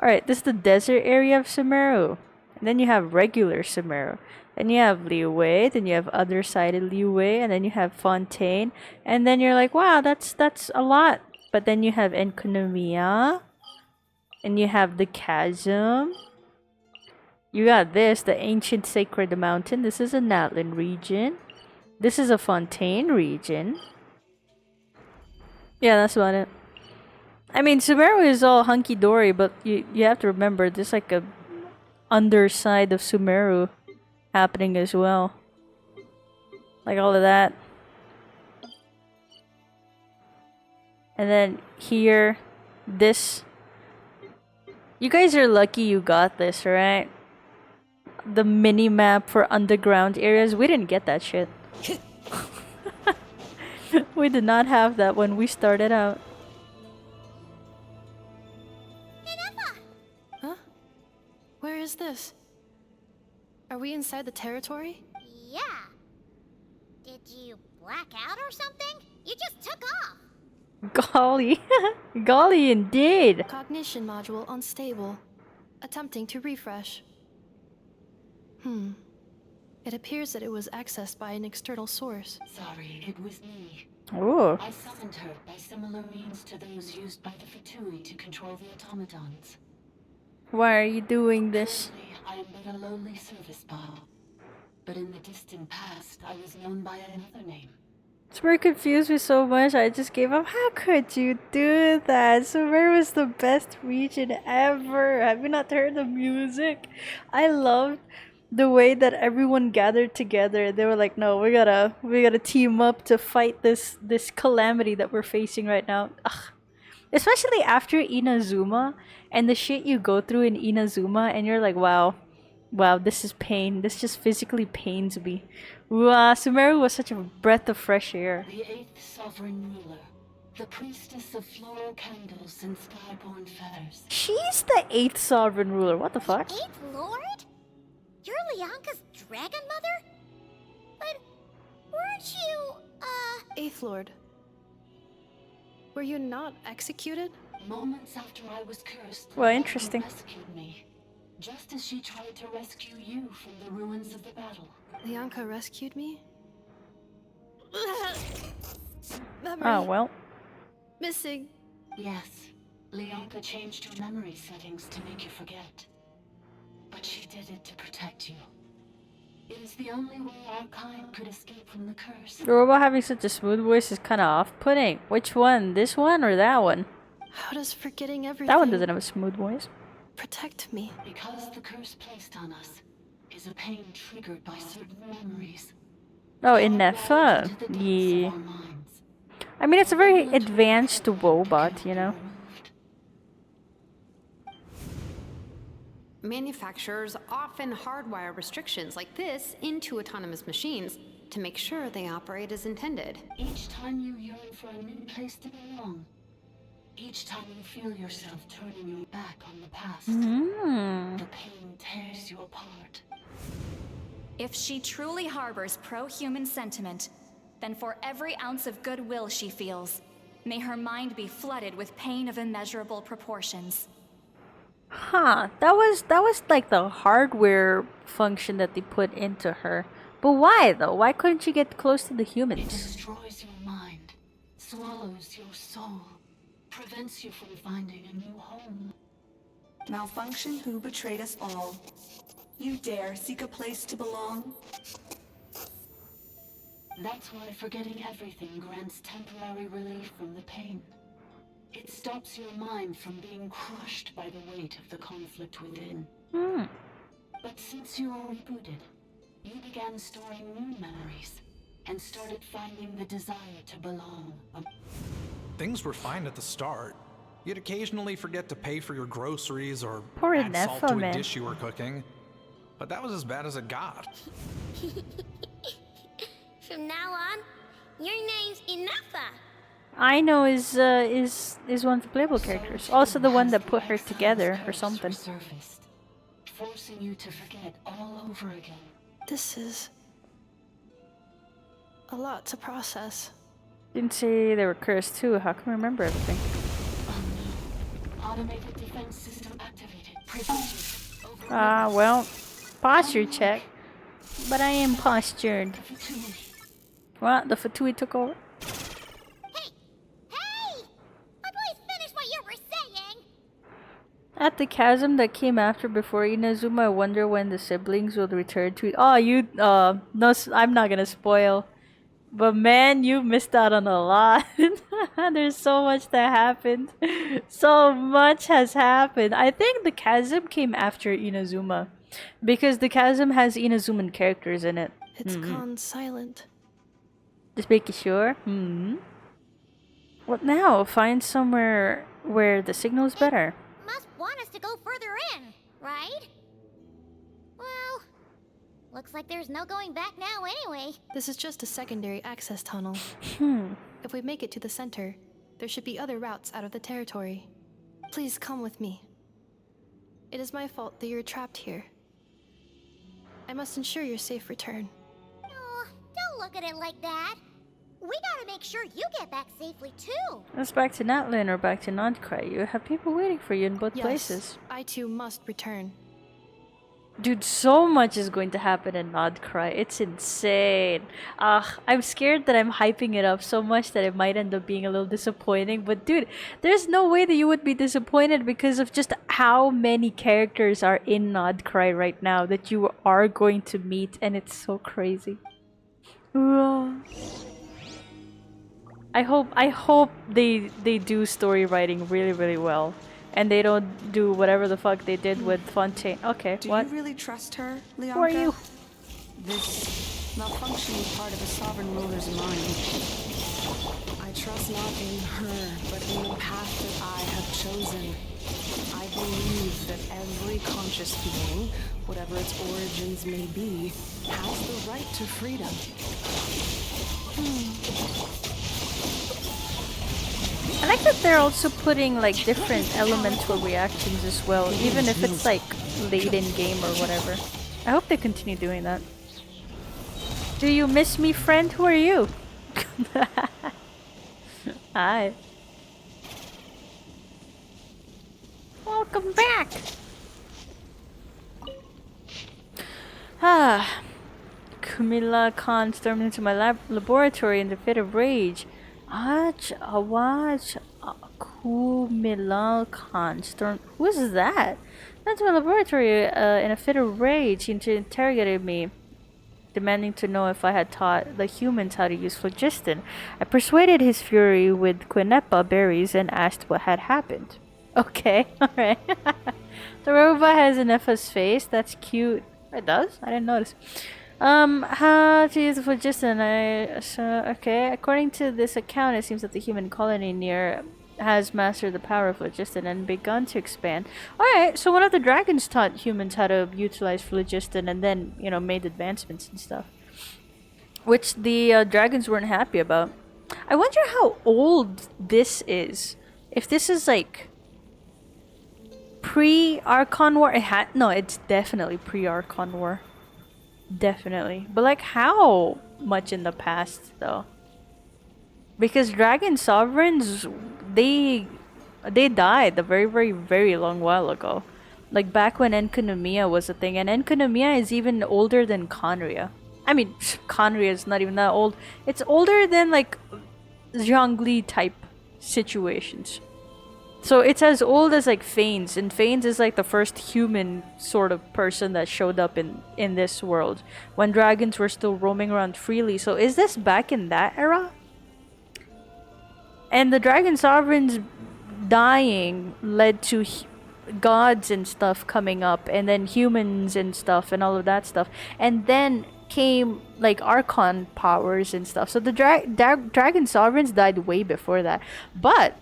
Alright, this is the desert area of Sumeru. And then you have regular Sumeru. Then you have Liyue, then you have other side of Liyue, and then you have Fontaine. And then you're like, wow, that's a lot. But then you have Enkonomiya. And you have the Chasm. You got this, the Ancient Sacred Mountain. This is a Natlin region. This is a Fontaine region. Yeah, that's about it. I mean, Sumeru is all hunky-dory, but you have to remember, there's like a underside of Sumeru happening as well. Like all of that. And then here, this. You guys are lucky you got this, right? The mini-map for underground areas. We didn't get that shit. We did not have that when we started out. Huh? Where is this? Are we inside the territory? Yeah. Did you black out or something? You just took off. Golly. Golly indeed. Cognition module unstable. Attempting to refresh. It appears that it was accessed by an external source. Sorry, it was me. Ooh. I summoned her by similar means to those used by the Vtuber to control the automatons. Why are you doing this? I am but a lowly service bot. But in the distant past, I was known by another name. Summer confused me so much, I just gave up. How could you do that? Summer was the best region ever. Have you not heard the music? I loved the way that everyone gathered together. They were like, no, we gotta team up to fight this calamity that we're facing right now. Ugh. Especially after Inazuma and the shit you go through in Inazuma, and you're like, wow, Wow, this is pain. This just physically pains me. Wow, Sumeru was such a breath of fresh air. The 8th Sovereign Ruler, the Priestess of Floral Candles and Skyborn Feathers. She's the 8th sovereign ruler. What the fuck? 8th Lord? You're Lianka's dragon mother? But weren't you, 8th Lord. Were you not executed? Moments after I was cursed, Well, Lianka interesting. rescued me, just as she tried to rescue you from the ruins of the battle. Lianka rescued me? Memory. Oh, well. Missing. Yes, Lianka changed her memory settings to make you forget. But she did it to protect you. It is the only way our kind could escape from the curse. The robot having such a smooth voice is kind of off-putting. Which one? This one or that one? How does forgetting everything That one doesn't have a smooth voice. protect me? Because the curse placed on us is a pain triggered by certain memories. Oh, in Nefa? Yeah. I mean, it's a very advanced robot, you know? Manufacturers often hardwire restrictions like this into autonomous machines to make sure they operate as intended. Each time you yearn for a new place to belong, each time you feel yourself turning your back on the past, the pain tears you apart. If she truly harbors pro-human sentiment, then for every ounce of goodwill she feels, may her mind be flooded with pain of immeasurable proportions. Huh, that was like the hardware function that they put into her. But why though? Why couldn't she get close to the It humans? destroys your mind, swallows your soul, prevents you from finding a new home. Malfunction who betrayed us all. You dare seek a place to belong? That's why forgetting everything grants temporary relief from the pain. It stops your mind from being crushed by the weight of the conflict within. But since you are rebooted, you began storing new memories and started finding the desire to belong. Things were fine at the start. You'd occasionally forget to pay for your groceries or Poor add salt Nefa, to a man. dish you were cooking. But that was as bad as it got. From now on, your name's Inafa. I know is one of the playable characters. Also the one that put her together or something. Surfaced, forcing you to forget all over again. This is a lot to process. Didn't say they were cursed too. How can I remember everything? Automated defense system activated. Privileges. Well, posture check. But I am postured. What? The Fatui took over? At the chasm that came after before Inazuma, I wonder when the siblings will return to it. Oh, no, I'm not gonna spoil. But man, you missed out on a lot. There's so much that happened. So much has happened. I think the chasm came after Inazuma. Because the chasm has Inazuman characters in it. It's gone silent. Just making sure. What now? Find somewhere where the signal is better. Must want us to go further in, right? Well, looks like there's no going back now anyway. This is just a secondary access tunnel. If we make it to the center, there should be other routes out of the territory. Please come with me. It is my fault that you're trapped here. I must ensure your safe return. Oh, don't look at it like that. We gotta make sure you get back safely too. Let's back to Natlan or back to Nodcry. You have people waiting for you in both places. I too must return. Dude, so much is going to happen in Nodcry. It's insane. I'm scared that I'm hyping it up so much that it might end up being a little disappointing. But dude, there's no way that you would be disappointed because of just how many characters are in Nodcry right now that you are going to meet, and it's so crazy. I hope they do story writing really, really well. And they don't do whatever the fuck they did with Fontaine. Okay, what? Do you really trust her, Lianka? Who are you? This malfunction was part of a sovereign ruler's mind. I trust not in her, but in the path that I have chosen. I believe that every conscious being, whatever its origins may be, has the right to freedom. I like that they're also putting like different elemental reactions as well, even if it's like late in game or whatever. I hope they continue doing that. Do you miss me, friend? Who are you? Hi. Welcome back. Ah. Kumila Khan stormed into my laboratory in the fit of rage. Kumila Khan stormed. Who is that? Into my laboratory in a fit of rage. He interrogated me, demanding to know if I had taught the humans how to use phlogiston. I persuaded his fury with quineppa berries and asked what had happened. Okay, alright. The robot has an Effa's face. That's cute. It does? I didn't notice. How to use the phlogiston? Okay. According to this account, it seems that the human colony near has mastered the power of phlogiston and begun to expand. Alright, so one of the dragons taught humans how to utilize phlogiston and then, you know, made advancements and stuff. Which the dragons weren't happy about. I wonder how old this is. If this is like pre-Archon War. No, it's definitely pre-Archon War. Definitely. But like how much in the past though? Because dragon sovereigns, they died a very, very, very long while ago. Like back when Enkanomiya was a thing. And Enkanomiya is even older than Conria. I mean, Conria is not even that old. It's older than like Zhongli type situations. So it's as old as like Fanes, and Fanes is like the first human sort of person that showed up in this world when dragons were still roaming around freely. So is this back in that era? And the dragon sovereigns dying led to gods and stuff coming up, and then humans and stuff and all of that stuff, and then came like Archon powers and stuff. So the dragon sovereigns died way before that. But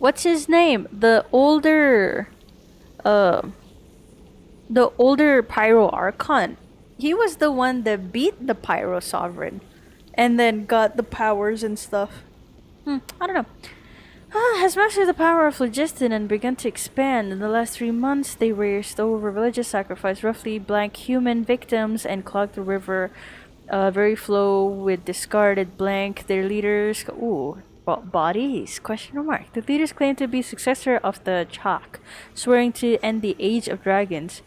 what's his name? The older Pyro Archon. He was the one that beat the Pyro Sovereign and then got the powers and stuff. I don't know. Has mastered the power of phlogiston and begun to expand. In the last 3 months, they raised over religious sacrifice, roughly blank human victims, and clogged the river very flow with discarded blank. Their leaders... Ooh. Bodies? Question mark. The leaders claim to be successor of the Chak, swearing to end the age of dragons.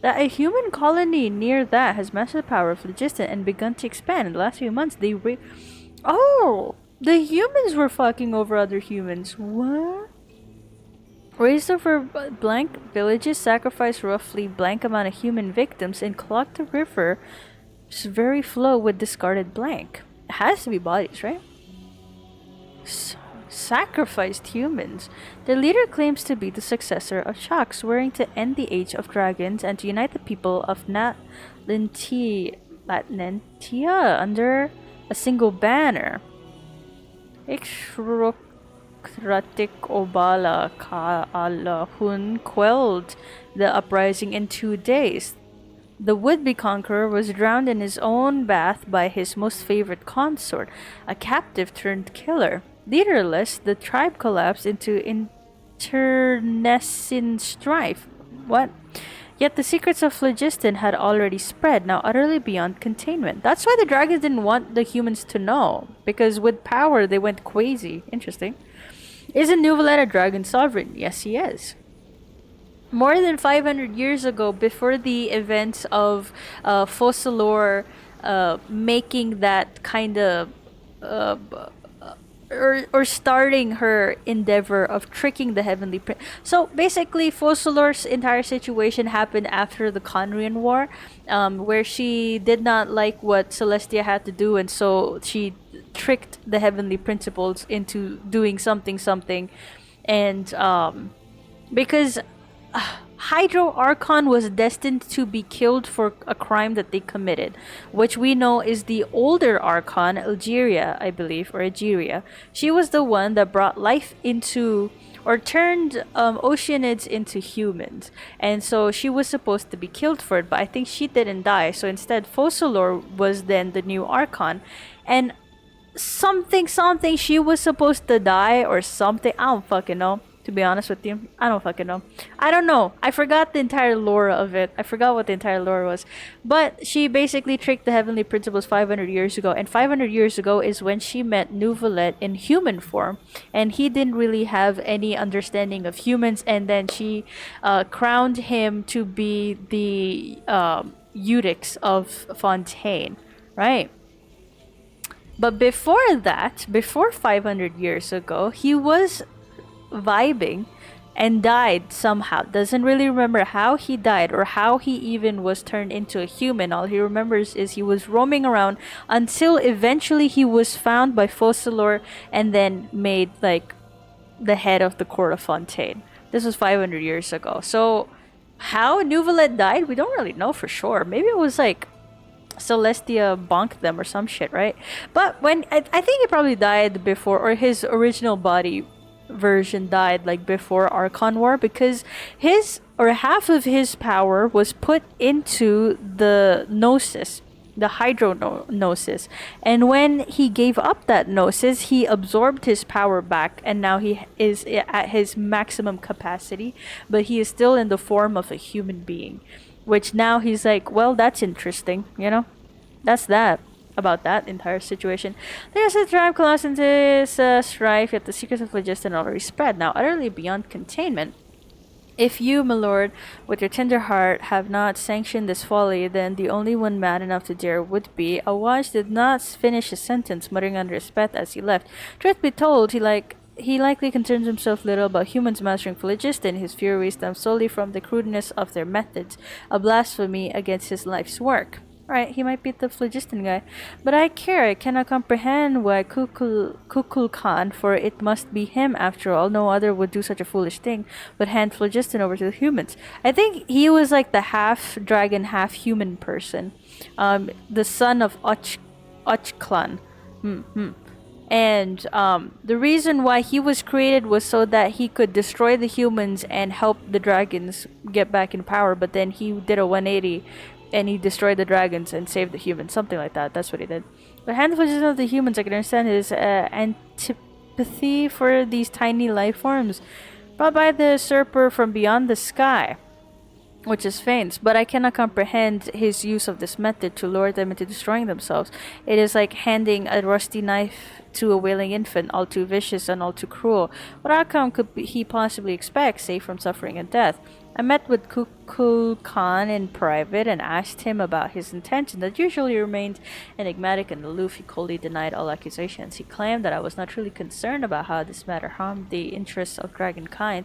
That a human colony near that has mastered the power of phlogiston and begun to expand. In the last few months, they Oh! The humans were fucking over other humans. What? Raised over blank villages, sacrificed roughly blank amount of human victims, and clogged the river very flow with discarded blank. It has to be bodies, right? Sacrificed humans. The leader claims to be the successor of Shak, swearing to end the age of dragons and to unite the people of Natlantia under a single banner. Ikshrokratik Obala Ka'alahun quelled the uprising in 2 days. The would-be conqueror was drowned in his own bath by his most favorite consort, a captive turned killer. Leaderless, the tribe collapsed into internecine strife. What? Yet the secrets of phlogiston had already spread, now utterly beyond containment. That's why the dragons didn't want the humans to know, because with power they went crazy. Interesting. Isn't Nuvolette a dragon sovereign? Yes, he is. More than 500 years ago, before the events of Fossilor making that kind of or starting her endeavor of tricking the Heavenly Prince. So basically, Fossilor's entire situation happened after the Conrian War, where she did not like what Celestia had to do, and so she tricked the Heavenly Principles into doing something, and because Hydro Archon was destined to be killed for a crime that they committed, which we know is the older Archon, Algeria, I believe, or Egeria. She was the one that brought life into, or turned Oceanids into humans. And so she was supposed to be killed for it, but I think she didn't die. So instead, Focalor was then the new Archon. And something, she was supposed to die or something. I don't fucking know. To be honest with you, I don't fucking know. I don't know. I forgot the entire lore of it. I forgot what the entire lore was. But she basically tricked the Heavenly Principles 500 years ago. And 500 years ago is when she met Neuvillette in human form. And he didn't really have any understanding of humans. And then she crowned him to be the Eudix of Fontaine. Right? But before that, before 500 years ago, he was vibing and died somehow. Doesn't really remember how he died or how he even was turned into a human. All he remembers is he was roaming around until eventually he was found by Focalor and then made like the head of the court of Fontaine. This was 500 years ago. So how Neuvillette died, we don't really know for sure. Maybe it was like Celestia bonked them or some shit, right? But when I think he probably died before, or his original body version died like before Archon War, because his or half of his power was put into the Gnosis, the Gnosis, and when he gave up that Gnosis, he absorbed his power back, and now he is at his maximum capacity, but he is still in the form of a human being, which now he's like, well, that's interesting, you know. That's that about that entire situation. There's a tribe Colossus strife, yet the secrets of phlogiston already spread, now utterly beyond containment. If you, my lord, with your tender heart, have not sanctioned this folly, then the only one mad enough to dare would be. Awaj did not finish his sentence, muttering under his breath as he left. Truth be told, he likely concerns himself little about humans mastering phlogiston. His fury stems solely from the crudeness of their methods, a blasphemy against his life's work. Right, he might be the phlogiston guy. But I cannot comprehend why Kukulkan, for it must be him after all. No other would do such a foolish thing, but hand phlogiston over to the humans. I think he was like the half dragon, half human person. The son of Ochklan. And the reason why he was created was so that he could destroy the humans and help the dragons get back in power, but then he did a 180 and he destroyed the dragons and saved the humans, something like that. That's what he did. But handfuls of the humans, I can understand his antipathy for these tiny life forms brought by the usurper from beyond the sky, which is Fanes, but I cannot comprehend his use of this method to lure them into destroying themselves. It is like handing a rusty knife to a wailing infant, all too vicious and all too cruel. What outcome could he possibly expect, save from suffering and death? I met with Kukulkan in private and asked him about his intention that usually remained enigmatic and aloof. He coldly denied all accusations. He claimed that I was not truly concerned about how this matter harmed the interests of dragonkind,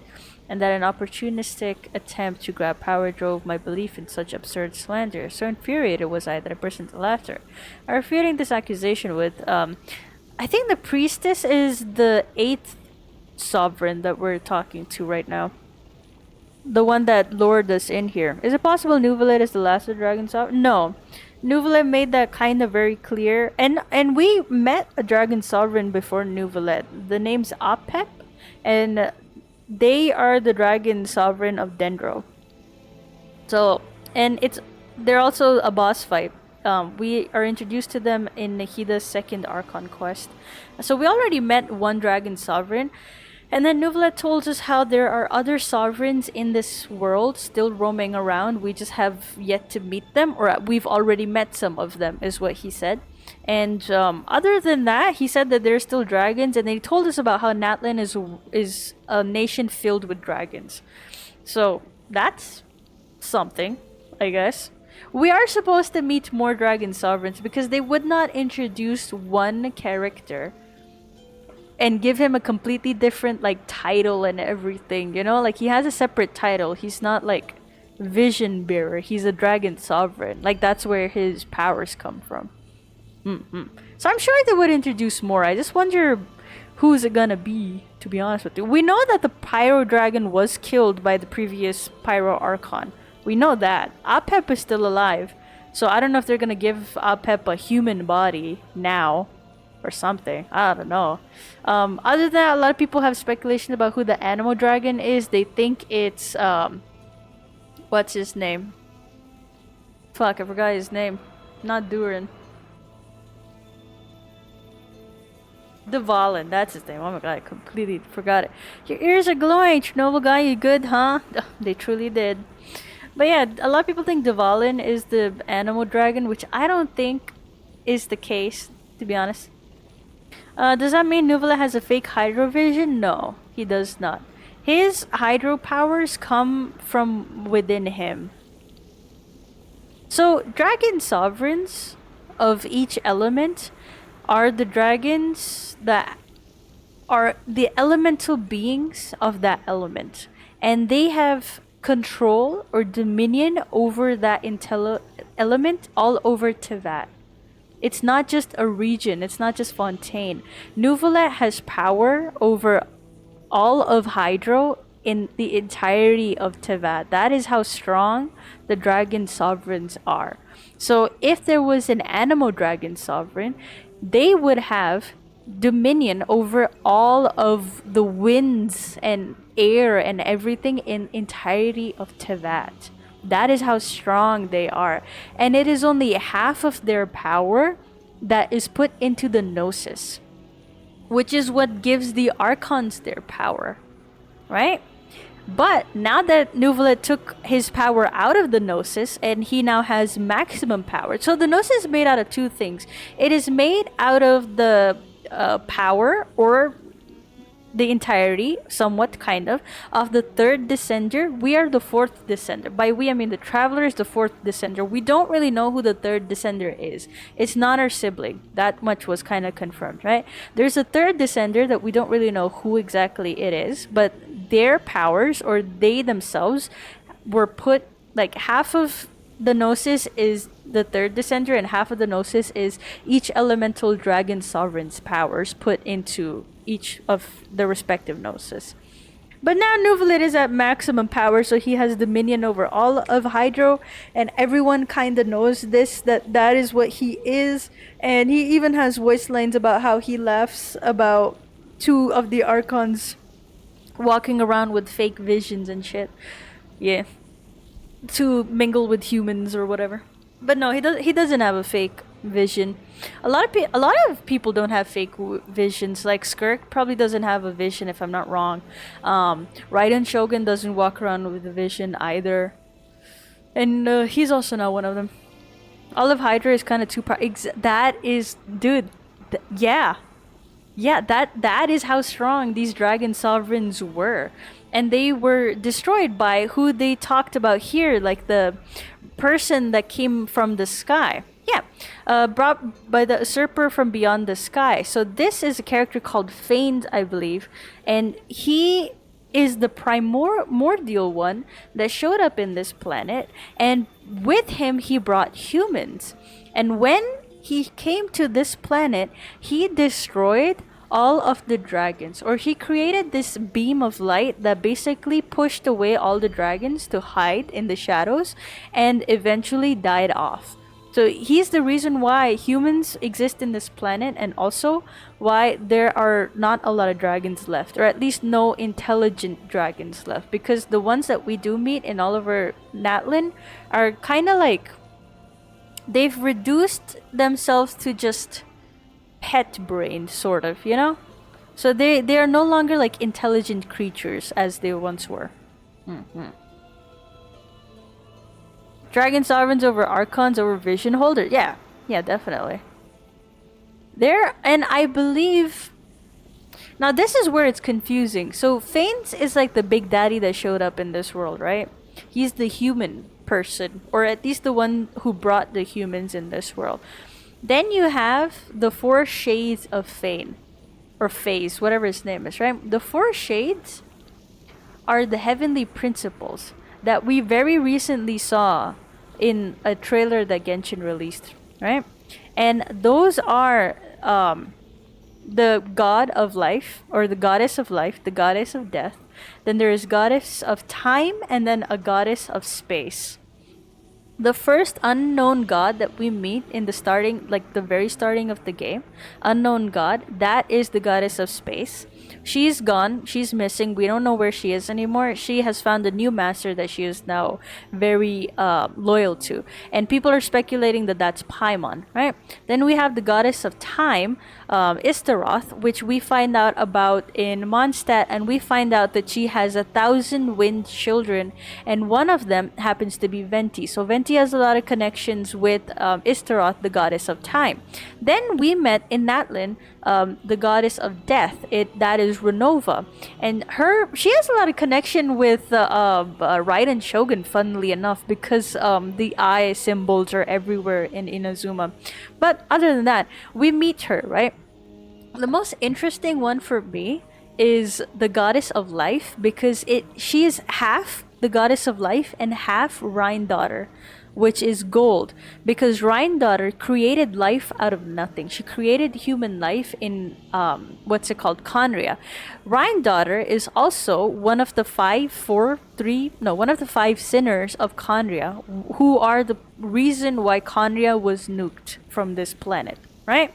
and that an opportunistic attempt to grab power drove my belief in such absurd slander. So infuriated was I that I burst into laughter. I refuting this accusation with, I think the priestess is the 8th sovereign that we're talking to right now. The one that lured us in here. Is it possible Neuvillette is the last of the dragon sovereign? No. Neuvillette made that kind of very clear. And we met a dragon sovereign before Neuvillette. The name's Apep. And they are the dragon sovereign of Dendro. So, and they're also a boss fight. We are introduced to them in Nahida's second Archon quest. So we already met one dragon sovereign. And then Neuvillette told us how there are other sovereigns in this world still roaming around. We just have yet to meet them, or we've already met some of them, is what he said. And other than that, he said that there's still dragons, and he told us about how Natlan is a nation filled with dragons. So that's something, I guess. We are supposed to meet more dragon sovereigns because they would not introduce one character and give him a completely different like title and everything, you know? Like he has a separate title. He's not like Vision Bearer. He's a dragon sovereign. Like that's where his powers come from. So I'm sure they would introduce more. I just wonder who's it gonna be, to be honest with you. We know that the Pyro Dragon was killed by the previous Pyro Archon. We know that. Apep is still alive. So I don't know if they're gonna give Apep a human body now or something. I don't know. Other than that, a lot of people have speculation about who the Animal Dragon is. They think it's what's his name? Fuck, I forgot his name. Not Durin. Dvalin, that's his name. Oh my god, I completely forgot it. Your ears are glowing, Chernobyl guy. You good, huh? They truly did. But yeah, a lot of people think Dvalin is the Animal Dragon, which I don't think is the case, to be honest. Does that mean Nuvula has a fake Hydro Vision? No, he does not. His Hydro powers come from within him. So, Dragon Sovereigns of each element are the dragons that are the elemental beings of that element. And they have control or dominion over that element all over Teyvat. It's not just a region, it's not just Fontaine. Neuvillette has power over all of Hydro in the entirety of Teyvat. That is how strong the Dragon Sovereigns are. So if there was an Animal Dragon Sovereign, they would have dominion over all of the winds and air and everything in entirety of Teyvat. That is how strong they are. And it is only half of their power that is put into the Gnosis, which is what gives the Archons their power, right? But now that Neuvillette took his power out of the Gnosis and he now has maximum power. So the Gnosis is made out of two things. It is made out of the power or the entirety, somewhat kind of the third descender. We are the fourth descender. By we, I mean the Traveler is the fourth descender. We don't really know who the third descender is. It's not our sibling. That much was kind of confirmed, right? There's a third descender that we don't really know who exactly it is, but their powers or they themselves were put, like half of the Gnosis is the third descender and half of the Gnosis is each elemental dragon sovereign's powers put into each of the respective Gnosis. But now Neuvillette is at maximum power, so he has dominion over all of Hydro, and everyone kind of knows this, that is what he is. And he even has voice lines about how he laughs about two of the Archons walking around with fake visions and shit. Yeah. To mingle with humans or whatever. But no, he doesn't have a fake vision. A lot of people don't have fake visions. Like Skirk probably doesn't have a vision, if I'm not wrong. Raiden Shogun doesn't walk around with a vision either, and he's also not one of them. All of Hydra is kind of too that is, dude. Yeah, that is how strong these Dragon Sovereigns were. And they were destroyed by who they talked about here, like the person that came from the sky. Yeah, brought by the usurper from beyond the sky. So this is a character called Feigned, I believe. And he is the primordial one that showed up in this planet. And with him, he brought humans. And when he came to this planet, he destroyed all of the dragons, or he created this beam of light that basically pushed away all the dragons to hide in the shadows and eventually died off. So he's the reason why humans exist in this planet, and also why there are not a lot of dragons left, or at least no intelligent dragons left, because the ones that we do meet in Oliver Natlin are kind of like, they've reduced themselves to just pet brain, sort of, you know? So they are no longer like intelligent creatures as they once were. Dragon Sovereigns over Archons over Vision Holders. Yeah, definitely. And I believe... Now this is where it's confusing. So Fanes is like the big daddy that showed up in this world, right? He's the human person, or at least the one who brought the humans in this world. Then you have the four shades of Fane, or Phase, whatever his name is, right? The four shades are the heavenly principles that we very recently saw in a trailer that Genshin released, right? And those are the god of life, or the goddess of life, the goddess of death. Then there is goddess of time, and then a goddess of space. The first unknown god that we meet in the starting, like the very starting of the game, unknown god, that is the goddess of space. She's gone, she's missing, we don't know where she is anymore. She has found a new master that she is now very loyal to, and people are speculating that that's Paimon, right? Then we have the goddess of time, Istaroth, which we find out about in Mondstadt, and we find out that she has 1,000 wind children, and one of them happens to be Venti. So Venti has a lot of connections with Istaroth, the goddess of time. Then we met in Natlin the goddess of death. That is Renova, and she has a lot of connection with Raiden Shogun, funnily enough, because the eye symbols are everywhere in Inazuma. But other than that, we meet her, right? The most interesting one for me is the goddess of life, because she is half the goddess of life and half Rhine daughter, which is gold, because Rhine daughter created life out of nothing. She created human life in Conria. Rhine daughter is also one of the five sinners of Conria, who are the reason why Conria was nuked from this planet, right?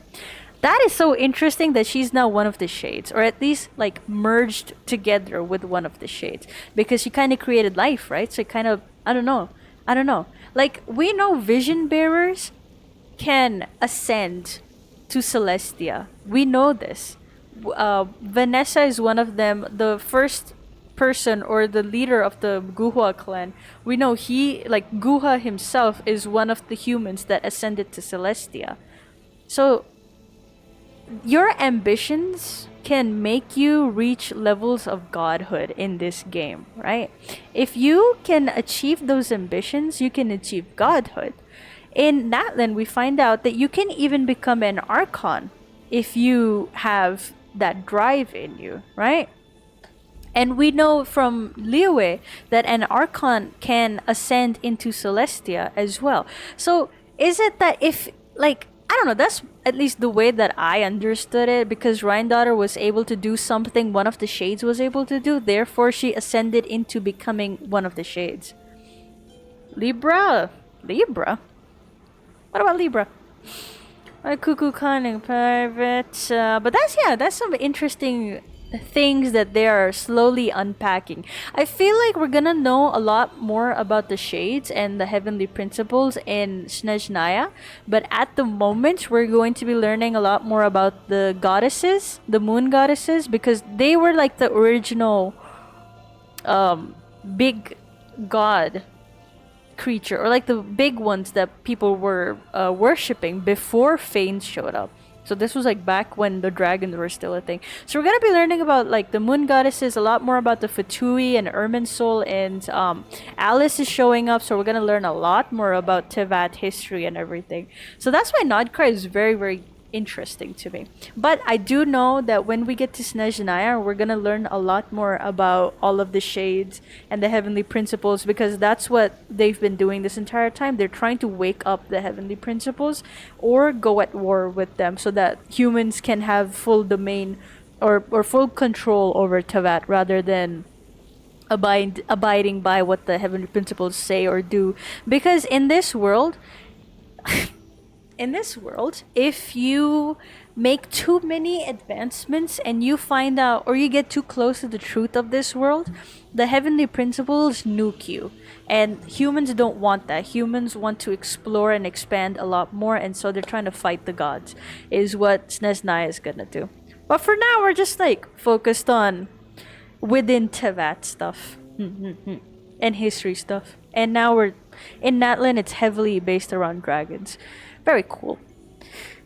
That is so interesting that she's now one of the shades, or at least like merged together with one of the shades, because she kind of created life, right? So kind of, I don't know. Like, we know vision bearers can ascend to Celestia. We know this. Vanessa is one of them, the first person or the leader of the Guhua clan. We know Guha himself is one of the humans that ascended to Celestia. So your ambitions can make you reach levels of godhood in this game, right? If you can achieve those ambitions, you can achieve godhood. In Natlan, we find out that you can even become an Archon if you have that drive in you, right? And we know from Liyue that an Archon can ascend into Celestia as well. So is it that if, I don't know, that's at least the way that I understood it, because Rhine daughter was able to do something one of the shades was able to do, therefore she ascended into becoming one of the shades. Libra? What about Libra? Cuckoo cunning private. But that's some interesting things that they are slowly unpacking. I feel like we're gonna know a lot more about the shades and the heavenly principles in Snezhnaya, but at the moment we're going to be learning a lot more about the goddesses, the moon goddesses, because they were like the original big god creature, or like the big ones that people were worshipping before Fane showed up. So this was like back when the dragons were still a thing. So we're gonna be learning about like the moon goddesses, a lot more about the Fatui and Irminsul, and Alice is showing up. So we're gonna learn a lot more about Tevat history and everything. So that's why Nodcry is very, very interesting to me. But I do know that when we get to Snezhnaya, we're gonna learn a lot more about all of the shades and the heavenly principles, because that's what they've been doing this entire time. They're trying to wake up the heavenly principles or go at war with them, so that humans can have full domain or full control over Tevat, rather than abiding by what the heavenly principles say or do. Because in this world if you make too many advancements and you find out, or you get too close to the truth of this world, the heavenly principles nuke you. And humans don't want that. Humans want to explore and expand a lot more, and so they're trying to fight the gods, is what Snezhnaya is gonna do. But for now, we're just focused on within Tevat stuff and history stuff. And now we're in Natlan, it's heavily based around dragons. Very cool.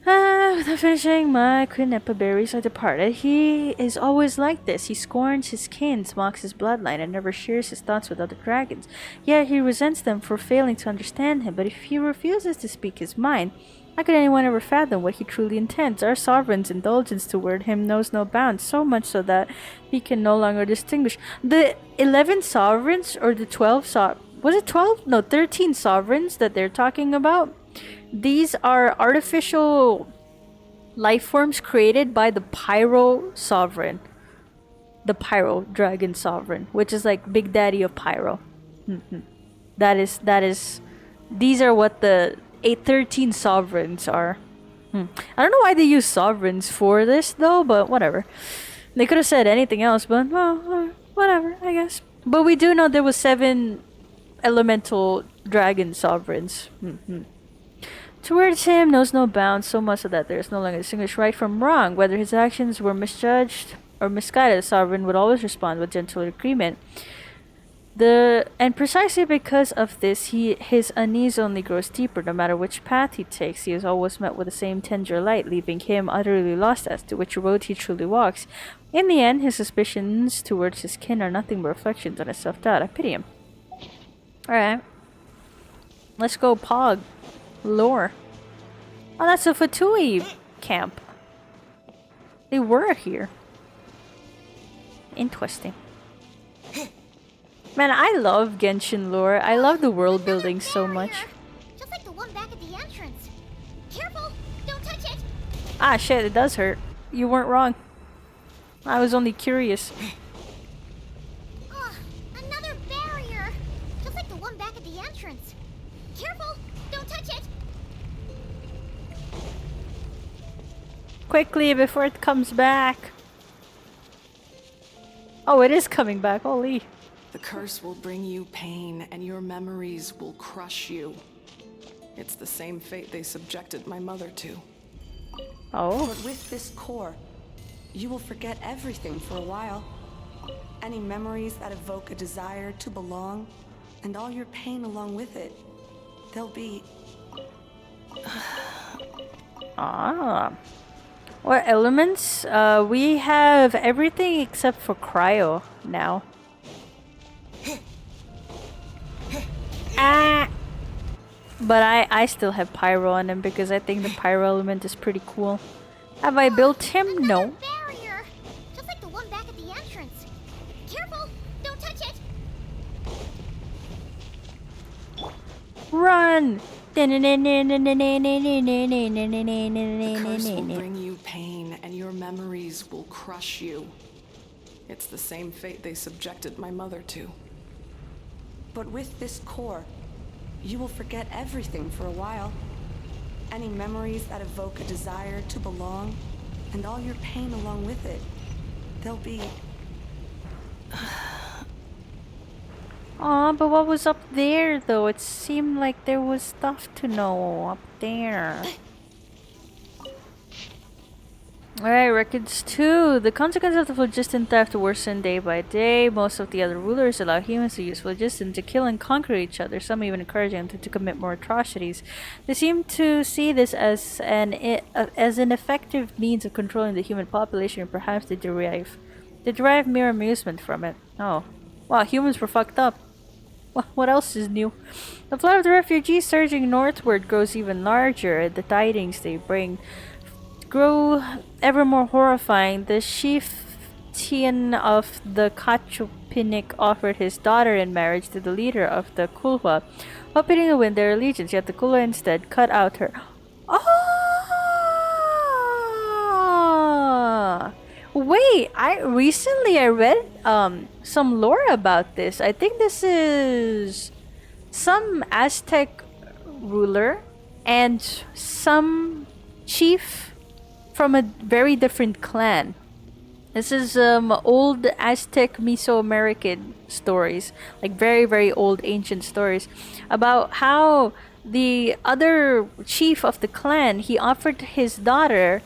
Without finishing my Quinepa berries, I departed. He is always like this. He scorns his kin, mocks his bloodline, and never shares his thoughts with other dragons. Yet he resents them for failing to understand him. But if he refuses to speak his mind, how could anyone ever fathom what he truly intends? Our sovereign's indulgence toward him knows no bounds, so much so that he can no longer distinguish. The 11 sovereigns, or the 12 was it 12? No, 13 sovereigns that they're talking about. These are artificial life forms created by the Pyro Sovereign. The Pyro Dragon Sovereign, which is like Big Daddy of Pyro. That is these are what the 813 sovereigns are. I don't know why they use sovereigns for this though, but whatever. They could have said anything else, but well, whatever, I guess. But we do know there was 7 elemental dragon sovereigns. Towards him knows no bounds, so much so that there is no longer distinguish right from wrong. Whether his actions were misjudged or misguided, the sovereign would always respond with gentle agreement. And precisely because of this, his unease only grows deeper. No matter which path he takes, he is always met with the same tender light, leaving him utterly lost as to which road he truly walks. In the end, his suspicions towards his kin are nothing but reflections on his self-doubt. I pity him. Alright. Let's go Pog. Lore. Oh, that's a Fatui camp. They were here. Interesting. Man, I love Genshin lore. I love the world building so much. Just like the one back at the entrance. Careful! Don't touch it! Ah, shit, it does hurt. You weren't wrong. I was only curious. Another barrier! Just like the one back at the entrance. Careful! Don't touch it! Quickly, before it comes back. Oh, it is coming back. Holy. The curse will bring you pain, and your memories will crush you. It's the same fate they subjected my mother to. Oh. But with this core, you will forget everything for a while. Any memories that evoke a desire to belong, and all your pain along with it, they'll be... Ah. What elements? We have everything except for cryo now. But I still have pyro on him because I think the pyro element is pretty cool. Have I built him? No. Barrier! Just like the one back at the entrance. Careful! Don't touch it! Run! The curse will bring you pain, and your memories will crush you. It's the same fate they subjected my mother to. But with this core, you will forget everything for a while. Any memories that evoke a desire to belong, and all your pain along with it, they'll be... Aw, but what was up there though? It seemed like there was stuff to know up there. Alright, records 2. The consequences of the phlogiston theft worsen day by day. Most of the other rulers allow humans to use phlogiston to kill and conquer each other, some even encouraging them to commit more atrocities. They seem to see this as an effective means of controlling the human population, and perhaps they derive mere amusement from it. Oh. Wow, humans were fucked up. What else is new? The flood of the refugees surging northward grows even larger. The tidings they bring grow ever more horrifying. The chieftain of the Kachupinik offered his daughter in marriage to the leader of the Kulwa, hoping to win their allegiance, yet the Kulwa instead cut out her... Oh! Wait, I read some lore about this. I think this is some Aztec ruler and some chief from a very different clan. This is old Aztec Mesoamerican stories, like very, very old ancient stories about how the other chief of the clan, he offered his daughter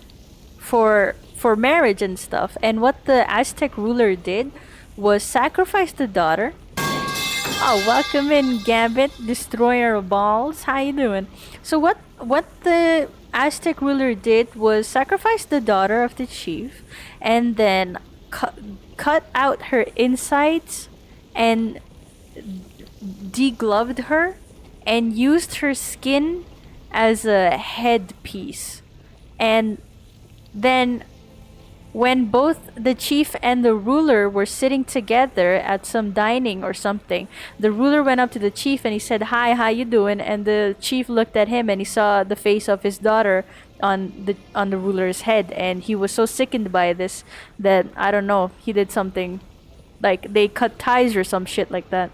for marriage and stuff, and what the Aztec ruler did was sacrifice the daughter. Oh, welcome in, Gambit, destroyer of balls. How you doing? So what the Aztec ruler did was sacrifice the daughter of the chief, and then cut out her insides and degloved her and used her skin as a headpiece, and then when both the chief and the ruler were sitting together at some dining or something, the ruler went up to the chief and he said, "Hi, how you doing?" And the chief looked at him and he saw the face of his daughter on the ruler's head, and he was so sickened by this that, I don't know, he did something, like they cut ties or some shit like that.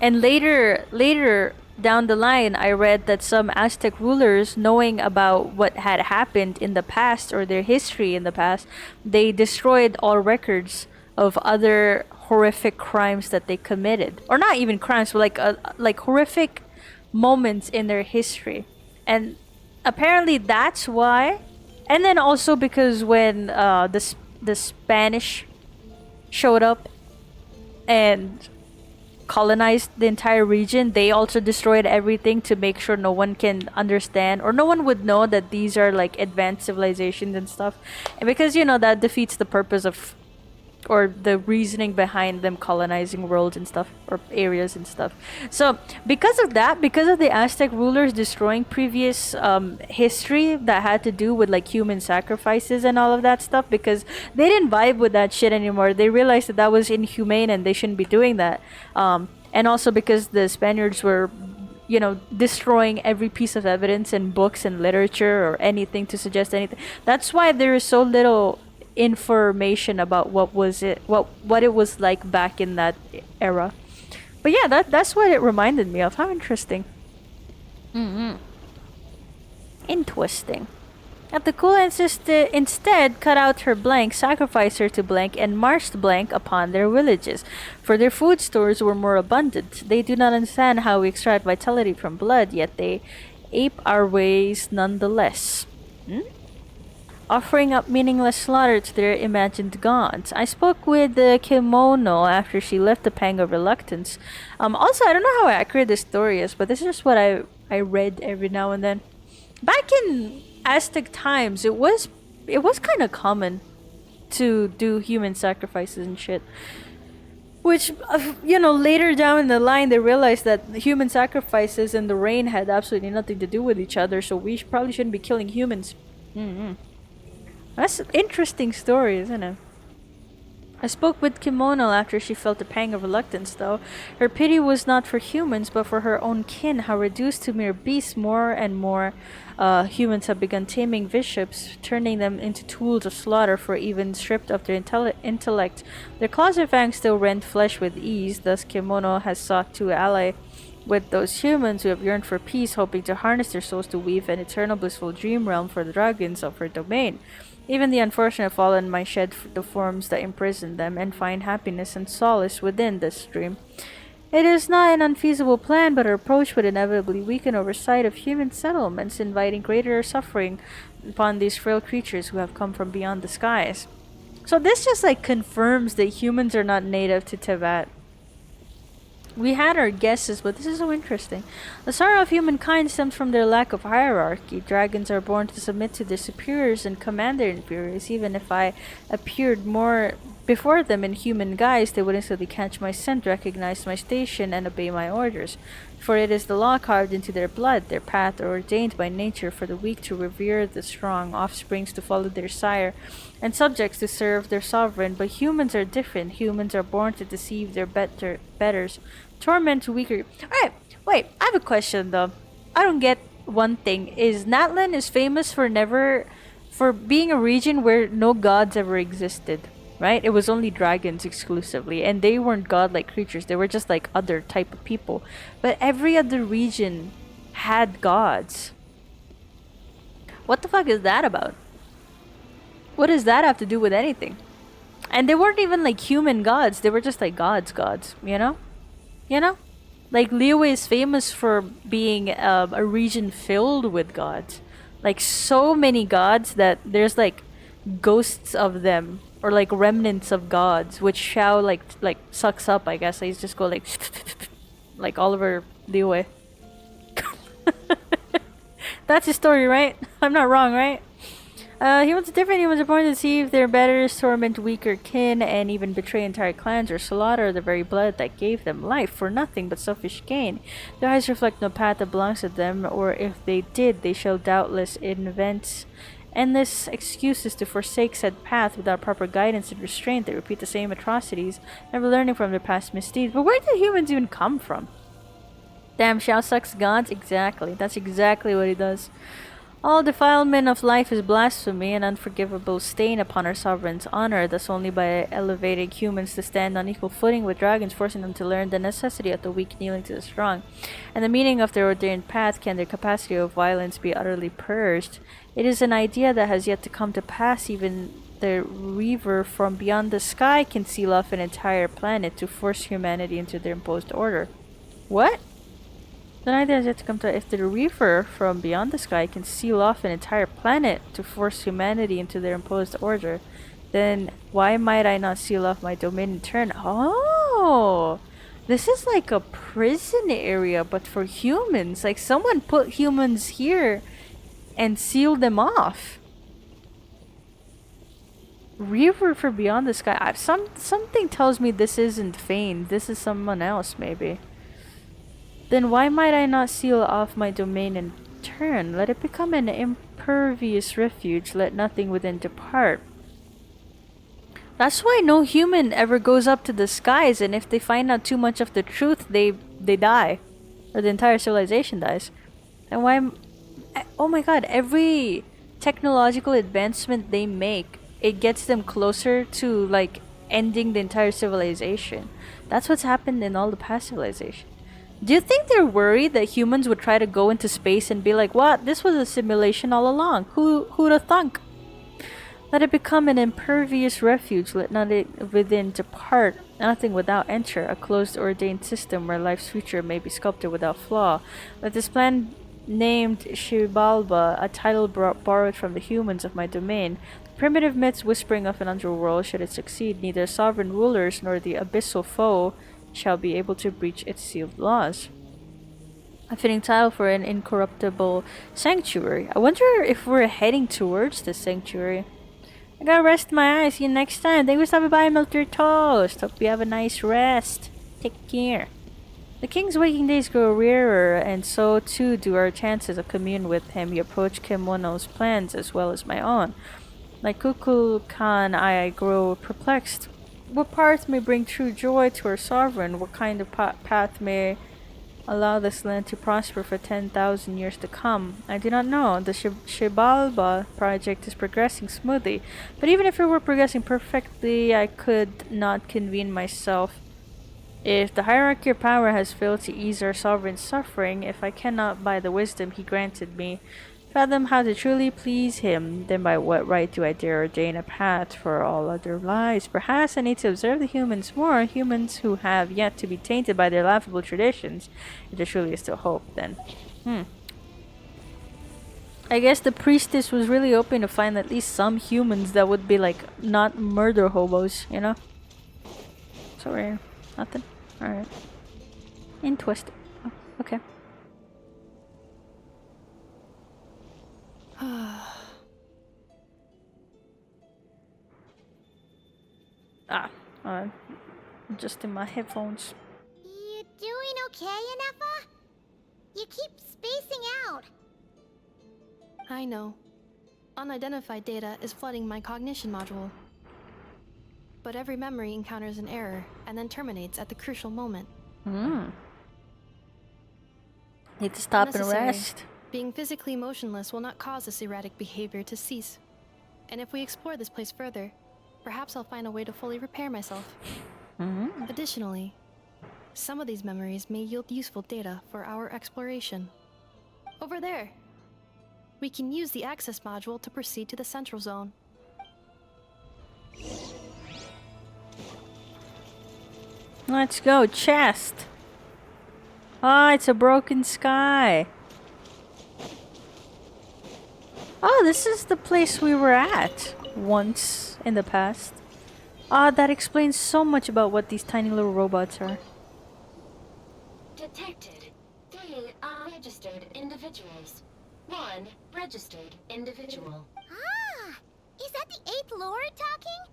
And later down the line, I read that some Aztec rulers, knowing about what had happened in the past or their history in the past, they destroyed all records of other horrific crimes that they committed, or not even crimes, but like horrific moments in their history. And apparently that's why. And then also because when the Spanish showed up and colonized the entire region, they also destroyed everything to make sure no one can understand, or no one would know that these are like advanced civilizations and stuff. And because, you know, that defeats the purpose of, or the reasoning behind them colonizing worlds and stuff, or areas and stuff. So because of that, because of the Aztec rulers destroying previous history that had to do with like human sacrifices and all of that stuff, because they didn't vibe with that shit anymore, they realized that that was inhumane and they shouldn't be doing that. And also because the Spaniards were, you know, destroying every piece of evidence in books and literature or anything to suggest anything. That's why there is so little information about what it was like back in that era. But yeah, that's what it reminded me of. How interesting. Interesting. At the cool instead cut out her blank, sacrificed her to blank, and marched blank upon their villages, for their food stores were more abundant. They do not understand how we extract vitality from blood, yet they ape our ways nonetheless. Offering up meaningless slaughter to their imagined gods. I spoke with the kimono after she left a pang of reluctance. Also, I don't know how accurate this story is, but this is just what I read every now and then. Back in Aztec times, it was kind of common to do human sacrifices and shit. Which, you know, later down in the line, they realized that human sacrifices and the rain had absolutely nothing to do with each other, so we probably shouldn't be killing humans. That's an interesting story, isn't it? I spoke with Kimono after she felt a pang of reluctance, though. Her pity was not for humans, but for her own kin, how reduced to mere beasts more and more humans have begun taming bishops, turning them into tools of slaughter, for even stripped of their intellect. Their claws and fangs still rend flesh with ease, thus Kimono has sought to ally with those humans who have yearned for peace, hoping to harness their souls to weave an eternal blissful dream realm for the dragons of her domain. Even the unfortunate fallen might shed the forms that imprison them and find happiness and solace within this dream. It is not an unfeasible plan, but her approach would inevitably weaken oversight of human settlements, inviting greater suffering upon these frail creatures who have come from beyond the skies. So this just like confirms that humans are not native to Tibet. We had our guesses, but this is so interesting. The sorrow of humankind stems from their lack of hierarchy. Dragons are born to submit to their superiors and command their inferiors. Even if I appeared more before them in human guise, they would instantly catch my scent, recognize my station, and obey my orders. For it is the law carved into their blood. Their path are ordained by nature for the weak to revere the strong, offsprings to follow their sire, and subjects to serve their sovereign. But humans are different. Humans are born to deceive their betters, torment weaker. Alright, wait, I have a question though. I don't get one thing. Is Natlan is famous for being a region where no gods ever existed, right? It was only dragons exclusively, and they weren't godlike creatures. They were just like other type of people. But every other region had gods. What the fuck is that about? What does that have to do with anything? And they weren't even like human gods. They were just like gods, you know? You know? Like Liyue is famous for being a region filled with gods. Like so many gods that there's like ghosts of them, or like remnants of gods, which Xiao like sucks up, I guess. He's just go like Oliver Liyue. That's his story, right? I'm not wrong, right? Humans are different. Humans are born to deceive their betters, torment weaker kin, and even betray entire clans or slaughter the very blood that gave them life for nothing but selfish gain. Their eyes reflect no path that belongs to them, or if they did, they shall doubtless invent Endless excuses to forsake said path without proper guidance and restraint. They repeat the same atrocities, never learning from their past misdeeds. But where did humans even come from? Damn, Xiao sucks gods? Exactly. That's exactly what he does. All defilement of life is blasphemy, an unforgivable stain upon our sovereign's honor, thus only by elevating humans to stand on equal footing with dragons, forcing them to learn the necessity of the weak kneeling to the strong, and the meaning of their ordained path, can their capacity of violence be utterly purged. It is an idea that has yet to come to pass. Even the Reaver from beyond the sky can seal off an entire planet to force humanity into their imposed order. What? The idea is yet to come to if the Reaver from beyond the sky can seal off an entire planet to force humanity into their imposed order, then why might I not seal off my domain in turn? Oh! This is like a prison area, but for humans. Like someone put humans here and sealed them off. Reaver from beyond the sky. Something tells me this isn't Fane. This is someone else, maybe. Then why might I not seal off my domain in turn? Let it become an impervious refuge. Let nothing within depart. That's why no human ever goes up to the skies, and if they find out too much of the truth, they die. Or the entire civilization dies. And why... Oh my god, every technological advancement they make, it gets them closer to, like, ending the entire civilization. That's what's happened in all the past civilizations. Do you think they're worried that humans would try to go into space and be like, what? This was a simulation all along. Who'd have thunk? Let it become an impervious refuge. Let nothing within depart. Nothing without enter. A closed ordained system where life's future may be sculpted without flaw. Let this plan named Shibalba, a title borrowed from the humans of my domain. Primitive myths whispering of an underworld, should it succeed, neither sovereign rulers nor the abyssal foe shall be able to breach its sealed laws. A fitting title for an incorruptible sanctuary. I wonder if we're heading towards the sanctuary. I gotta rest my eyes. See you next time. Thank you for stopping by, Melt Your Toast. Hope you have a nice rest. Take care. The king's waking days grow rarer, and so too do our chances of commune with him. You approach Kimono's plans as well as my own. Like Kukulkan, I grow perplexed. What path may bring true joy to our sovereign? What kind of path may allow this land to prosper for 10,000 years to come? I do not know. The Shibalba project is progressing smoothly, but even if it were progressing perfectly, I could not convene myself. If the hierarchy of power has failed to ease our sovereign's suffering, if I cannot by the wisdom he granted me fathom how to truly please him, then by what right do I dare ordain a path for all other lives? Perhaps I need to observe the humans more, humans who have yet to be tainted by their laughable traditions. If there truly is still hope, then. I guess the priestess was really hoping to find at least some humans that would be like, not murder hobos, you know? Sorry, nothing? Alright. Interesting. Oh, okay. Adjusting my headphones. You doing okay, Inefa? You keep spacing out. I know. Unidentified data is flooding my cognition module. But every memory encounters an error and then terminates at the crucial moment. Need to stop and rest. Being physically motionless will not cause this erratic behavior to cease. And if we explore this place further, perhaps I'll find a way to fully repair myself. Additionally, some of these memories may yield useful data for our exploration. Over there! We can use the access module to proceed to the central zone. Let's go, chest! Ah, it's a broken sky! Oh, this is the place we were at once in the past. Ah, that explains so much about what these tiny little robots are. Detected 3 unregistered individuals. 1 registered individual. Ah! Is that the 8th Lord talking?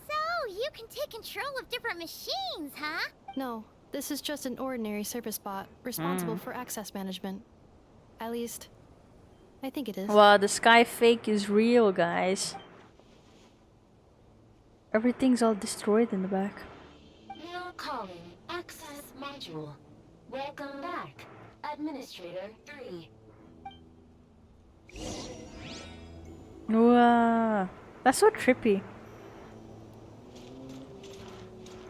So, you can take control of different machines, huh? No, this is just an ordinary service bot responsible for access management. At least, I think it is. Wow, the sky fake is real, guys. Everything's all destroyed in the back. Now calling access module. Welcome back, Administrator 3. Wow, that's so trippy.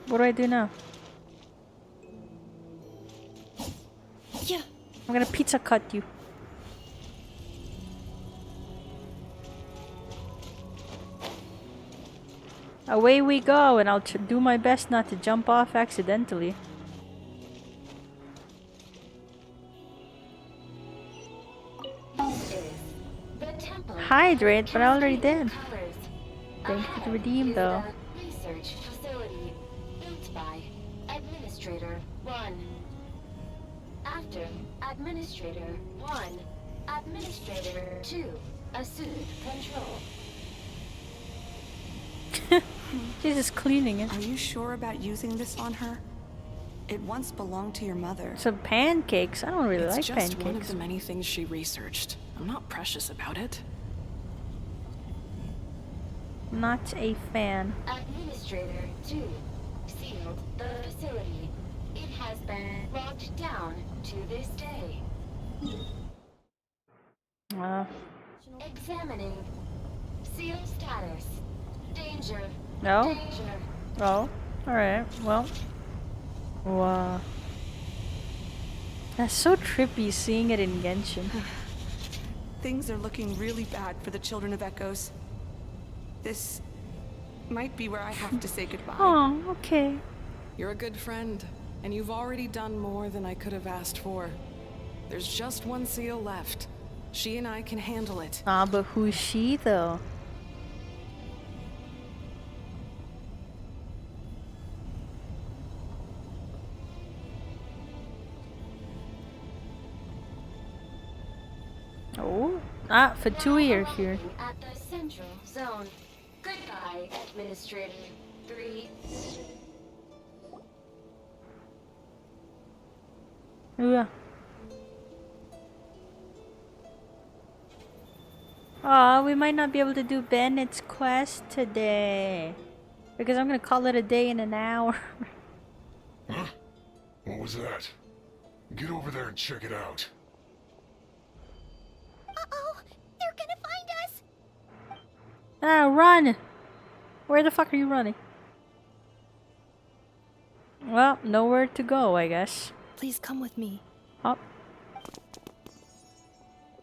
What do I do now? Yeah. I'm gonna pizza cut you. Away we go, and I'll do my best not to jump off accidentally. Hydrate, but I already did. Thank you for the redeem, though. Research facility built by Administrator 1. After Administrator 1, Administrator 2 assumed control. She's just cleaning it. Are you sure about using this on her? It once belonged to your mother. Some pancakes. I don't really like It's pancakes. just one of the many things she researched. I'm not precious about it. Not a fan. Administrator 2 sealed the facility. It has been locked down to this day. Examining. Seal status. Danger. No? Danger. Oh, alright. Well. Wow. That's so trippy seeing it in Genshin. Things are looking really bad for the Children of Echoes. This might be where I have to say goodbye. Oh, okay. You're a good friend, and you've already done more than I could have asked for. There's just one seal left. She and I can handle it. Ah, but who's she though? Oh, Vtuber are here. At the central zone. Goodbye, Administrator 3. Yeah. Aw, we might not be able to do Bennett's quest today. Because I'm gonna call it a day in an hour. Huh? What was that? Get over there and check it out. Uh-oh! They're gonna find us! Ah, run! Where the fuck are you running? Well, nowhere to go, I guess. Please come with me. Up.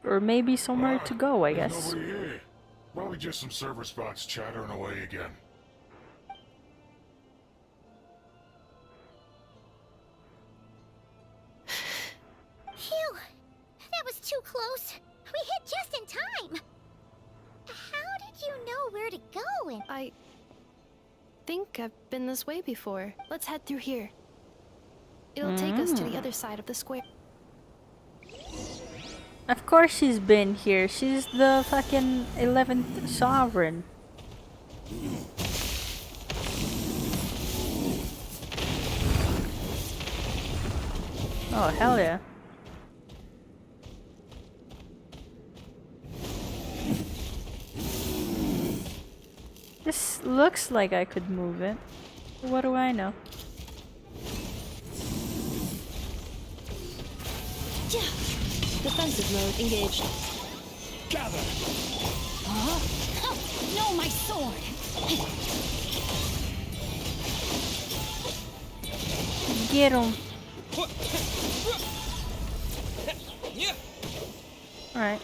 Or maybe somewhere to go, I There's guess. nobody here. Probably just some server spots chattering away again. Phew! That was too close. We hit just in time. How did you know where to go and... I think I've been this way before. Let's head through here. It'll take us to the other side of the square. Of course she's been here. She's the fucking 11th sovereign. Oh, hell yeah. This looks like I could move it. What do I know? Defensive mode engaged. Gather! Huh? Oh, no, my sword! Get him. Alright.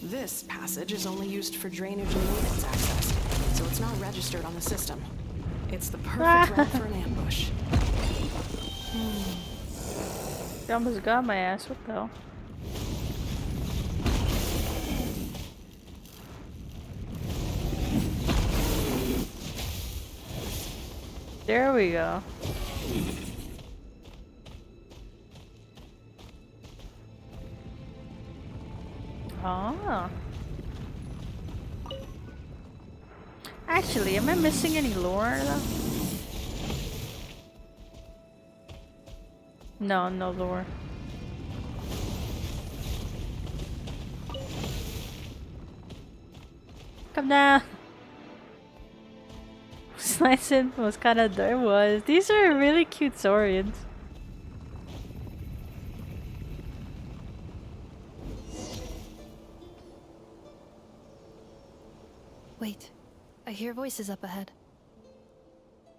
This passage is only used for drainage and maintenance access, so it's not registered on the system. It's the perfect route for an ambush. They almost got my ass. What the hell? There we go. Ah. Actually, am I missing any lore though? No, no lore. Come down. Slicing was kind of there was. These are really cute saurians. Wait, I hear voices up ahead.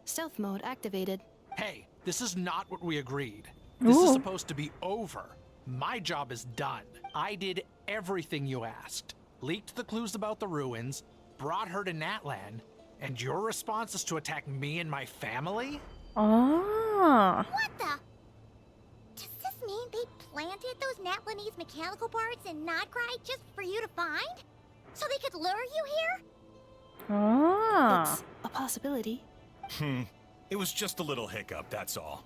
Stealth mode activated. Hey, this is not what we agreed. This is Ooh. supposed to be over. My job is done. I did everything you asked. Leaked the clues about the ruins, brought her to Natlan, and your response is to attack me and my family? Oh. What the? Does this mean they planted those Natlanese mechanical parts in Notcry just for you to find? So they could lure you here? Oh. It's a possibility. It was just a little hiccup, that's all.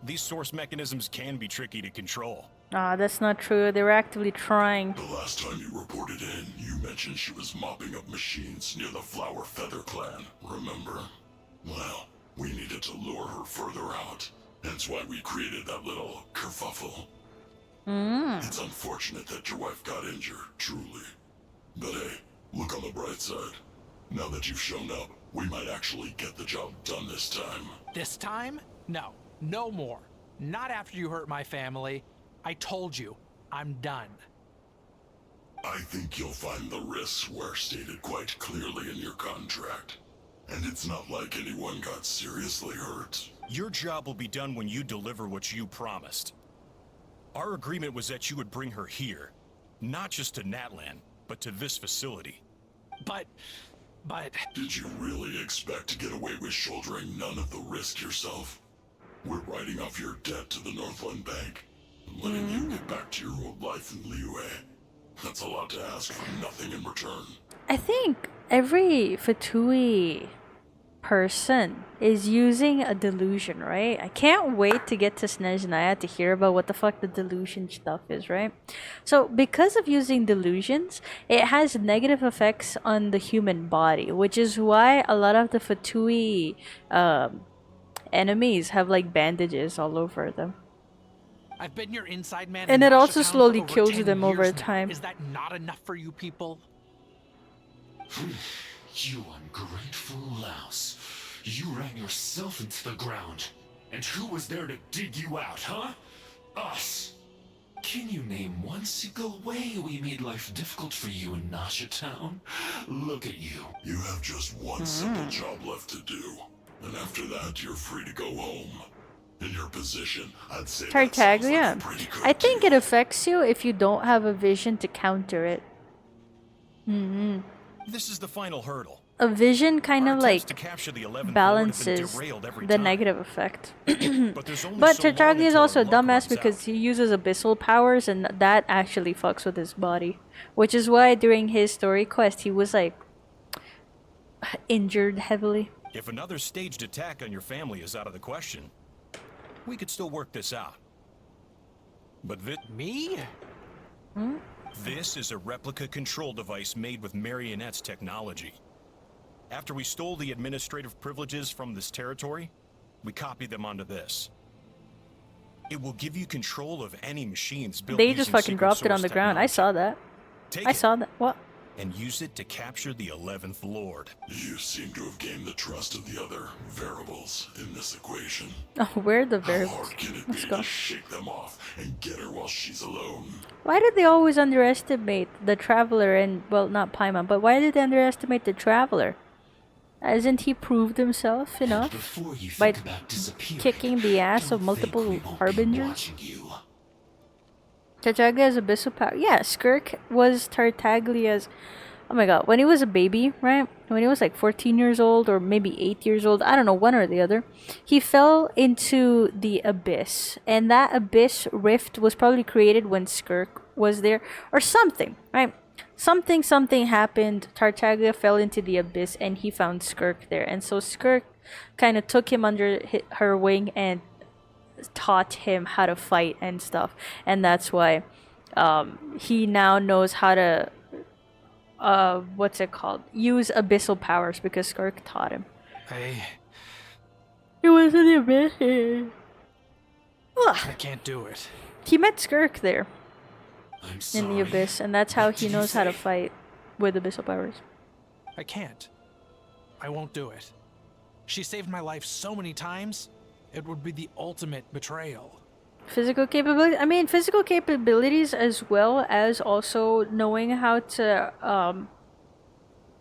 These source mechanisms can be tricky to control. Ah, that's not true. They were actively trying. The last time you reported in, you mentioned she was mopping up machines near the Flower Feather clan, remember? Well, we needed to lure her further out. Hence why we created that little kerfuffle. It's unfortunate that your wife got injured, truly. But hey, look on the bright side. Now that you've shown up, we might actually get the job done this time. This time? No. No more. Not after you hurt my family. I told you, I'm done. I think you'll find the risks were stated quite clearly in your contract. And it's not like anyone got seriously hurt. Your job will be done when you deliver what you promised. Our agreement was that you would bring her here. Not just to Natlan, but to this facility. But... Did you really expect to get away with shouldering none of the risk yourself? We're writing off your debt to the Northland Bank, and letting you get back to your old life in Liyue. That's a lot to ask for nothing in return. I think every Fatui person is using a delusion, right? I can't wait to get to Snezhnaya to hear about what the fuck the delusion stuff is, right? So because of using delusions, it has negative effects on the human body, which is why a lot of the Fatui enemies have like bandages all over them. I've been your inside man And in it also Nasha Town slowly for over kills 10 them over years now. time. Is that not enough for you people? You ungrateful louse. You ran yourself into the ground. And who was there to dig you out, huh? Us. Can you name one single way we made life difficult for you in Nasha Town? Look at you. You have just one simple job left to do. And after that, you're free to go home. In your position, I'd say Tartaglia. I think it affects you if you don't have a vision to counter it. This is the final hurdle. A vision kind of like To capture the 11th balances derailed every the time. negative effect. But there's only But so long Tartaglia is until also a our luck dumbass runs because out. he uses abyssal powers and that actually fucks with his body. Which is why during his story quest he was like injured heavily. If another staged attack on your family is out of the question, we could still work this out. But Me? This is a replica control device made with Marionette's technology. After we stole the administrative privileges from this territory, we copied them onto this. It will give you control of any machines built They just using fucking secret dropped it on source the ground. I saw that. Take I it. saw that. What? and use it to capture the 11th Lord. You seem to have gained the trust of the other variables in this equation. Oh, where are the How variables? hard can it Let's be go. to shake them off and get her while she's alone? Why did they always underestimate the Traveler and, well, not Paimon, but why did they underestimate the Traveler? Hasn't he proved himself enough Before you by think about disappearing, kicking the ass of multiple Harbingers? Tartaglia's abyssal power. Yeah, Skirk was Tartaglia's. Oh my god, when he was a baby, right? When he was like 14 years old or maybe 8 years old, I don't know, one or the other, he fell into the abyss. And that abyss rift was probably created when Skirk was there or something, right? Something happened. Tartaglia fell into the abyss and he found Skirk there. And so Skirk kind of took him under her wing and taught him how to fight and stuff. And that's why he now knows how to what's it called? Use abyssal powers because Skirk taught him. It was in the abyss. I can't do it. He met Skirk there I'm in the abyss, and that's how he knows how to fight with abyssal powers. I can't. I won't do it. She saved my life so many times, it would be the ultimate betrayal. Physical capability. I mean, physical capabilities as well as also knowing how to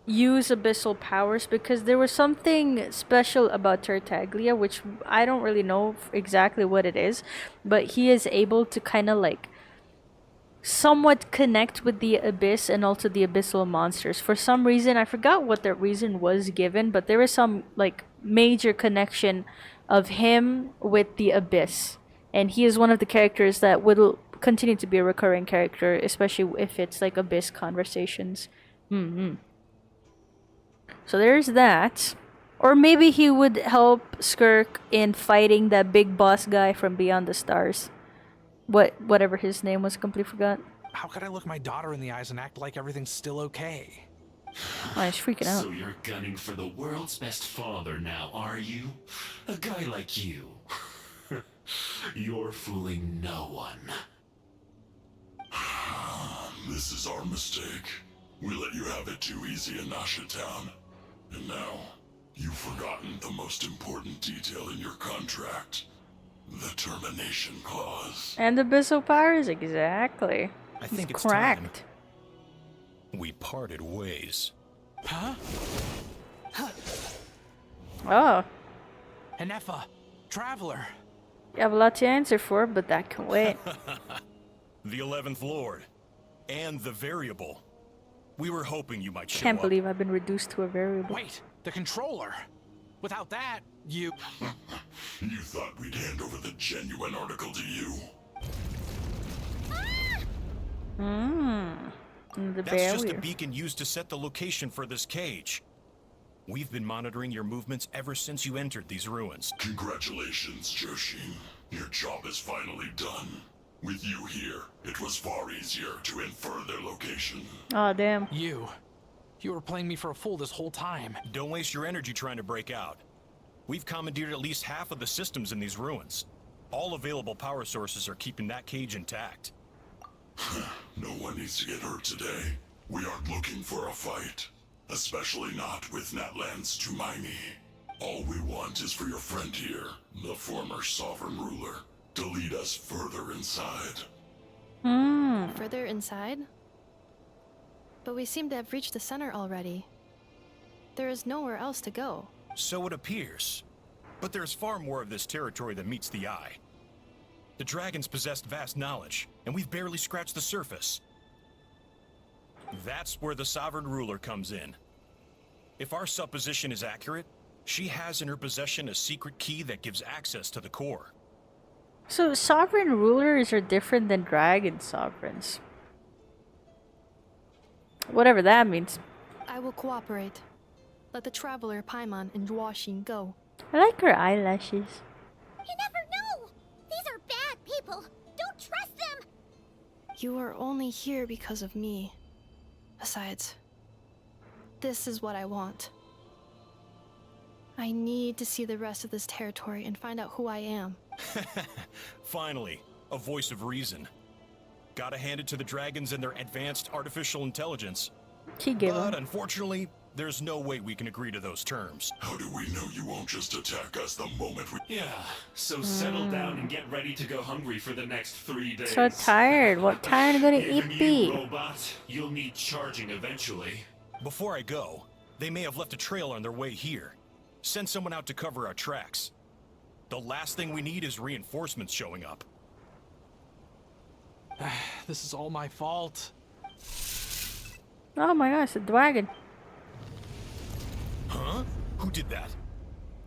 use abyssal powers, because there was something special about Tartaglia, which I don't really know exactly what it is, but he is able to kind of like somewhat connect with the abyss and also the abyssal monsters. For some reason, I forgot what that reason was given, but there is some like major connection of him with the abyss. And he is one of the characters that will continue to be a recurring character, especially if it's like abyss conversations. So there's that. Or maybe he would help Skirk in fighting that big boss guy from Beyond the Stars. Whatever his name was, completely forgot. How could I look my daughter in the eyes and act like everything's still okay? Oh, he's freaking out. So you're gunning for the world's best father now, are you? A guy like you. You're fooling no one. This is our mistake. We let you have it too easy in Nasha Town. And now, you've forgotten the most important detail in your contract. The termination clause. And abyssal powers, exactly. I think it's cracked. Time we parted ways. Huh? Oh. Hanefa, Traveler. You have a lot to answer for, but that can wait. The 11th Lord. And the variable. We were hoping you might show Can't up. believe I've been reduced to a variable. Wait, the controller. Without that, you... You thought we'd hand over the genuine article to you? The That's just a barrier. beacon used to set the location for this cage. We've been monitoring your movements ever since you entered these ruins. Congratulations, Joshin. Your job is finally done. With you here, it was far easier to infer their location. Aw, damn. You were playing me for a fool this whole time. Don't waste your energy trying to break out. We've commandeered at least half of the systems in these ruins. All available power sources are keeping that cage intact. No one needs to get hurt today. We aren't looking for a fight. Especially not with Natlan's Tumaini. All we want is for your friend here, the former sovereign ruler, to lead us further inside. Further inside? But we seem to have reached the center already. There is nowhere else to go. So it appears. But there's far more of this territory than meets the eye. The dragons possessed vast knowledge, and we've barely scratched the surface. That's where the sovereign ruler comes in. If our supposition is accurate, she has in her possession a secret key that gives access to the core. So sovereign rulers are different than dragon sovereigns. Whatever that means. I will cooperate. Let the traveler Paimon and Dwashin go. I like her eyelashes. You never know! These are bad people! Don't trust them! You are only here because of me. Besides, this is what I want. I need to see the rest of this territory and find out who I am. Finally, a voice of reason. Gotta hand it to the dragons and their advanced artificial intelligence. But unfortunately, there's no way we can agree to those terms. How do we know you won't just attack us the moment we... Yeah, so settle down and get ready to go hungry for the next 3 days. So tired. What time are you gonna eat Even be? you, robot, you'll need charging eventually. Before I go, they may have left a trail on their way here. Send someone out to cover our tracks. The last thing we need is reinforcements showing up. This is all my fault. Oh my gosh, a dragon. Huh? Who did that?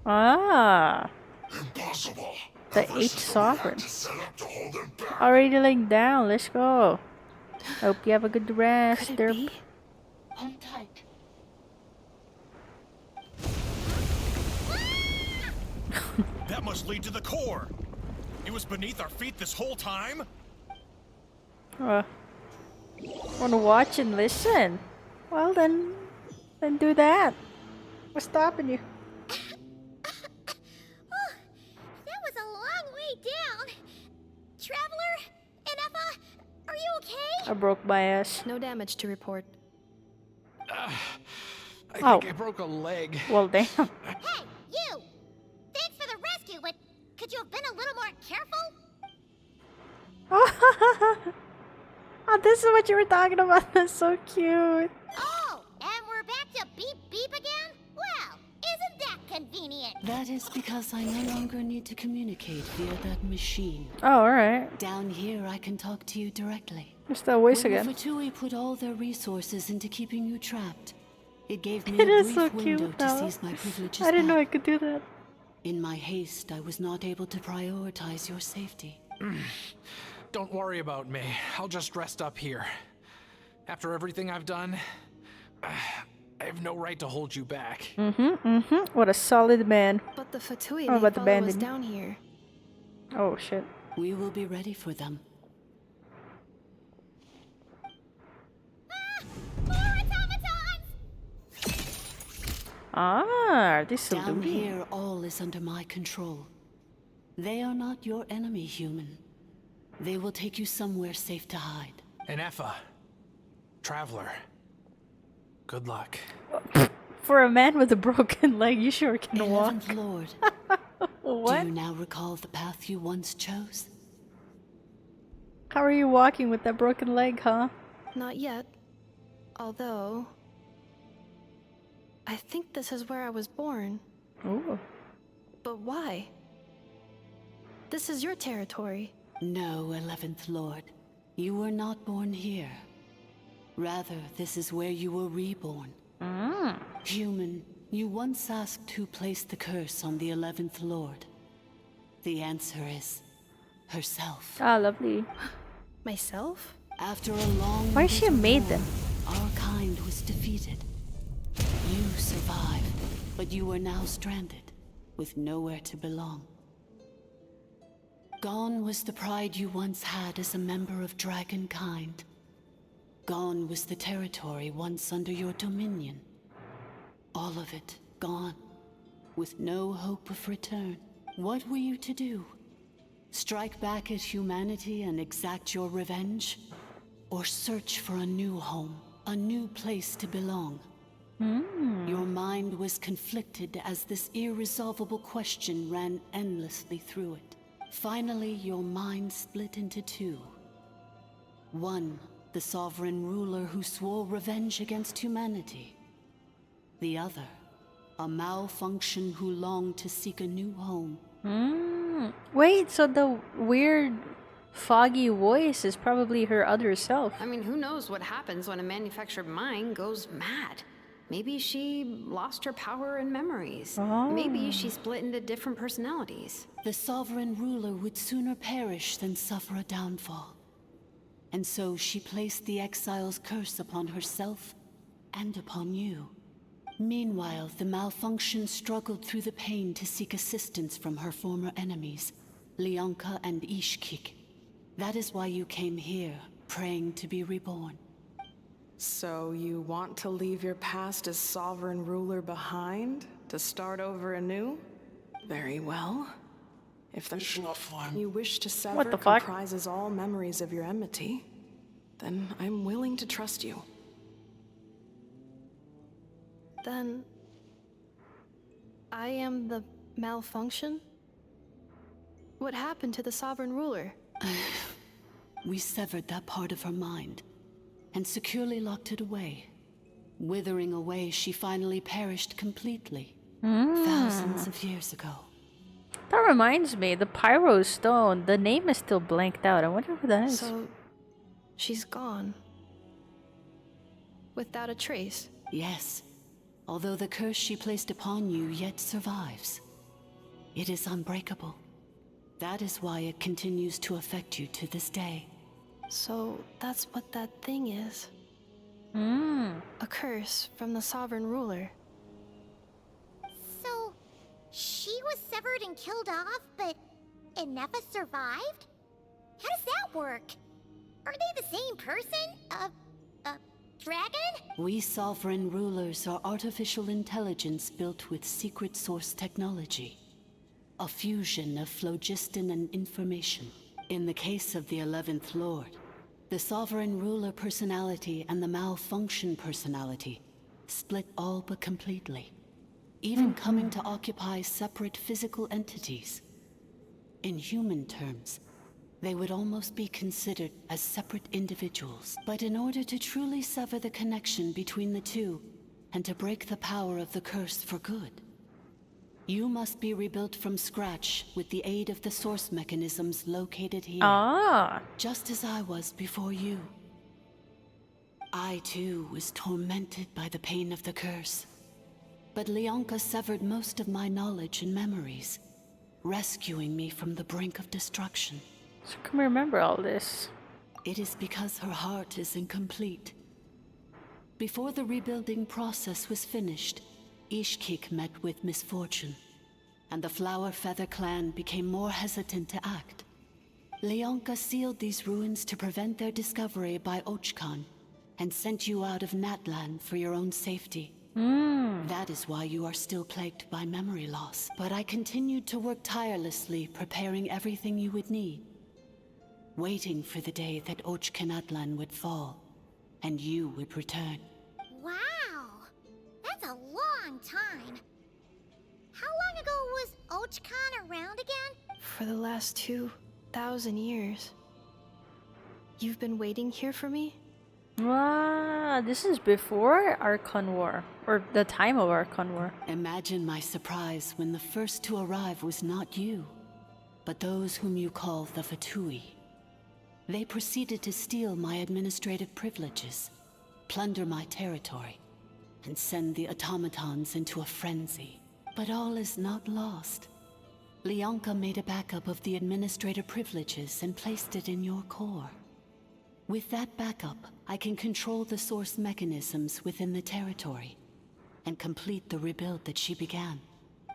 Ah. Impossible. The 8th sovereign. Already laying down. Let's go. Hope you have a good rest. Derp. Hold tight. That must lead to the core. It was beneath our feet this whole time? Wanna watch and listen? Well then do that. What's stopping you? That was a long way down. Traveler, Enefa, are you okay? I broke my ass. No damage to report. I think I broke a leg. Well, damn. Hey, you! Thanks for the rescue, but could you have been a little more careful? Oh, this is what you were talking about. That's so cute. Oh, and we're back to beep beep again? Well, isn't that convenient? That is because I no longer need to communicate via that machine. Oh, alright. Down here, I can talk to you directly. There's that voice When again. the Vtuber put all their resources into keeping you trapped, it gave me It a is brief so window cute to now. seize my privileges I didn't know I back. could do that. In my haste, I was not able to prioritize your safety. Don't worry about me. I'll just rest up here. After everything I've done, I have no right to hold you back. What a solid man. But the Fatui I'm they about to follow us abandon. down here. Oh, shit. We will be ready for them. Ah, this is Down here, all is under my control. They are not your enemy, human. They will take you somewhere safe to hide. And Effa, traveler, good luck. For a man with a broken leg, you sure can walk. 11th Lord, What? do you now recall the path you once chose? How are you walking with that broken leg, huh? Not yet. Although, I think this is where I was born. Ooh. But why? This is your territory. No, 11th Lord. You were not born here. Rather, this is where you were reborn. Human, you once asked who placed the curse on the 11th Lord. The answer is herself. Ah, lovely. Myself? After a long Why is she a bitter maiden? war, our kind was defeated. You survived, but you are now stranded, with nowhere to belong. Gone was the pride you once had as a member of Dragonkind. Gone was the territory once under your dominion. All of it gone, with no hope of return. What were you to do? Strike back at humanity and exact your revenge? Or search for a new home, a new place to belong? Your mind was conflicted as this irresolvable question ran endlessly through it. Finally, your mind split into two. One, the sovereign ruler who swore revenge against humanity. The other, a malfunction who longed to seek a new home. Wait, so the weird, foggy voice is probably her other self. I mean, who knows what happens when a manufactured mind goes mad? Maybe she lost her power and memories. Maybe she split into different personalities. The sovereign ruler would sooner perish than suffer a downfall. And so she placed the exile's curse upon herself and upon you. Meanwhile, the malfunction struggled through the pain to seek assistance from her former enemies, Leonka and Ishkik. That is why you came here, praying to be reborn. So you want to leave your past as sovereign ruler behind, to start over anew? Very well. If the you wish to sever What the fuck? comprises all memories of your enmity, then I'm willing to trust you. Then I am the malfunction? What happened to the sovereign ruler? We severed that part of her mind and securely locked it away. Withering away, she finally perished completely. Thousands of years ago. That reminds me, the Pyro Stone, the name is still blanked out. I wonder who that is. So, she's gone. Without a trace. Yes, although the curse she placed upon you yet survives. It is unbreakable. That is why it continues to affect you to this day. So, that's what that thing is. A curse from the sovereign ruler. So, she was severed and killed off, but Enefa survived? How does that work? Are they the same person? Dragon? We sovereign rulers are artificial intelligence built with secret source technology. A fusion of phlogiston and information. In the case of the 11th Lord, the sovereign ruler personality and the malfunction personality split all but completely, even coming to occupy separate physical entities. In human terms, they would almost be considered as separate individuals. But in order to truly sever the connection between the two, and to break the power of the curse for good, you must be rebuilt from scratch with the aid of the source mechanisms located here. Ah. Just as I was before you. I too was tormented by the pain of the curse. But Leonka severed most of my knowledge and memories, rescuing me from the brink of destruction. So can we remember all this? It is because her heart is incomplete. Before the rebuilding process was finished, Ishkik met with misfortune, and the Flower Feather clan became more hesitant to act. Leonka sealed these ruins to prevent their discovery by Ochkan, and sent you out of Natlan for your own safety. That is why you are still plagued by memory loss. But I continued to work tirelessly, preparing everything you would need, waiting for the day that Ochkanatlan would fall, and you would return. Wow! That's a long time. How long ago was Ochkan around again? For the last 2,000 years. You've been waiting here for me? Wow, this is before Archon War, or the time of Archon War. Imagine my surprise when the first to arrive was not you, but those whom you call the Vatui. They proceeded to steal my administrative privileges, plunder my territory, and send the automatons into a frenzy. But all is not lost. Leonka made a backup of the administrator privileges and placed it in your core. With that backup, I can control the source mechanisms within the territory and complete the rebuild that she began.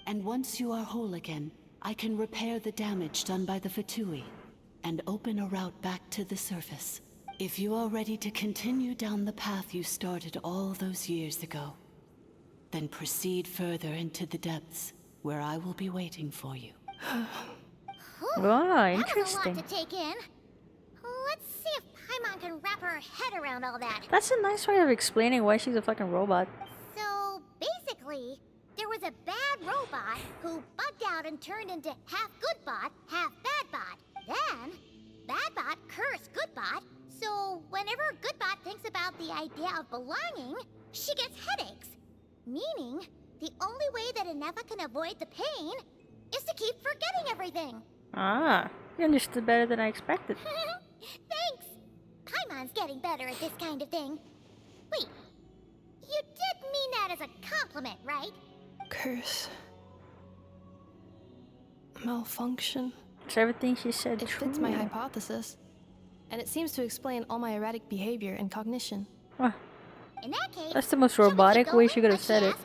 And once you are whole again, I can repair the damage done by the Vatui and open a route back to the surface. If you are ready to continue down the path you started all those years ago, then proceed further into the depths where I will be waiting for you. Wow, That was a lot interesting. to take in. Let's see if Paimon can wrap her head around all that. That's a nice way of explaining why she's a fucking robot. So, basically, there was a bad robot who bugged out and turned into half good bot, half bad bot. Then, bad bot cursed good bot, so whenever good bot thinks about the idea of belonging, she gets headaches. Meaning, the only way that Anefa can avoid the pain is to keep forgetting everything. Ah, you understood better than I expected. Thanks! Paimon's getting better at this kind of thing. Wait, you did mean that as a compliment, right? Curse. Malfunction. Is everything she said It true? fits my hypothesis. And it seems to explain all my erratic behavior and cognition. Huh. In that case, That's the most robotic way she could have said it.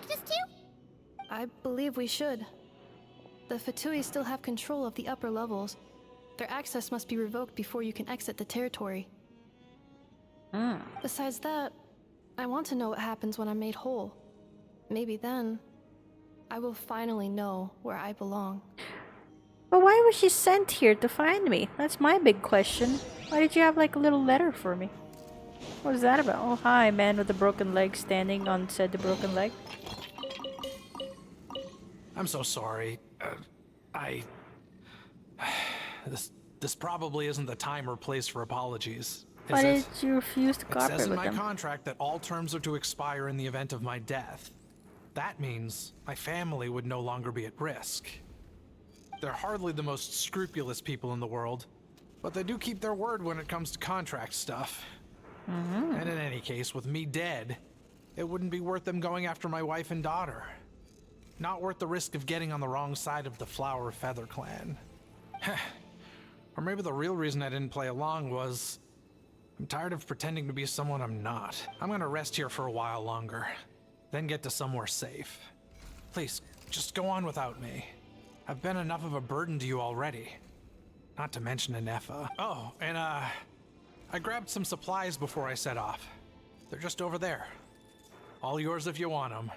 I believe we should. The Fatui still have control of the upper levels. Their access must be revoked before you can exit the territory. Besides that, I want to know what happens when I'm made whole. Maybe then, I will finally know where I belong. But why was she sent here to find me? That's my big question. Why did you have like a little letter for me? What is that about? Oh, hi, man with a broken leg standing on said the broken leg. I'm so sorry. This probably isn't the time or place for apologies. Why did you refuse to It cooperate says in with my them? contract that all terms are to expire in the event of my death. That means my family would no longer be at risk. They're hardly the most scrupulous people in the world, but they do keep their word when it comes to contract stuff. And in any case, with me dead, it wouldn't be worth them going after my wife and daughter. Not worth the risk of getting on the wrong side of the Flower Feather clan. Or maybe the real reason I didn't play along was I'm tired of pretending to be someone I'm not. I'm gonna rest here for a while longer, then get to somewhere safe. Please, just go on without me. I've been enough of a burden to you already. Not to mention Anefa. Oh, and I grabbed some supplies before I set off. They're just over there. All yours if you want them.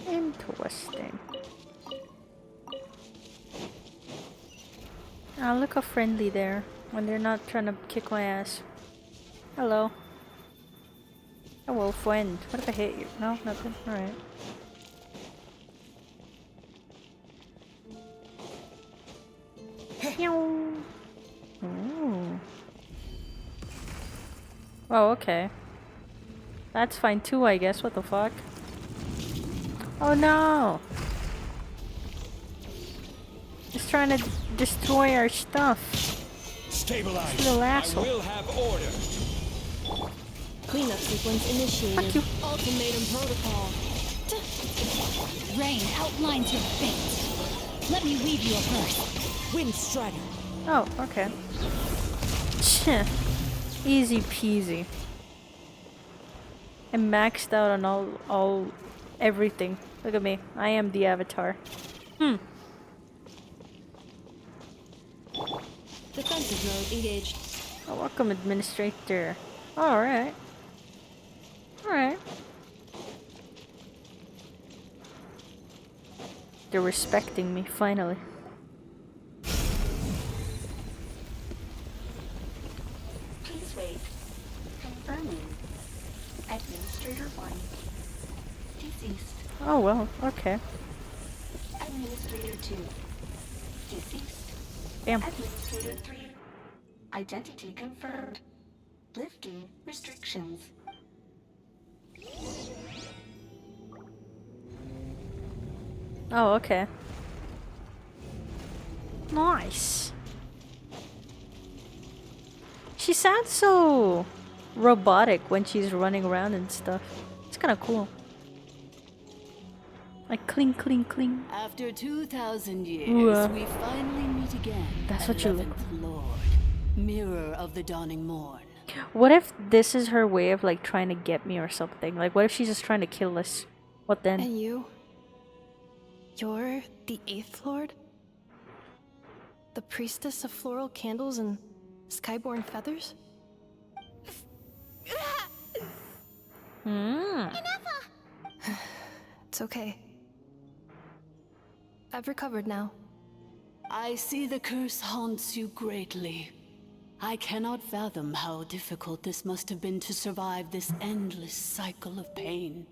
Interesting. Ah, look how friendly there. When they're not trying to kick my ass. Hello. Hello, friend. What if I hit you? No, nothing. Alright. Ooh. Oh, okay. That's fine too, I guess. What the fuck? Oh no! He's trying to destroy our stuff. Stabilize. Little I asshole. will have order. Cleanup sequence initiated. Fuck you. Ultimatum protocol. Rain outlines your fate. Let me weave you a verse. Wind Strider. Oh, okay. Easy peasy. I'm maxed out on everything. Look at me. I am the avatar. Defensive mode engaged. Oh, welcome, administrator. Alright. Alright. They're respecting me, finally. Please wait. Confirming. Administrator 1. Deceased. Oh well, okay. Administrator 2. Deceased. Bam. Administrator 3. Identity confirmed. Lifting restrictions. Oh, okay. Nice. She sounds so robotic when she's running around and stuff. It's kind of cool. Like cling, cling, cling. After 2,000 years, Ooh, we finally meet again. That's what you look 11th Lord, mirror of the dawning morn. What if this is her way of like trying to get me or something? Like, what if she's just trying to kill us? What then? And you? You're the 8th Lord? The priestess of floral candles and skyborn feathers? It's okay. I've recovered now. I see the curse haunts you greatly. I cannot fathom how difficult this must have been to survive this endless cycle of pain.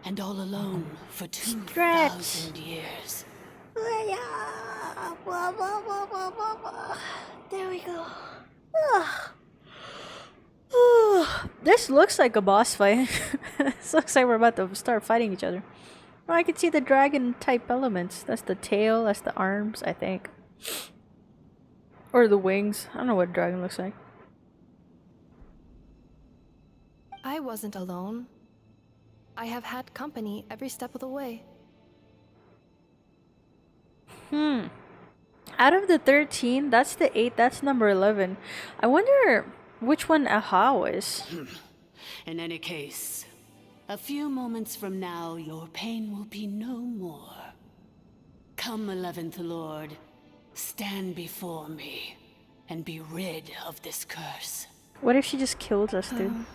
And all alone for 2,000 years. There we go. This looks like a boss fight. This looks like we're about to start fighting each other. Oh, I can see the dragon type elements. That's the tail, that's the arms, I think. Or the wings. I don't know what a dragon looks like. I wasn't alone. I have had company every step of the way. Out of the 13, that's the 8, that's number 11. I wonder which one Aha was. In any case, a few moments from now, your pain will be no more. Come, 11th Lord, stand before me and be rid of this curse. What if she just kills us, dude?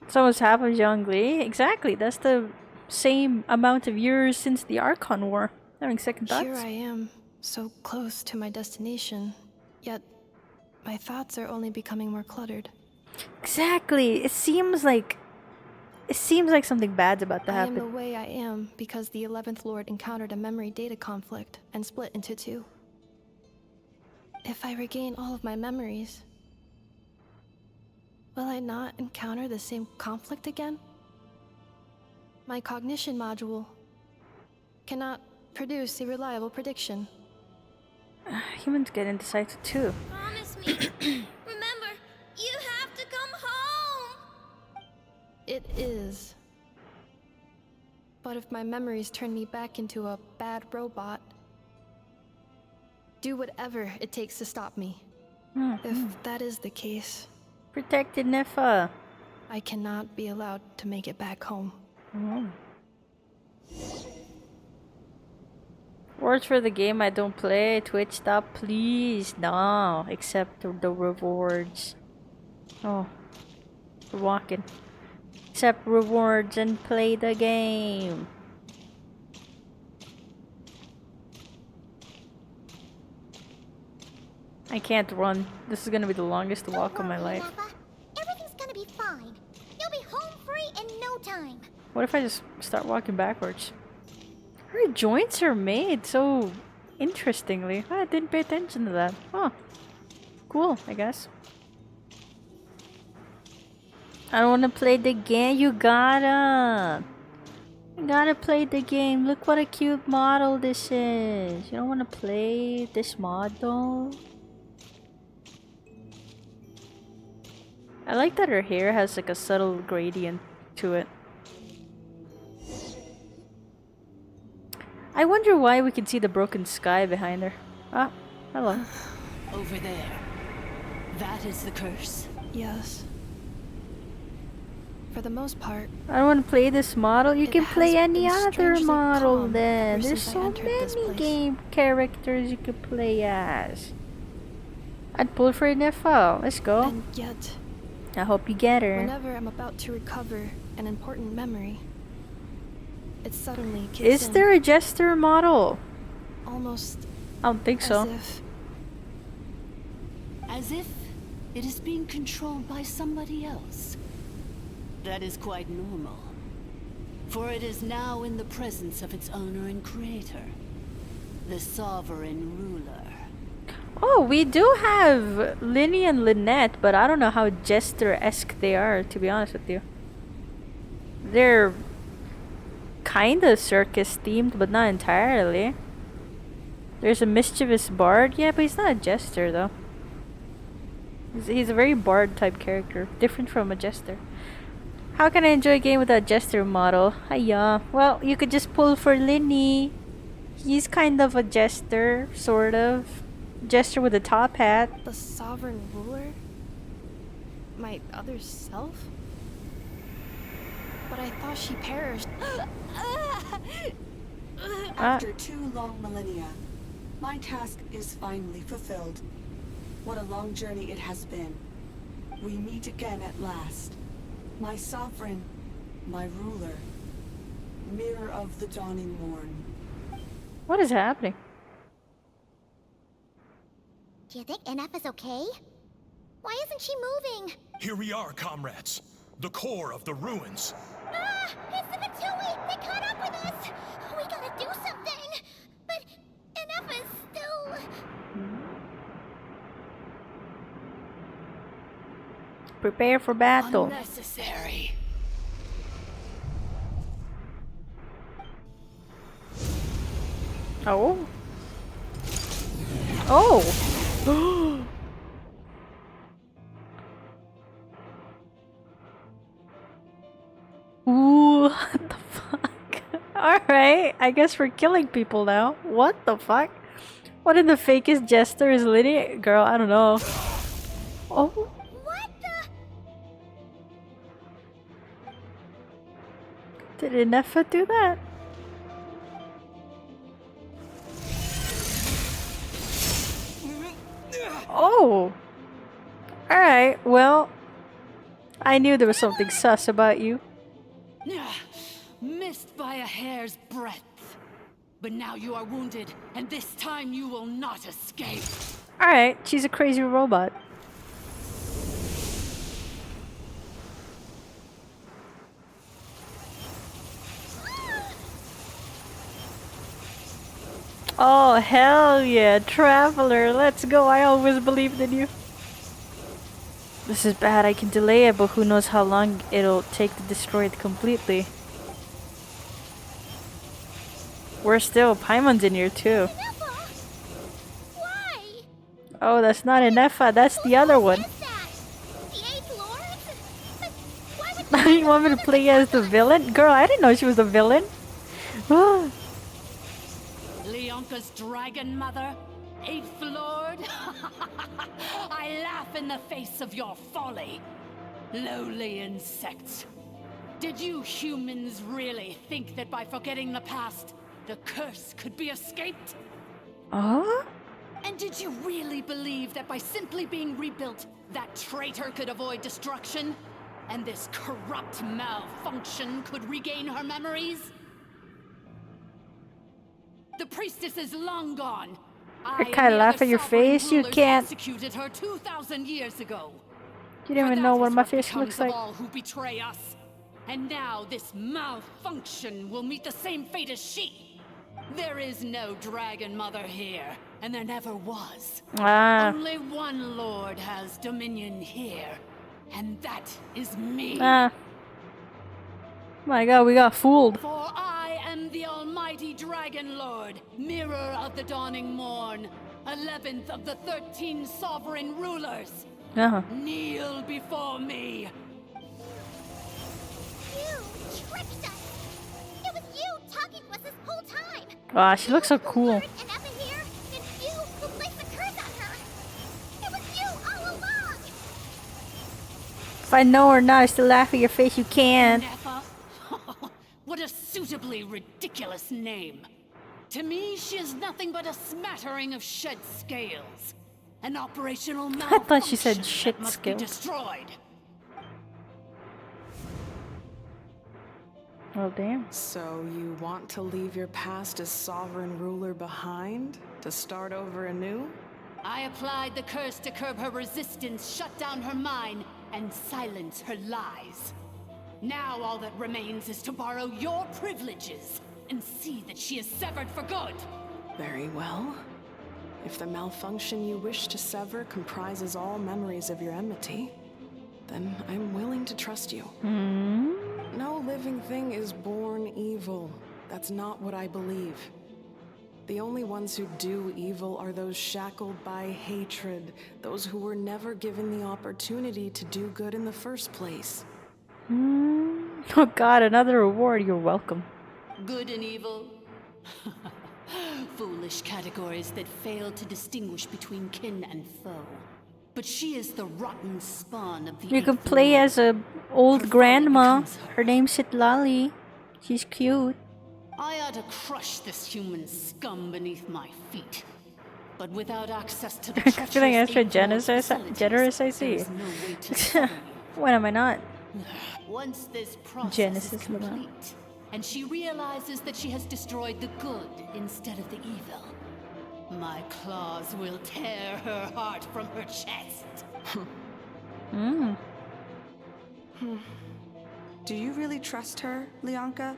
It's almost half of Zhongli. Exactly, that's the same amount of years since the Archon War. Having second thoughts. Here I am, so close to my destination, yet my thoughts are only becoming more cluttered. Exactly. It seems like something bad's about to I am happen. the way I am because the 11th Lord encountered a memory data conflict and split into two. If I regain all of my memories, will I not encounter the same conflict again? My cognition module cannot produce a reliable prediction. Humans get indecisive too. Promise me. Remember, you have to come home. It is. But if my memories turn me back into a bad robot, do whatever it takes to stop me. If that is the case, Protected Nefa. I cannot be allowed to make it back home. Words for the game I don't play. Twitch, stop, please. No, accept the rewards. Oh, we're walking. Accept rewards and play the game. I can't run. This is gonna be the longest walk of my life. Neffa. Everything's gonna be fine. You'll be home free in no time. What if I just start walking backwards? Her joints are made so interestingly. I didn't pay attention to that. Huh. Cool, I guess. I don't want to play the game. You gotta. You gotta play the game. Look what a cute model this is. You don't want to play this model? I like that her hair has like a subtle gradient to it. I wonder why we can see the broken sky behind her. Ah, hello. Over there. That is the curse. Yes. For the most part. I don't want to play this model. You can play any other strangely model calm then. ever There's since I so entered this many place. game characters you could play as. I'd pull for Neffa. Let's go. And yet, I hope you get her. whenever I'm about to recover an important memory, it suddenly kicks Is in. there a Jester model? Almost. I don't think so. As if it is being controlled by somebody else. That is quite normal. For it is now in the presence of its owner and creator, the sovereign ruler. Oh, we do have Linny and Lynette, but I don't know how Jester-esque they are, to be honest with you. They're kinda circus-themed, but not entirely. There's a mischievous bard. Yeah, but he's not a Jester, though. He's a very bard-type character, different from a Jester. How can I enjoy a game without Jester model? Hiya. Well, you could just pull for Linny. He's kind of a Jester, sort of. Jester with a top hat. The sovereign ruler? My other self? But I thought she perished. After 2 long millennia, my task is finally fulfilled. What a long journey it has been. We meet again at last. My sovereign, my ruler, mirror of the dawning morn. What is happening? Do you think NF is okay? Why isn't she moving? Here we are, comrades. The core of the ruins. Ah! It's the Vtuber! They caught up with us! We gotta do something! But NF is still... Prepare for battle. Unnecessary. Oh. Oh. Ooh, what the fuck? Alright, I guess we're killing people now. What the fuck? What in the fakest Jester is Liddy? Girl, I don't know. Oh. What the? Did Inefa do that? Oh. Alright, well. I knew there was something sus about you. Missed by a hair's breadth. But now you are wounded, and this time you will not escape. Alright, she's a crazy robot. Oh, hell yeah, Traveler, let's go. I always believed in you. This is bad. I can delay it, but who knows how long it'll take to destroy it completely. We're still Paimon's in here too. Why? Oh, that's not Inefa, that's the other one. You want me to play as the villain? Girl, I didn't know she was the villain. Leonka's dragon mother? 8th Lord? I laugh in the face of your folly. Lowly insects. Did you humans really think that by forgetting the past, the curse could be escaped? And did you really believe that by simply being rebuilt, that traitor could avoid destruction? And this corrupt malfunction could regain her memories? The priestess is long gone. Rekai, laugh at your face. You can't. Executed her 2,000 years ago. You don't even know what my face looks like. All who betray us. And now this malfunction will meet the same fate as she. There is no dragon mother here, and there never was. Only one lord has dominion here, and that is me. My god, we got fooled. For I am the almighty dragon lord, mirror of the dawning morn, 11th of the 13 sovereign rulers. Kneel before me. You tricked us! It was you talking to us this whole time! Wow, she looks so cool. And up in here, it's you who placed the curse on her! It was you all along! If I know or not, I still laugh at your face. You can't. What a suitably ridiculous name. To me, she is nothing but a smattering of shed scales. An operational malfunction I thought she said shit must scales. be destroyed. Oh, damn. So you want to leave your past as sovereign ruler behind? To start over anew? I applied the curse to curb her resistance, shut down her mind, and silence her lies. Now all that remains is to borrow your privileges and see that she is severed for good. Very well. If the malfunction you wish to sever comprises all memories of your enmity, then I'm willing to trust you. No living thing is born evil. That's not what I believe. The only ones who do evil are those shackled by hatred, those who were never given the opportunity to do good in the first place. Oh god, another reward. You're welcome. Good and evil? Foolish categories that fail to distinguish between kin and foe. But she is the rotten spawn of the You could play as a old grandma. Her name's Sitlali. She's cute. I ought to crush this human scum beneath my feet. But without access to the I'm feeling extra generous, I see. When am I not? Once this process Genesis is complete, and she realizes that she has destroyed the good instead of the evil, my claws will tear her heart from her chest. Do you really trust her, Lianka?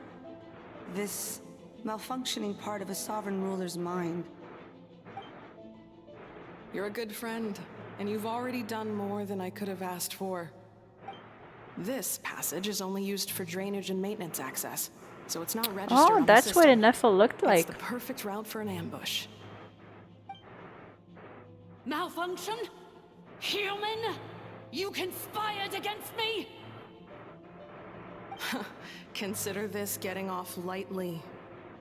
This malfunctioning part of a sovereign ruler's mind. You're a good friend, and you've already done more than I could have asked for. This passage is only used for drainage and maintenance access, so it's not registered on the that's system. what an Nephilim looked like. It's the perfect route for an ambush. Malfunction? Human? You conspired against me? Consider this getting off lightly.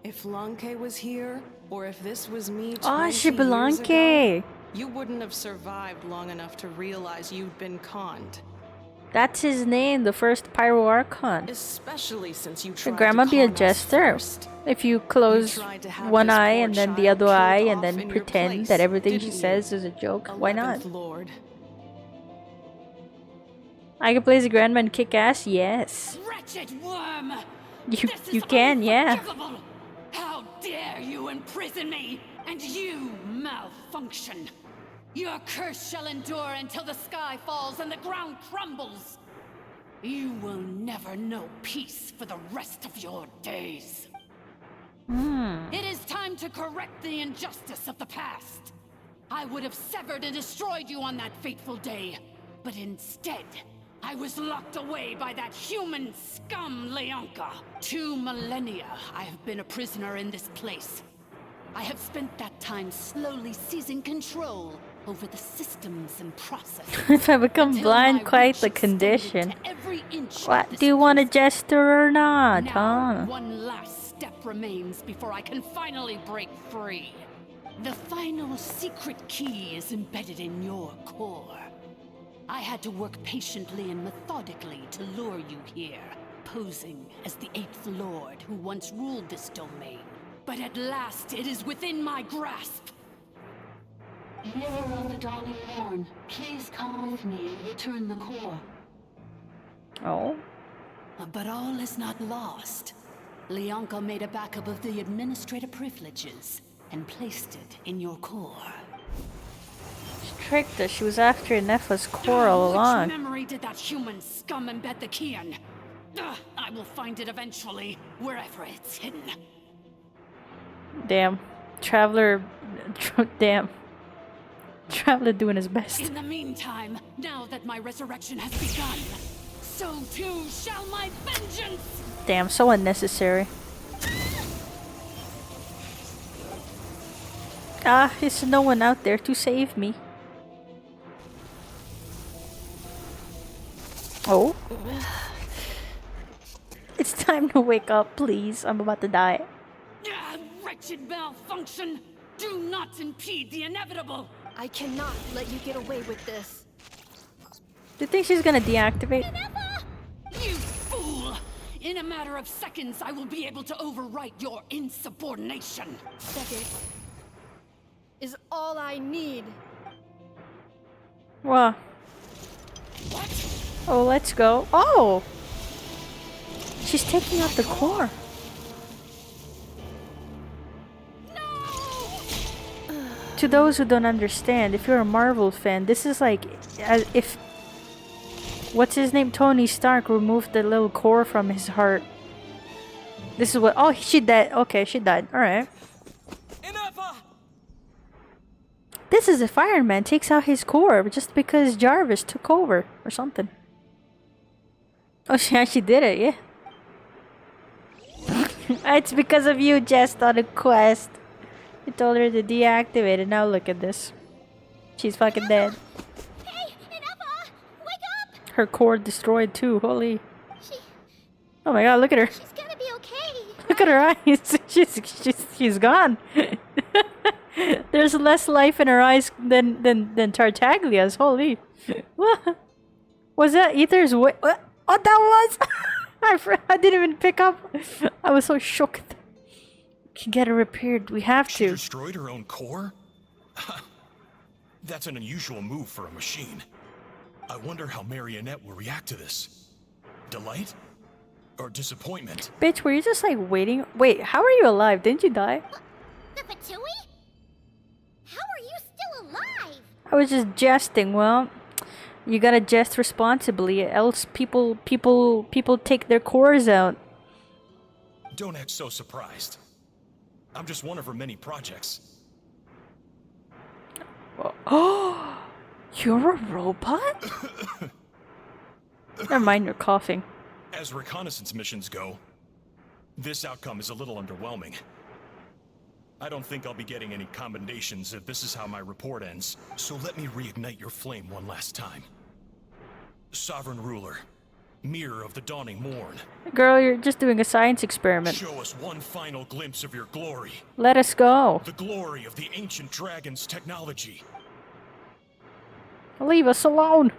If Lanke was here, or if this was me 20 years ago, you wouldn't have survived long enough to realize you'd been conned. That's his name, the first Pyro Archon. Especially since you Should Grandma be a jester? If you close one eye and then the other eye and then pretend that everything she says is a joke, why not? Lord. I can play as a grandma and kick ass? Yes. Wretched worm! You can, yeah. How dare you imprison me! And you malfunction! Your curse shall endure until the sky falls and the ground crumbles! You will never know peace for the rest of your days. It is time to correct the injustice of the past. I would have severed and destroyed you on that fateful day, but instead, I was locked away by that human scum, Lianka. 2 millennia I have been a prisoner in this place. I have spent that time slowly seizing control over the systems and processes. If I become blind, quite the condition. What, do you want a jester or not, huh? One last step remains before I can finally break free. The final secret key is embedded in your core. I had to work patiently and methodically to lure you here, posing as the 8th Lord who once ruled this domain. But at last it is within my grasp. Mirror of the Dawning Morn, please come with me and return the core. Oh? But all is not lost. Lianka made a backup of the administrative privileges, and placed it in your core. She tricked us. She was after Nefa's core all along. Which memory did that human scum embed the key in? I will find it eventually, wherever it's hidden. Damn. Traveler... Damn. Traveler doing his best. In the meantime, now that my resurrection has begun, so too shall my vengeance! Damn, so unnecessary. Ah, is no one out there to save me? Oh? It's time to wake up, please. I'm about to die. Wretched malfunction! Do not impede the inevitable! I cannot let you get away with this. Do you think she's gonna deactivate? You fool! In a matter of seconds, I will be able to overwrite your insubordination. Second is all I need. What? Oh, let's go. Oh! She's taking out the core. To those who don't understand, if you're a Marvel fan, this is like as if what's his name, Tony Stark, removed the little core from his heart. This is what. Oh, she died. Okay, she died. All right. This is if Iron Man takes out his core just because Jarvis took over or something. Oh, she actually did it. Yeah. It's because of you, Jess, on a quest. You told her to deactivate it. Now look at this. She's fucking dead. Hey, Ineppa! Wake up! Her core destroyed too. Holy. Oh my god, look at her. She's gonna be okay. Look at her eyes. She's gone. There's less life in her eyes than Tartaglia's. Holy. What? Was that Ether's what? Oh, that was? I didn't even pick up. I was so shocked. Can get her repaired. We have to. She destroyed her own core? That's an unusual move for a machine. I wonder how Marionette will react to this. Delight? Or disappointment? Bitch, were you just like waiting? Wait, how are you alive? Didn't you die? The Vtuber? How are you still alive? I was just jesting. Well, you gotta jest responsibly, else people take their cores out. Don't act so surprised. I'm just one of her many projects. Oh, you're a robot? Never mind, you're coughing. As reconnaissance missions go, this outcome is a little underwhelming. I don't think I'll be getting any commendations if this is how my report ends, so let me reignite your flame one last time. Sovereign Ruler, Mirror of the Dawning Morn. Girl, you're just doing a science experiment. Show us one final glimpse of your glory. Let us go. The glory of the ancient dragon's technology. Leave us alone.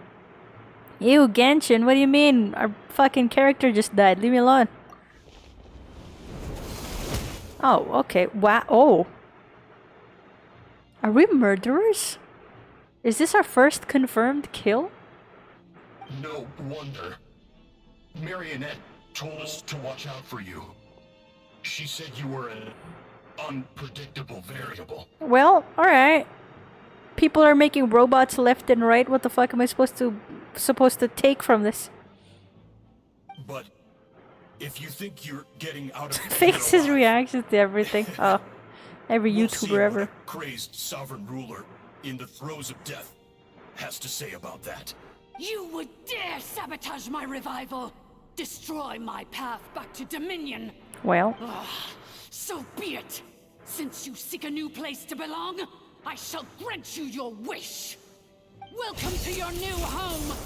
Ew, Genshin, what do you mean? Our fucking character just died. Leave me alone. Oh, okay. Wow. Oh. Are we murderers? Is this our first confirmed kill? No wonder. Marionette told us to watch out for you. She said you were an unpredictable variable. Well, alright. People are making robots left and right. What the fuck am I supposed to take from this? But if you think you're getting out of Fakes his reactions to everything. Oh, every we'll YouTuber ever. What a crazed sovereign ruler in the throes of death has to say about that. You would dare sabotage my revival! Destroy my path back to Dominion! Well. So be it! Since you seek a new place to belong, I shall grant you your wish! Welcome to your new home,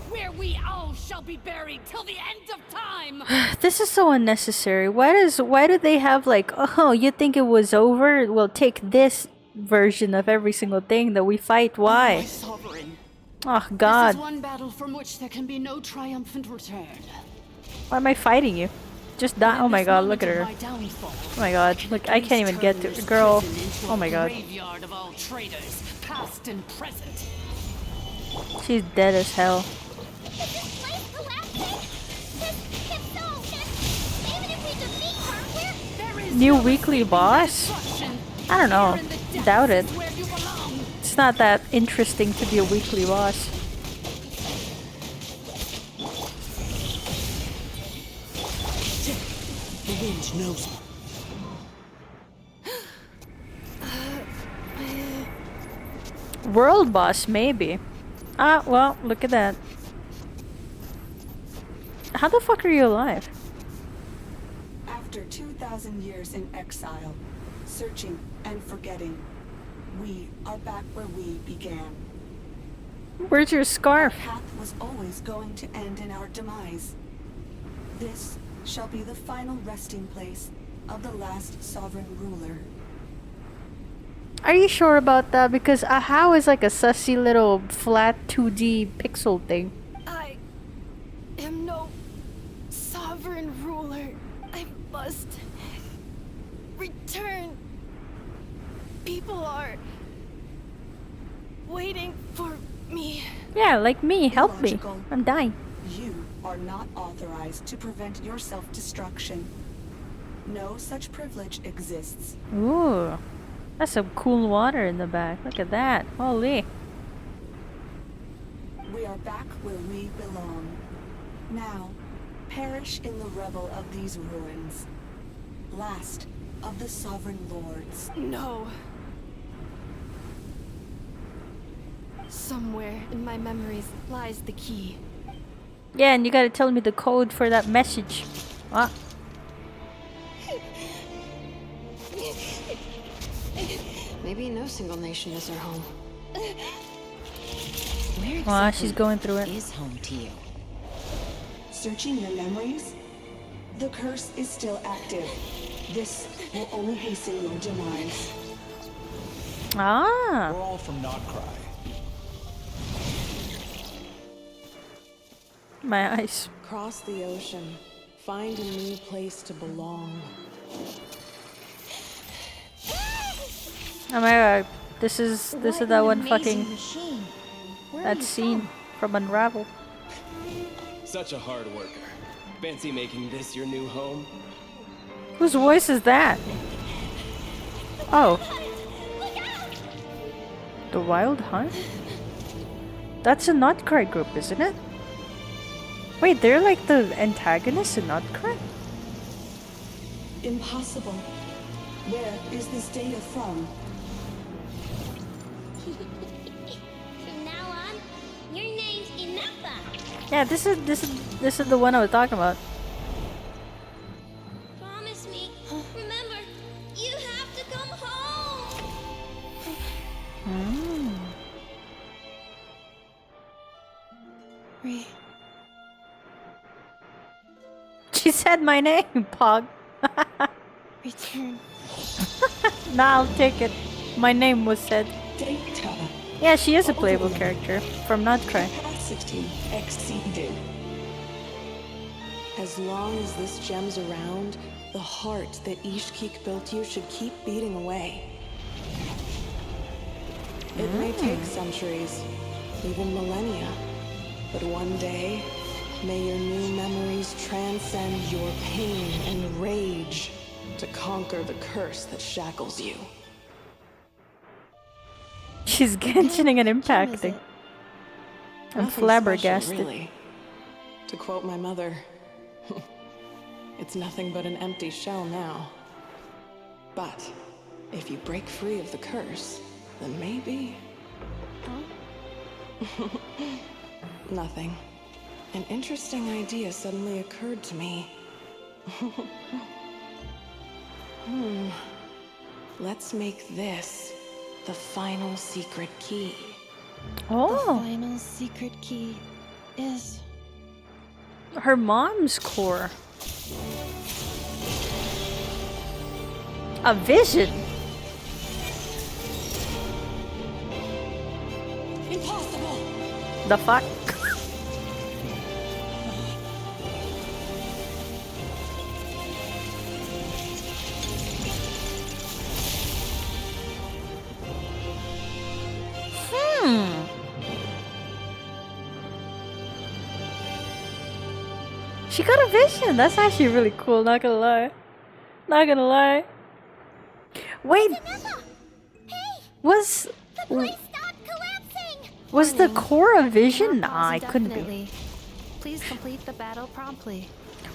where we all shall be buried till the end of time! This is so unnecessary. Why do they have like, oh, you think it was over? Well, take this version of every single thing that we fight. Why? My sovereign. Oh God. This is one battle from which there can be no triumphant return. Why am I fighting you? Just die. Oh my God, look at her. Oh my God, look, I can't even get to girl. Oh my God. Graveyard of all traitors, past and present. She's dead as hell. New weekly boss? I don't know. Doubt it. It's not that interesting to be a weekly boss. The wind knows. World boss, maybe. Ah, well, look at that. How the fuck are you alive? After 2,000 years in exile, searching and forgetting, we are back where we began. Where's your scarf? Our path was always going to end in our demise. This shall be the final resting place of the last sovereign ruler. Are you sure about that? Because how is like a sussy little flat 2D pixel thing? I am no sovereign ruler. I must return. People are waiting for me. Yeah, like me. Help me. I'm dying. You are not authorized to prevent your self-destruction. No such privilege exists. Ooh. That's some cool water in the back. Look at that. Holy. We are back where we belong. Now, perish in the revel of these ruins. Last of the sovereign lords. No. Somewhere in my memories lies the key. Yeah, and you gotta tell me the code for that message. Ah. Maybe no single nation is her home. Where she's going through it. Is home to you. Searching your memories? The curse is still active. This will only hasten your demise. Ah. We're all from Notcry. My eyes. Cross the ocean. Find a new place to belong. Oh my god. This is that one fucking that scene from Unravel. Such a hard worker. Fancy making this your new home? Whose voice is that? Oh. The Wild Hunt? That's a Notcry group, isn't it? Wait, they're like the antagonists in Notcry? Impossible. Where is this data from? From now on, your name's Inafa. Yeah, this is the one I was talking about. Promise me. Remember, you have to come home. She said my name, Pog. Return. Nah, I'll take it. My name was said. Data. Yeah, she is a playable character from Notcry. Capacity exceeded. As long as this gem's around, the heart that Ishkik built you should keep beating away. It may take centuries, even millennia, but one day, may your new memories transcend your pain and rage to conquer the curse that shackles you. She's Genshining and impacting. I'm Nothing flabbergasted. special, really. To quote my mother, it's nothing but an empty shell now. But if you break free of the curse, then maybe... Nothing. An interesting idea suddenly occurred to me. Let's make this the final secret key. Oh. The final secret key is Her mom's core. A vision. Impossible. The fuck? She got a vision. That's actually really cool. Not gonna lie. Not gonna lie. Wait! Was... Was the core a vision? Nah, it couldn't be. Please complete the battle promptly.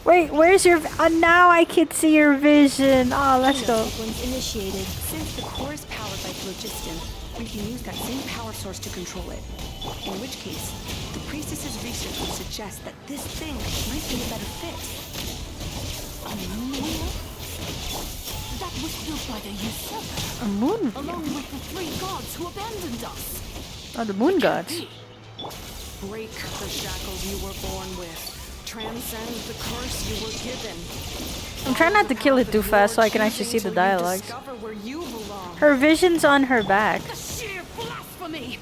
Wait, where's your... now I can see your vision. Oh, let's go. Initiated. Since the core is powered by phlogiston, we can use that same power source to control it. In which case, the priestess's research would suggest that this thing might be a better fit. A moon wheel? That was built by the usurper. A moon wheel? Along with the 3 gods who abandoned us. Oh, the moon gods. Break the shackles you were born with. Transcend the curse you were given. I'm trying not to kill it too fast so I can actually see the dialogues. Her vision's on her back. The sheer blasphemy!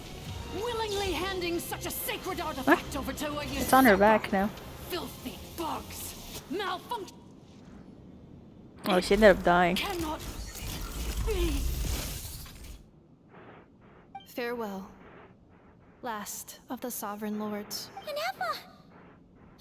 Willingly handing such a sacred artifact over to a usurper. It's on her back now. Filthy bugs! Malfunction! Oh, she ended up dying. Cannot be! Farewell. Last of the Sovereign Lords. Inefa!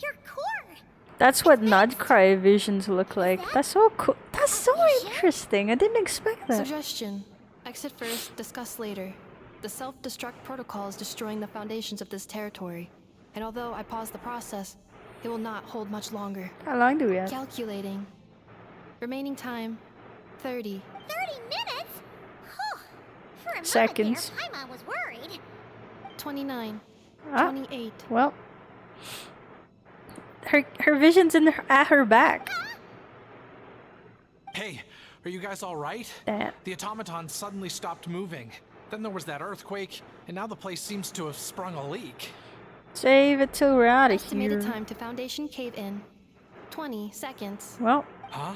Your core! That's what Nodcry visions look like. That's so cool. That's so interesting. I didn't expect that. Suggestion. Exit first, discuss later. The self-destruct protocol is destroying the foundations of this territory. And although I paused the process, it will not hold much longer. How long do we have? Calculating. Remaining time, 30. 30 minutes? Huh. For a Seconds. moment there, Paimon was worried. 29. Ah, 28. well. Her vision's in at her back. Hey, are you guys all right? The automaton suddenly stopped moving. Then there was that earthquake, and now the place seems to have sprung a leak. Save it till we're out of Estimated here. time to Foundation cave in. 20 seconds. Well. Huh?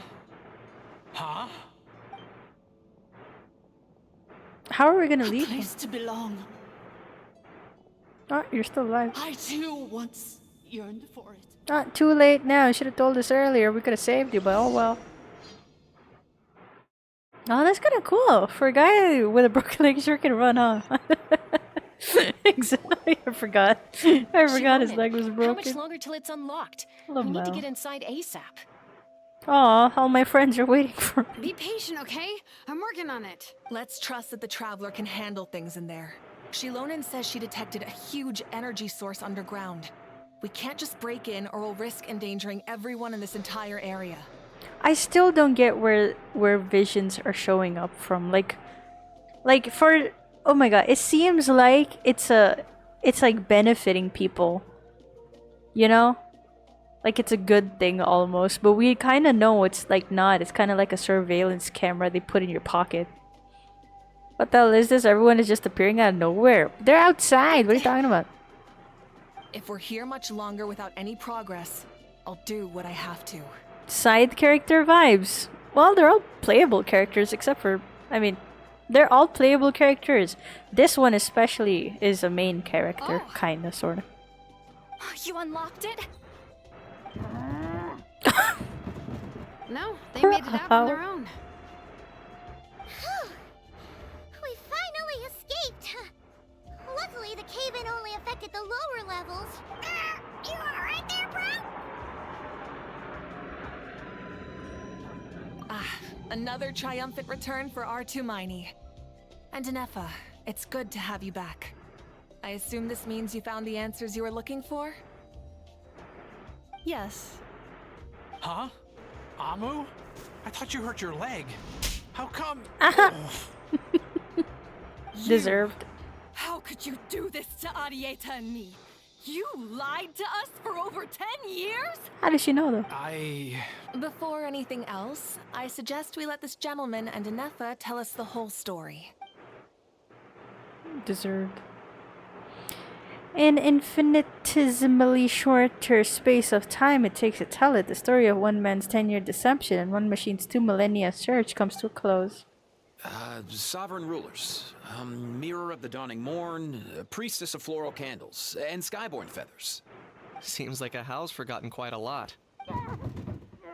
Huh? How are we gonna leave? Place to belong. Oh, you're still alive. I too once yearned for it. Not too late now. You should have told us earlier. We could have saved you, but oh well. Oh, that's kind of cool. For a guy with a broken leg, sure can run, huh? Exactly. I forgot. I forgot his leg was broken. How much longer till it's unlocked? Hello, we need to Mel. get inside ASAP. Aw, all my friends are waiting for me. Be patient, okay? I'm working on it. Let's trust that the Traveler can handle things in there. Shilonen says she detected a huge energy source underground. We can't just break in or we'll risk endangering everyone in this entire area. I still don't get where visions are showing up from. Like for oh my god, it seems like it's like benefiting people. You know? Like it's a good thing almost, but we kind of know it's like not. It's kind of like a surveillance camera they put in your pocket. What the hell is this? Everyone is just appearing out of nowhere. They're outside. What are you talking about? If we're here much longer without any progress, I'll do what I have to. Side character vibes. Well, they're all playable characters except for, I mean, they're all playable characters. This one especially is a main character, kinda, sorta. You unlocked it? No, they made it out on their own. We finally escaped. Luckily, the cave-in only affected the lower levels. You alright there, bro? Another triumphant return for R2 Miney. And Inefa, it's good to have you back. I assume this means you found the answers you were looking for? Yes. Huh? Amu? I thought you hurt your leg. How come? Deserved. How could you do this to Arieta and me? You lied to us for over 10 years? How does she know though? Before anything else, I suggest we let this gentleman and Inefa tell us the whole story. Deserved. In infinitesimally shorter space of time it takes to tell it, the story of one man's 10-year deception and one machine's 2 millennia search comes to a close. Sovereign rulers, mirror of the dawning morn, priestess of floral candles, and skyborn feathers. Seems like a house forgotten quite a lot.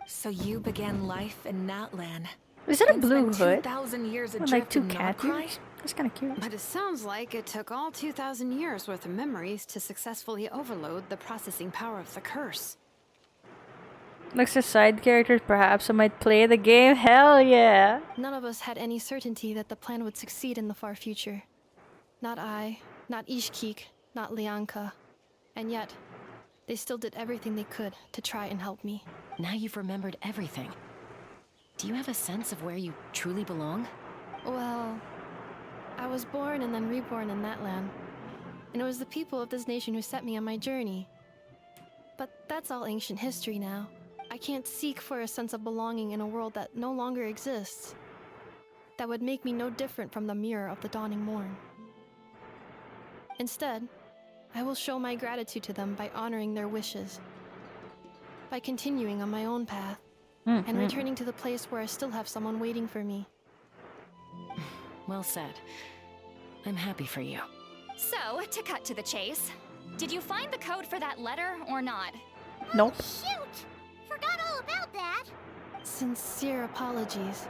So you began life in Natlan. Is that a blue hood? 2,000 years With, like adrift 2 in cat Nodcry? ears? That's kind of cute. But it sounds like it took all 2,000 years worth of memories to successfully overload the processing power of the curse. Next to side characters, perhaps I might play the game. Hell yeah! None of us had any certainty that the plan would succeed in the far future. Not I, not Ishkik, not Lianka. And yet, they still did everything they could to try and help me. Now you've remembered everything. Do you have a sense of where you truly belong? Well, I was born and then reborn in that land. And it was the people of this nation who set me on my journey. But that's all ancient history now. I can't seek for a sense of belonging in a world that no longer exists. That would make me no different from the mirror of the dawning morn. Instead, I will show my gratitude to them by honoring their wishes. By continuing on my own path, and returning to the place where I still have someone waiting for me. Well said. I'm happy for you. So, to cut to the chase, did you find the code for that letter or not? Nope. Shoot! Forgot all about that. Sincere apologies.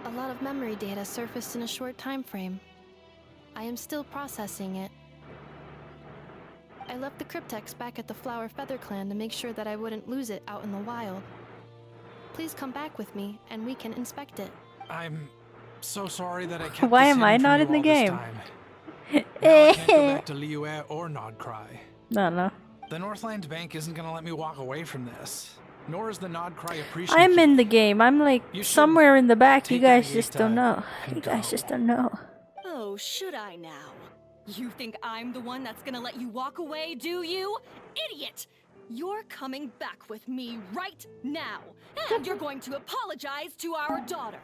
A lot of memory data surfaced in a short time frame. I am still processing it. I left the cryptex back at the Flower Feather Clan to make sure that I wouldn't lose it out in the wild. Please come back with me and we can inspect it. I'm so sorry that I kept Why this am I hidden from not you in the all this game? time. Now I can't go back to Liyue or Nodcry. No. The Northland Bank isn't gonna let me walk away from this. Nor is the Nodcry appreciative. I'm in the game. I'm like somewhere in the back. You guys just don't know. You guys just don't know. Oh, should I now? You think I'm the one that's gonna let you walk away, do you? Idiot! You're coming back with me right now, and you're going to apologize to our daughter.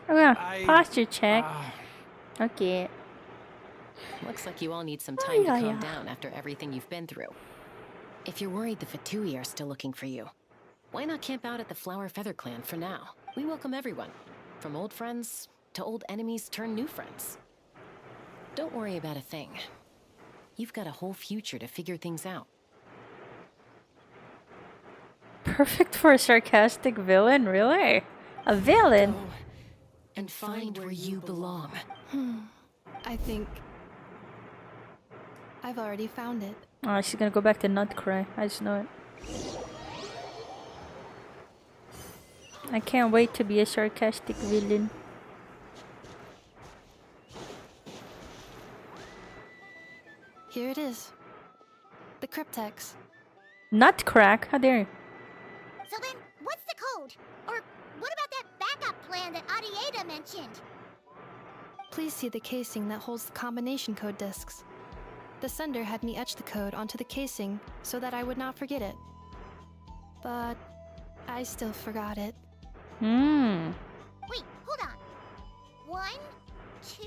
Oh yeah, posture check. Okay. Looks like you all need some time to calm down after everything you've been through. If you're worried the Fatui are still looking for you, why not camp out at the Flower Feather Clan for now? We welcome everyone, from old friends to old enemies turned new friends. Don't worry about a thing. You've got a whole future to figure things out. Perfect for a sarcastic villain, really? A villain? Go and find where you belong. I think I've already found it. Oh, she's gonna go back to Nutcry. I just know it. I can't wait to be a sarcastic villain. Here it is. The cryptex. Nutcrack? How dare you? So then, what's the code? Or what about that backup plan that Arieta mentioned? Please see the casing that holds the combination code discs. The sender had me etch the code onto the casing so that I would not forget it. But I still forgot it. Wait, hold on. 1, 2,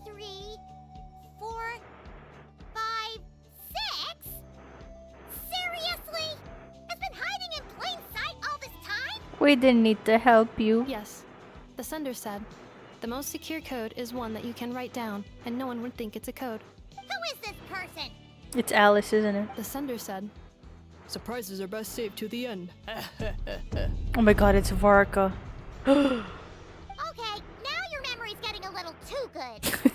3, 4, 5, 6? Seriously? It's been hiding in plain sight all this time? We didn't need to help you. Yes. The sender said, the most secure code is one that you can write down, and no one would think it's a code. Who is this person? It's Alice, isn't it? The sender said, surprises are best saved to the end. Oh my god, it's Varka. Okay, now your memory's getting a little too good.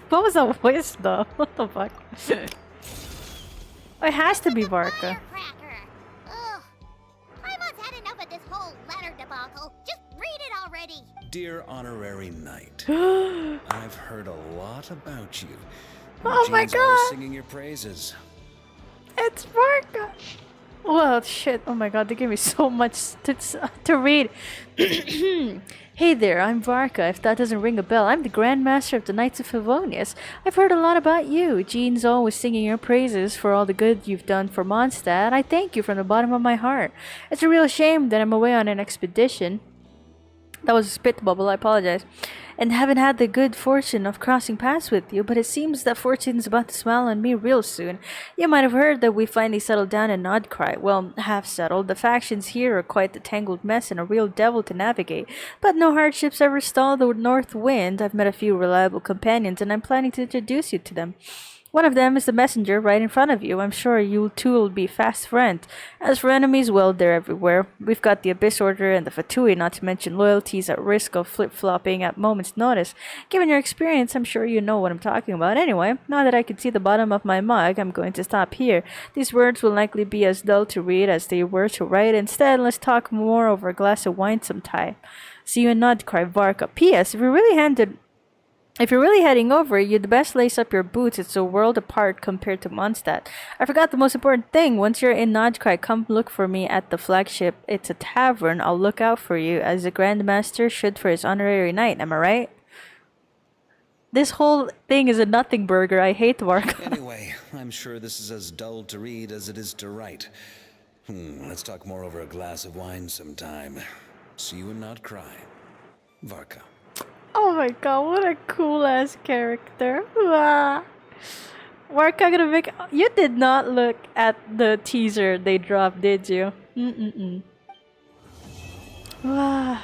What was that voice though? What the fuck? It has to be Varka. Ugh. Paimon had enough of this whole letter debacle. Just read it already. Dear Honorary Knight, I've heard a lot about you. Oh my Jean's always god! singing your praises. It's Varka! Well, shit. Oh my god, they gave me so much to read. Hey there, I'm Varka. If that doesn't ring a bell, I'm the Grand Master of the Knights of Favonius. I've heard a lot about you. Jean's always singing your praises for all the good you've done for Mondstadt. I thank you from the bottom of my heart. It's a real shame that I'm away on an expedition. That was a spit bubble, I apologize. And haven't had the good fortune of crossing paths with you, but it seems that fortune's about to smile on me real soon. You might have heard that we finally settled down in Nodcry. Well, half settled. The factions here are quite a tangled mess and a real devil to navigate. But no hardships ever stall the north wind. I've met a few reliable companions, and I'm planning to introduce you to them. One of them is the messenger right in front of you. I'm sure you two will be fast friends. As for enemies, well, they're everywhere. We've got the Abyss Order and the Fatui, not to mention loyalties at risk of flip-flopping at moment's notice. Given your experience, I'm sure you know what I'm talking about. Anyway, now that I can see the bottom of my mug, I'm going to stop here. These words will likely be as dull to read as they were to write. Instead, let's talk more over a glass of wine sometime. See you in Nodcry, Varka. P.S. If you're really heading over, you'd best lace up your boots. It's a world apart compared to Mondstadt. I forgot the most important thing. Once you're in Nodcry, come look for me at the flagship. It's a tavern. I'll look out for you, as the Grandmaster should for his honorary knight. Am I right? This whole thing is a nothing burger. I hate Varka. Anyway, I'm sure this is as dull to read as it is to write. Let's talk more over a glass of wine sometime. See you and not cry. Varka. Oh my god, what a cool ass character. Wow. Varka gonna make. You did not look at the teaser they dropped, did you? Wow.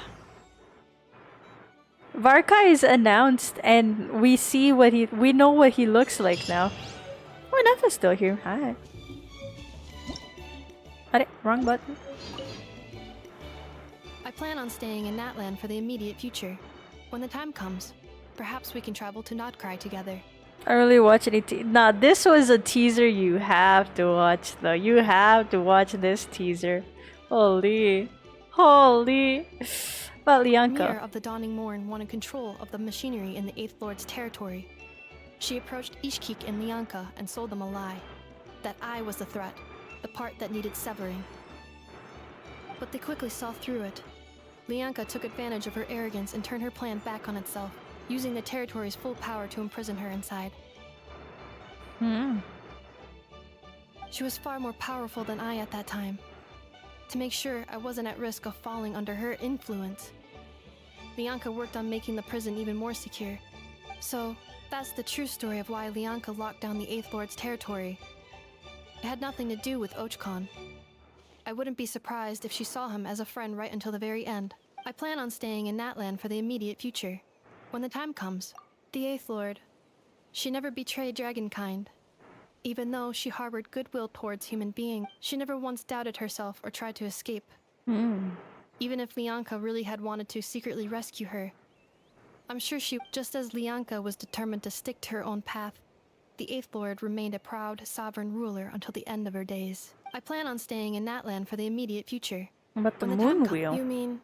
Varka is announced and we see we know what he looks like now. Oh, Nefa's still here. Hi. Wrong button. I plan on staying in Natland for the immediate future. When the time comes, perhaps we can travel to Nodcry together. I really watch any Nah, this was a teaser you have to watch though. You have to watch this teaser. Holy. Holy. About Lianka. Mir of the Dawning Morn wanted control of the machinery in the Eighth Lord's territory. She approached Ishkik and Lianka and sold them a lie. That I was the threat, the part that needed severing. But they quickly saw through it. Lianka took advantage of her arrogance and turned her plan back on itself, using the territory's full power to imprison her inside. She was far more powerful than I at that time. To make sure I wasn't at risk of falling under her influence, Lianka worked on making the prison even more secure. So, that's the true story of why Lianka locked down the Eighth Lord's territory. It had nothing to do with Ochkon. I wouldn't be surprised if she saw him as a friend right until the very end. I plan on staying in Natland for the immediate future. When the time comes, the Eighth Lord, she never betrayed Dragonkind. Even though she harbored goodwill towards human beings, she never once doubted herself or tried to escape. Even if Lianka really had wanted to secretly rescue her, I'm sure she, just as Lianka was determined to stick to her own path, the Eighth Lord remained a proud, sovereign ruler until the end of her days. I plan on staying in Natland for the immediate future. But the moon wheel? You mean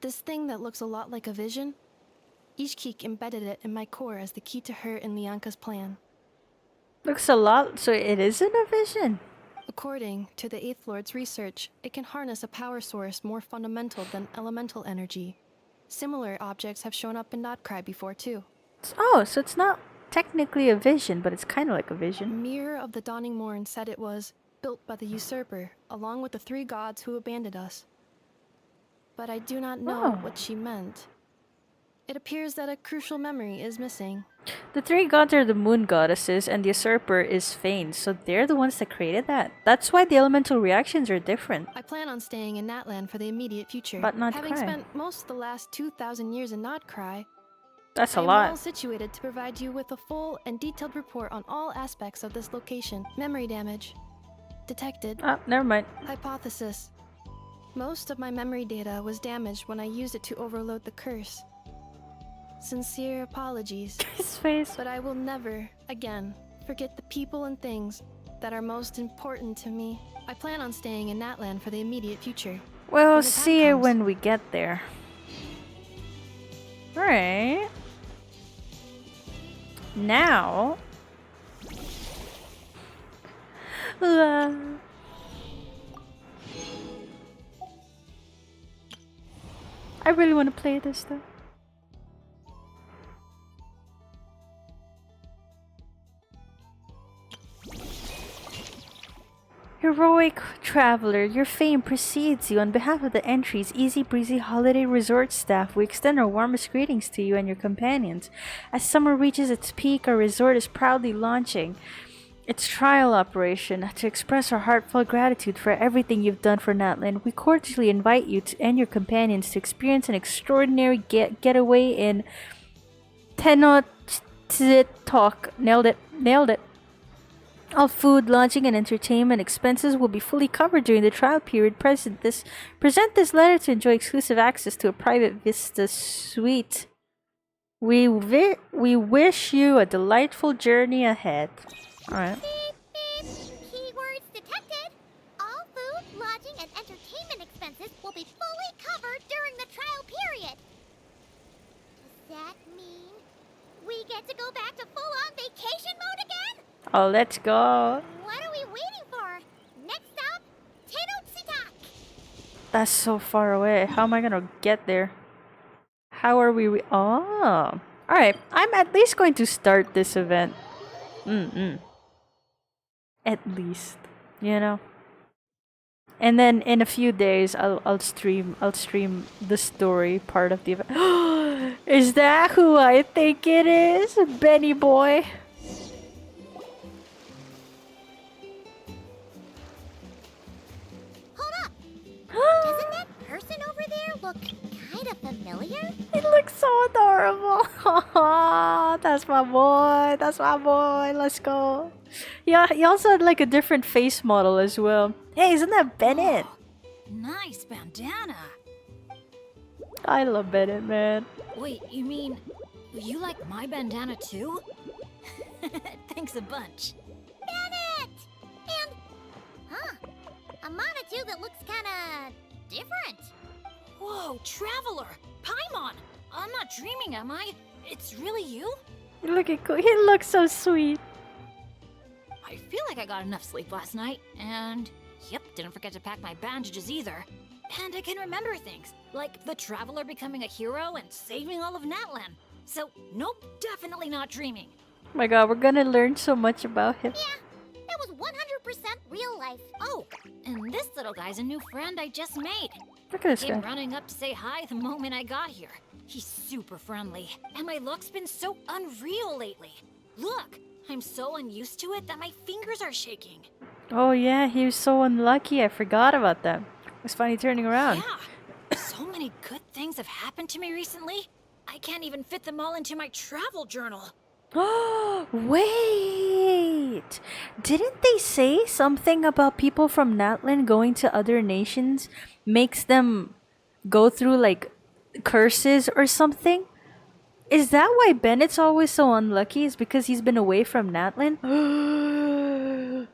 this thing that looks a lot like a vision? Ishkik embedded it in my core as the key to her and Lianka's plan. Looks a lot, so it isn't a vision? According to the Eighth Lord's research, it can harness a power source more fundamental than elemental energy. Similar objects have shown up in Nodcry before too. Oh, so it's not technically a vision, but it's kind of like a vision. Mirror of the Dawning Morn said it was built by the usurper, along with the three gods who abandoned us. But I do not know what she meant. It appears that a crucial memory is missing. The three gods are the moon goddesses, and the usurper is Fane, so they're the ones that created that. That's why the elemental reactions are different. I plan on staying in Natland for the immediate future. But Nodcry. Having spent most of the last 2,000 years in Nodcry, that's a I am lot. well situated to provide you with a full and detailed report on all aspects of this location. Memory damage detected. Ah, never mind. Hypothesis. Most of my memory data was damaged when I used it to overload the curse. Sincere apologies. His face. But I will never, again, forget the people and things that are most important to me. I plan on staying in Natland for the immediate future. We'll see it when we get there. Alright. Now... I really want to play this though. Heroic traveler, your fame precedes you. On behalf of the entry's Easy Breezy Holiday Resort staff, we extend our warmest greetings to you and your companions. As summer reaches its peak, our resort is proudly launching its trial operation. To express our heartfelt gratitude for everything you've done for Natland, we cordially invite you and your companions to experience an extraordinary getaway in Tenochtitlan. Nailed it. All food, lodging, and entertainment expenses will be fully covered during the trial period. Present this letter to enjoy exclusive access to a private Vista suite. We wish you a delightful journey ahead. Alright. Keywords detected. All food, lodging, and entertainment expenses will be fully covered during the trial period. Does that mean we get to go back to full-on vacation mode again? Oh, let's go. What are we waiting for? Next stop, Tenochtitlan. That's so far away. How am I gonna get there? How are we? Oh. Alright. I'm at least going to start this event. At least. You know? And then in a few days I'll stream the story part of the event. Is that who I think it is? Benny boy. Doesn't that person over there look kind of familiar? He looks so adorable. That's my boy. That's my boy. Let's go. Yeah, he also had like a different face model as well. Hey, isn't that Bennett? Nice bandana. I love Bennett, man. Wait, you mean you like my bandana too? Thanks a bunch. Bennett! And, a Monatu that looks kinda different. Whoa, Traveler! Paimon! I'm not dreaming, am I? It's really you? Look at he looks so sweet. I feel like I got enough sleep last night, and yep, didn't forget to pack my bandages either. And I can remember things, like the Traveler becoming a hero and saving all of Natlan. So, nope, definitely not dreaming. Oh my god, we're gonna learn so much about him. Yeah, that was 100% real life. Oh, and this little guy's a new friend I just made. Look at this Came guy. running up to say hi the moment I got here. He's super friendly, and my luck's been so unreal lately. Look, I'm so unused to it that my fingers are shaking. Oh yeah, he was so unlucky. I forgot about that. It's funny turning around. Yeah, so many good things have happened to me recently. I can't even fit them all into my travel journal. Wait! Didn't they say something about people from Natlan going to other nations makes them go through like curses or something? Is that why Bennett's always so unlucky? Is because he's been away from Natlan?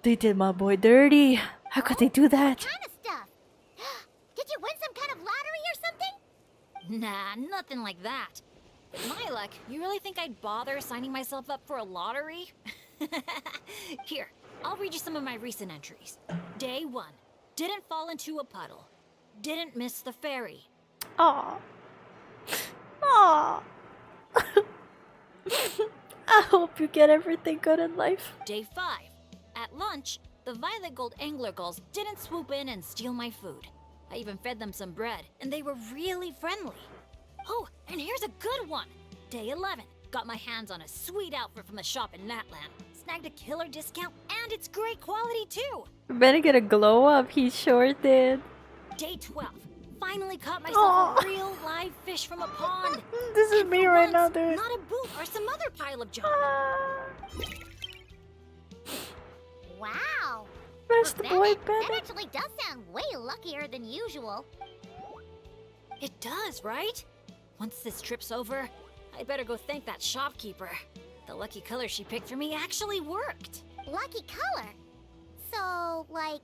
They did my boy dirty. How could they do that? Kind of stuff. Did you win some kind of lottery or something? Nah, nothing like that. With my luck, you really think I'd bother signing myself up for a lottery? Here, I'll read you some of my recent entries. Day 1. Didn't fall into a puddle. Didn't miss the ferry. Aw. Aw. I hope you get everything good in life. Day 5. At lunch, the violet gold angler gulls didn't swoop in and steal my food. I even fed them some bread, and they were really friendly. Oh, and here's a good one. Day 11. Got my hands on a sweet outfit from the shop in Natlan. Snagged a killer discount, and it's great quality too. Better get a glow up. He sure did. Day 12. Finally caught myself a real live fish from a pond. This is me right now, dude. Not a boot or some other pile of junk. Wow. Where's For the boy, That actually does sound way luckier than usual. It does, right? Once this trip's over, I better go thank that shopkeeper. The lucky color she picked for me actually worked. Lucky color? So, like,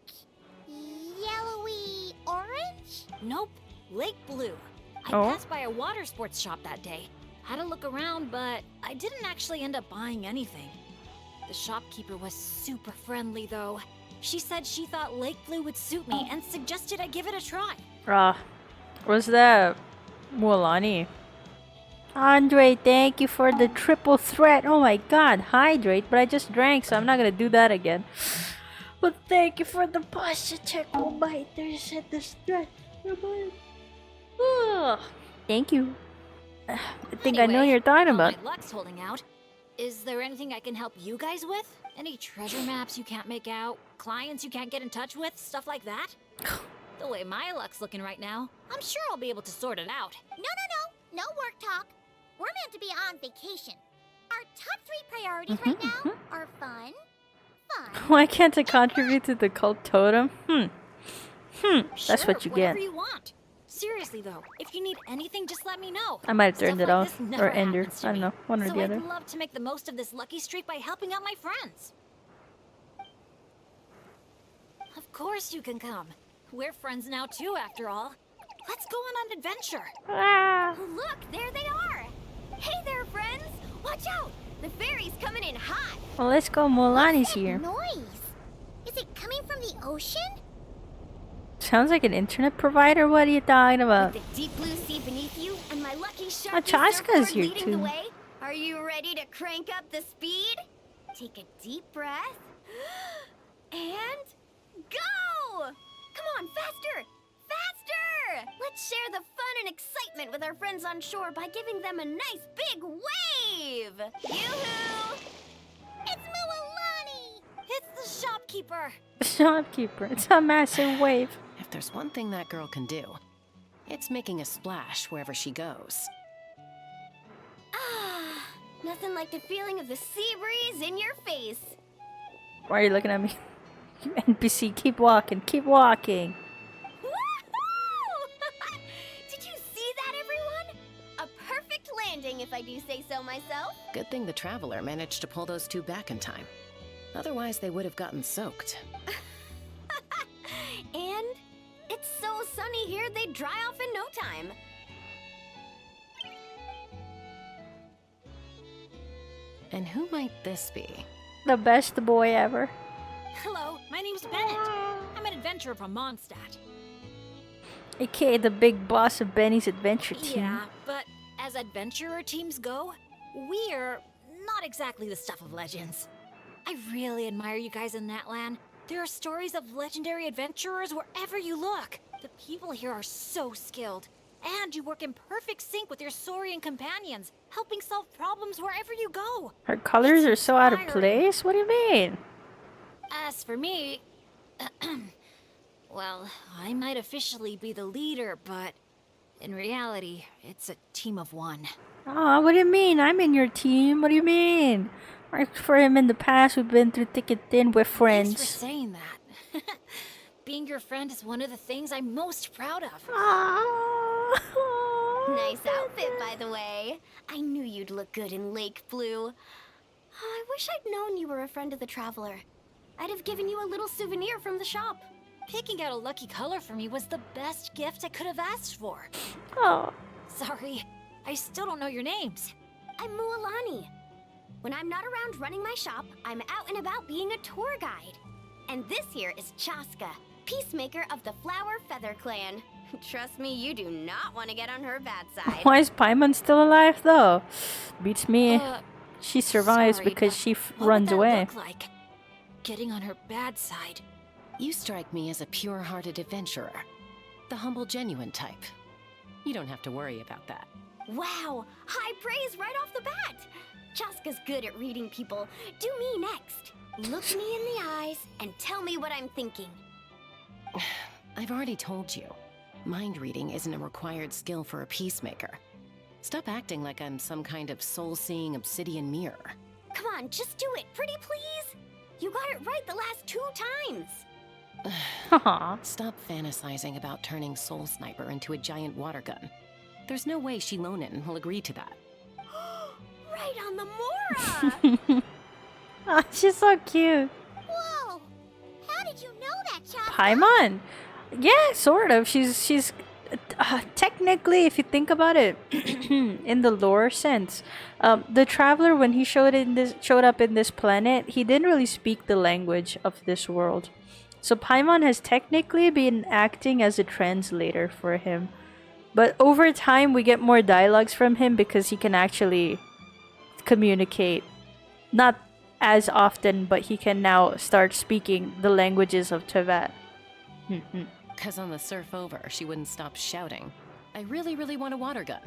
yellowy orange? Nope, lake blue. I passed by a water sports shop that day. Had a look around, but I didn't actually end up buying anything. The shopkeeper was super friendly, though. She said she thought lake blue would suit me and suggested I give it a try. Was that Mualani? Andre, thank you for the triple threat. Oh my god, hydrate, but I just drank, so I'm not gonna do that again. But thank you for the posture check. Oh my, there's this threat. Thank you. I think I know what you're talking about. My luck's holding out. Is there anything I can help you guys with? Any treasure maps you can't make out? Clients you can't get in touch with? Stuff like that? The way my luck's looking right now, I'm sure I'll be able to sort it out. No work talk. We're meant to be on vacation. Our top 3 priorities right now are fun, Why can't I contribute to the cult totem? That's Sure, what you whatever get. you want. Seriously though, if you need anything, just let me know. I might have Stuff turned it like off. this never Or ender. happens to I don't me. know. One or So the I'd other. love to make the most of this lucky streak by helping out my friends. Of course you can come. We're friends now too, after all. Let's go on an adventure. Ah. Look, there they are. Hey there, friends. Watch out. The ferry's coming in hot. Well, let's go. Mulani's here. Noise. Is it coming from the ocean? Sounds like an internet provider. What are you talking about? The deep blue sea beneath you and my lucky Oh, shark Chaska's here leading the too. way. Are you ready to crank up the speed? Take a deep breath. And go! Come on, faster! Faster! Let's share the fun and excitement with our friends on shore by giving them a nice big wave! Yoo-hoo! It's Mualani! It's the shopkeeper. Shopkeeper. It's a massive wave. If there's one thing that girl can do, it's making a splash wherever she goes. Ah, nothing like the feeling of the sea breeze in your face. Why are you looking at me? You NPC, keep walking, keep walking. Did you see that, everyone? A perfect landing, if I do say so myself. Good thing the Traveler managed to pull those two back in time. Otherwise, they would have gotten soaked. And it's so sunny here, they'd dry off in no time. And who might this be? The best boy ever. Hello, my name's Bennett. I'm an adventurer from Mondstadt. AKA the big boss of Benny's adventure team. Yeah, but as adventurer teams go, we're not exactly the stuff of legends. I really admire you guys in that land. There are stories of legendary adventurers wherever you look. The people here are so skilled. And you work in perfect sync with your Saurian companions, helping solve problems wherever you go. Her colors are so out of place? What do you mean? As for me, well, I might officially be the leader, but in reality, it's a team of one. Oh, what do you mean? I'm in your team. What do you mean? Worked for him in the past. We've been through thick and thin. We're friends. Thanks for saying that. Being your friend is one of the things I'm most proud of. Nice outfit, by the way. I knew you'd look good in lake blue. I wish I'd known you were a friend of the Traveler. I'd have given you a little souvenir from the shop. Picking out a lucky color for me was the best gift I could have asked for. Oh. Sorry, I still don't know your names. I'm Mualani. When I'm not around running my shop, I'm out and about being a tour guide. And this here is Chaska, peacemaker of the Flower Feather Clan. Trust me, you do not want to get on her bad side. Why is Paimon still alive though? Beats me. She survives sorry, because but she what runs would that away. look like? Getting on her bad side. You strike me as a pure-hearted adventurer. The humble, genuine type. You don't have to worry about that. Wow, high praise right off the bat. Chaska's good at reading people. Do me next. Look me in the eyes and tell me what I'm thinking. I've already told you. Mind reading isn't a required skill for a peacemaker. Stop acting like I'm some kind of soul-seeing obsidian mirror. Come on, just do it, pretty please. You got it right the last 2 times. Stop fantasizing about turning Soul Sniper into a giant water gun. There's no way Shilonen will agree to that. Right on the Mora! Oh, she's so cute. Whoa! How did you know that, Chaska? Paimon. Yeah, sort of. She's technically, if you think about it, in the lore sense, the Traveler, when he showed up in this planet, he didn't really speak the language of this world. So Paimon has technically been acting as a translator for him. But over time, we get more dialogues from him because he can actually communicate. Not as often, but he can now start speaking the languages of Tevat. Because on the surf over, she wouldn't stop shouting, I really, really want a water gun.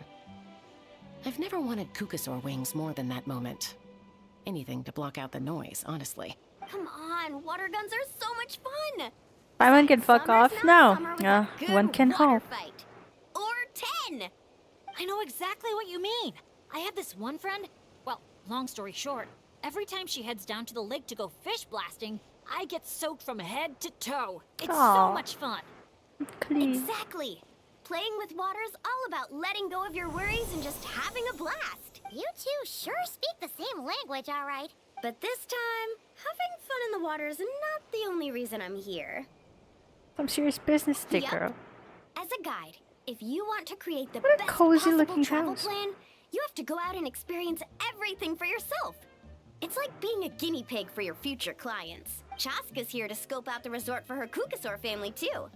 I've never wanted Kukasaur wings more than that moment. Anything to block out the noise, honestly. Come on, water guns are so much fun! Paimon can fuck off now. One can hope. Fight. Or 10! I know exactly what you mean. I have this one friend. Well, long story short, every time she heads down to the lake to go fish blasting, I get soaked from head to toe. It's Aw. so much fun. Exactly. Playing with water's all about letting go of your worries and just having a blast. You two sure speak the same language, all right. But this time, having fun in the water is not the only reason I'm here. Some serious business stick, Yep. girl. As a guide, if you want to create the What a best cozy possible looking travel house. plan, you have to go out and experience everything for yourself. It's like being a guinea pig for your future clients. Chaska's here to scope out the resort for her Kukasaur family, too.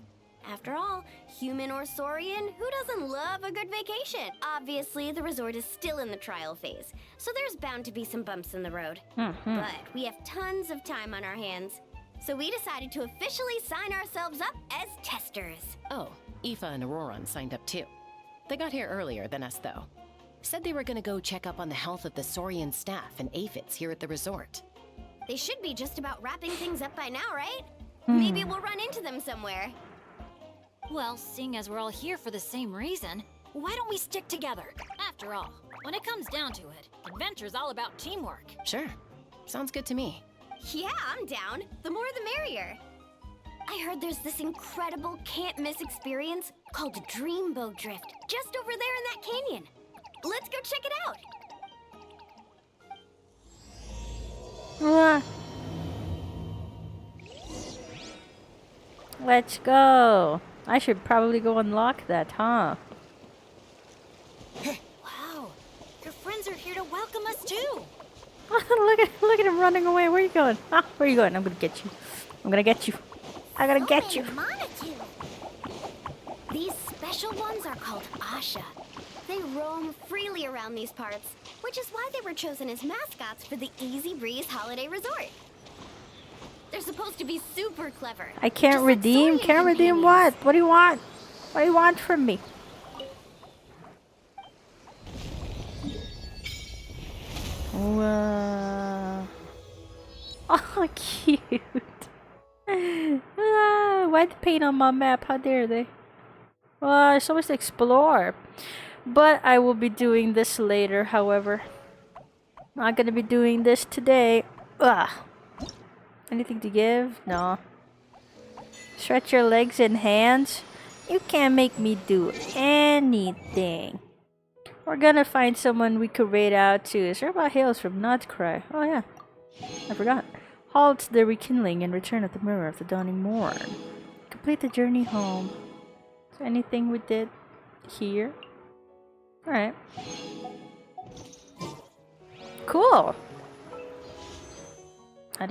After all, human or saurian, who doesn't love a good vacation? Obviously, the resort is still in the trial phase, so there's bound to be some bumps in the road. But we have tons of time on our hands, so we decided to officially sign ourselves up as testers. Oh, Aoife and Auroran signed up too. They got here earlier than us, though. Said they were gonna go check up on the health of the Saurian staff and aphids here at the resort. They should be just about wrapping things up by now, right? Hmm. Maybe we'll run into them somewhere. Well, seeing as we're all here for the same reason, why don't we stick together? After all, when it comes down to it, adventure's all about teamwork. Sure. Sounds good to me. Yeah, I'm down. The more the merrier. I heard there's this incredible can't-miss experience called Dreamboat Drift just over there in that canyon. Let's go check it out. Let's go. I should probably go unlock that, huh? Wow, your friends are here to welcome us too. look at him running away. Where are you going? Ah, where are you going? I'm gonna get you. I'm gonna get you. I'm gonna get you. Montague. These special ones are called Asha. They roam freely around these parts, which is why they were chosen as mascots for the Easy Breeze Holiday Resort. They're supposed to be super clever. I can't redeem. Can't redeem what? What do you want? What do you want from me? Wow. Oh, cute. White paint on my map. How dare they? Well, there's so much to explore. But I will be doing this later, however. Not gonna be doing this today. Ugh. Anything to give? No. Stretch your legs and hands? You can't make me do anything. We're gonna find someone we could raid out to. Is there about hails from Nutcry? Oh yeah. I forgot. Halt the rekindling and return at the mirror of the dawning morn. Complete the journey home. Is there anything we did here? Alright. Cool. Are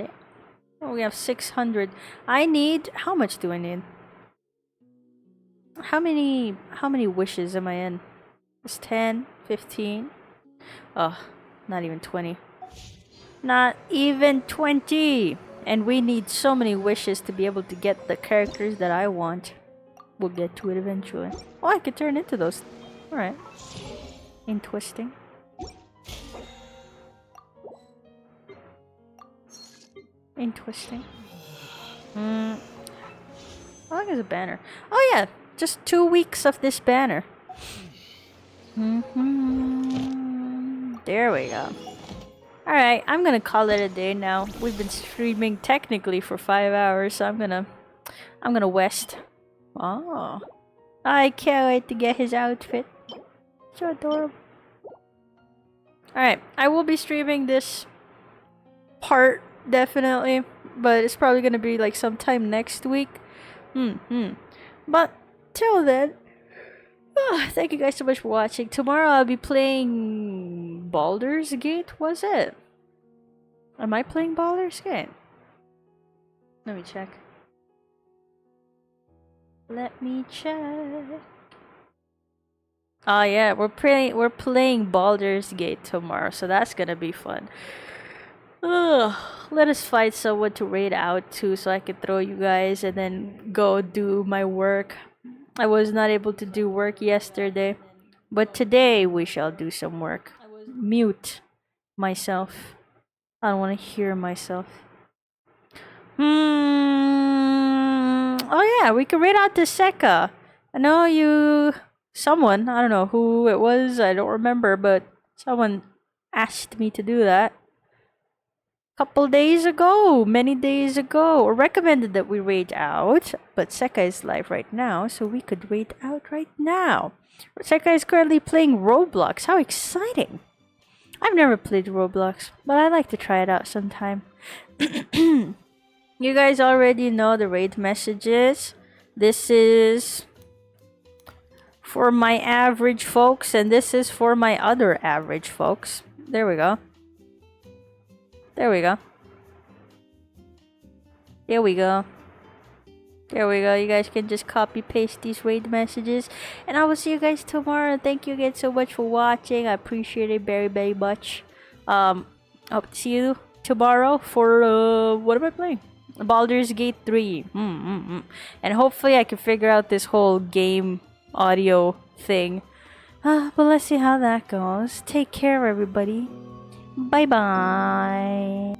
oh, we have 600. I need... How much do I need? How many wishes am I in? It's 10, 15. Oh, not even 20. Not even 20! And we need so many wishes to be able to get the characters that I want. We'll get to it eventually. Oh, I could turn into those. Alright. Interesting. Interesting. How long is a banner? Oh yeah, just 2 weeks of this banner. There we go. Alright, I'm gonna call it a day now. We've been streaming technically for 5 hours, so I'm gonna west. Oh. I can't wait to get his outfit. So adorable. Alright, I will be streaming this part definitely, but it's probably gonna be like sometime next week. But till then, thank you guys so much for watching. Tomorrow I'll be playing Baldur's Gate, was it? Am I playing Baldur's Gate? Let me check. Let me check. Oh yeah, we're playing Baldur's Gate tomorrow, so that's gonna be fun. Let us find someone to raid out to so I can throw you guys and then go do my work. I was not able to do work yesterday, but today we shall do some work. Mute myself. I don't want to hear myself. Oh yeah, we can raid out to Seka. I know someone, I don't know who it was, I don't remember, but someone asked me to do that. couple days ago, many days ago, or recommended that we raid out, but Seka is live right now, so we could raid out right now. Seka is currently playing Roblox. How exciting! I've never played Roblox, but I'd like to try it out sometime. You guys already know the raid messages. This is for my average folks, and this is for my other average folks. There we go. There we go. There we go. There we go. You guys can just copy paste these raid messages. And I will see you guys tomorrow. Thank you again so much for watching. I appreciate it very, very much. I'll see you tomorrow for what am I playing? Baldur's Gate 3. And hopefully I can figure out this whole game audio thing. But let's see how that goes. Take care, everybody. Bye bye.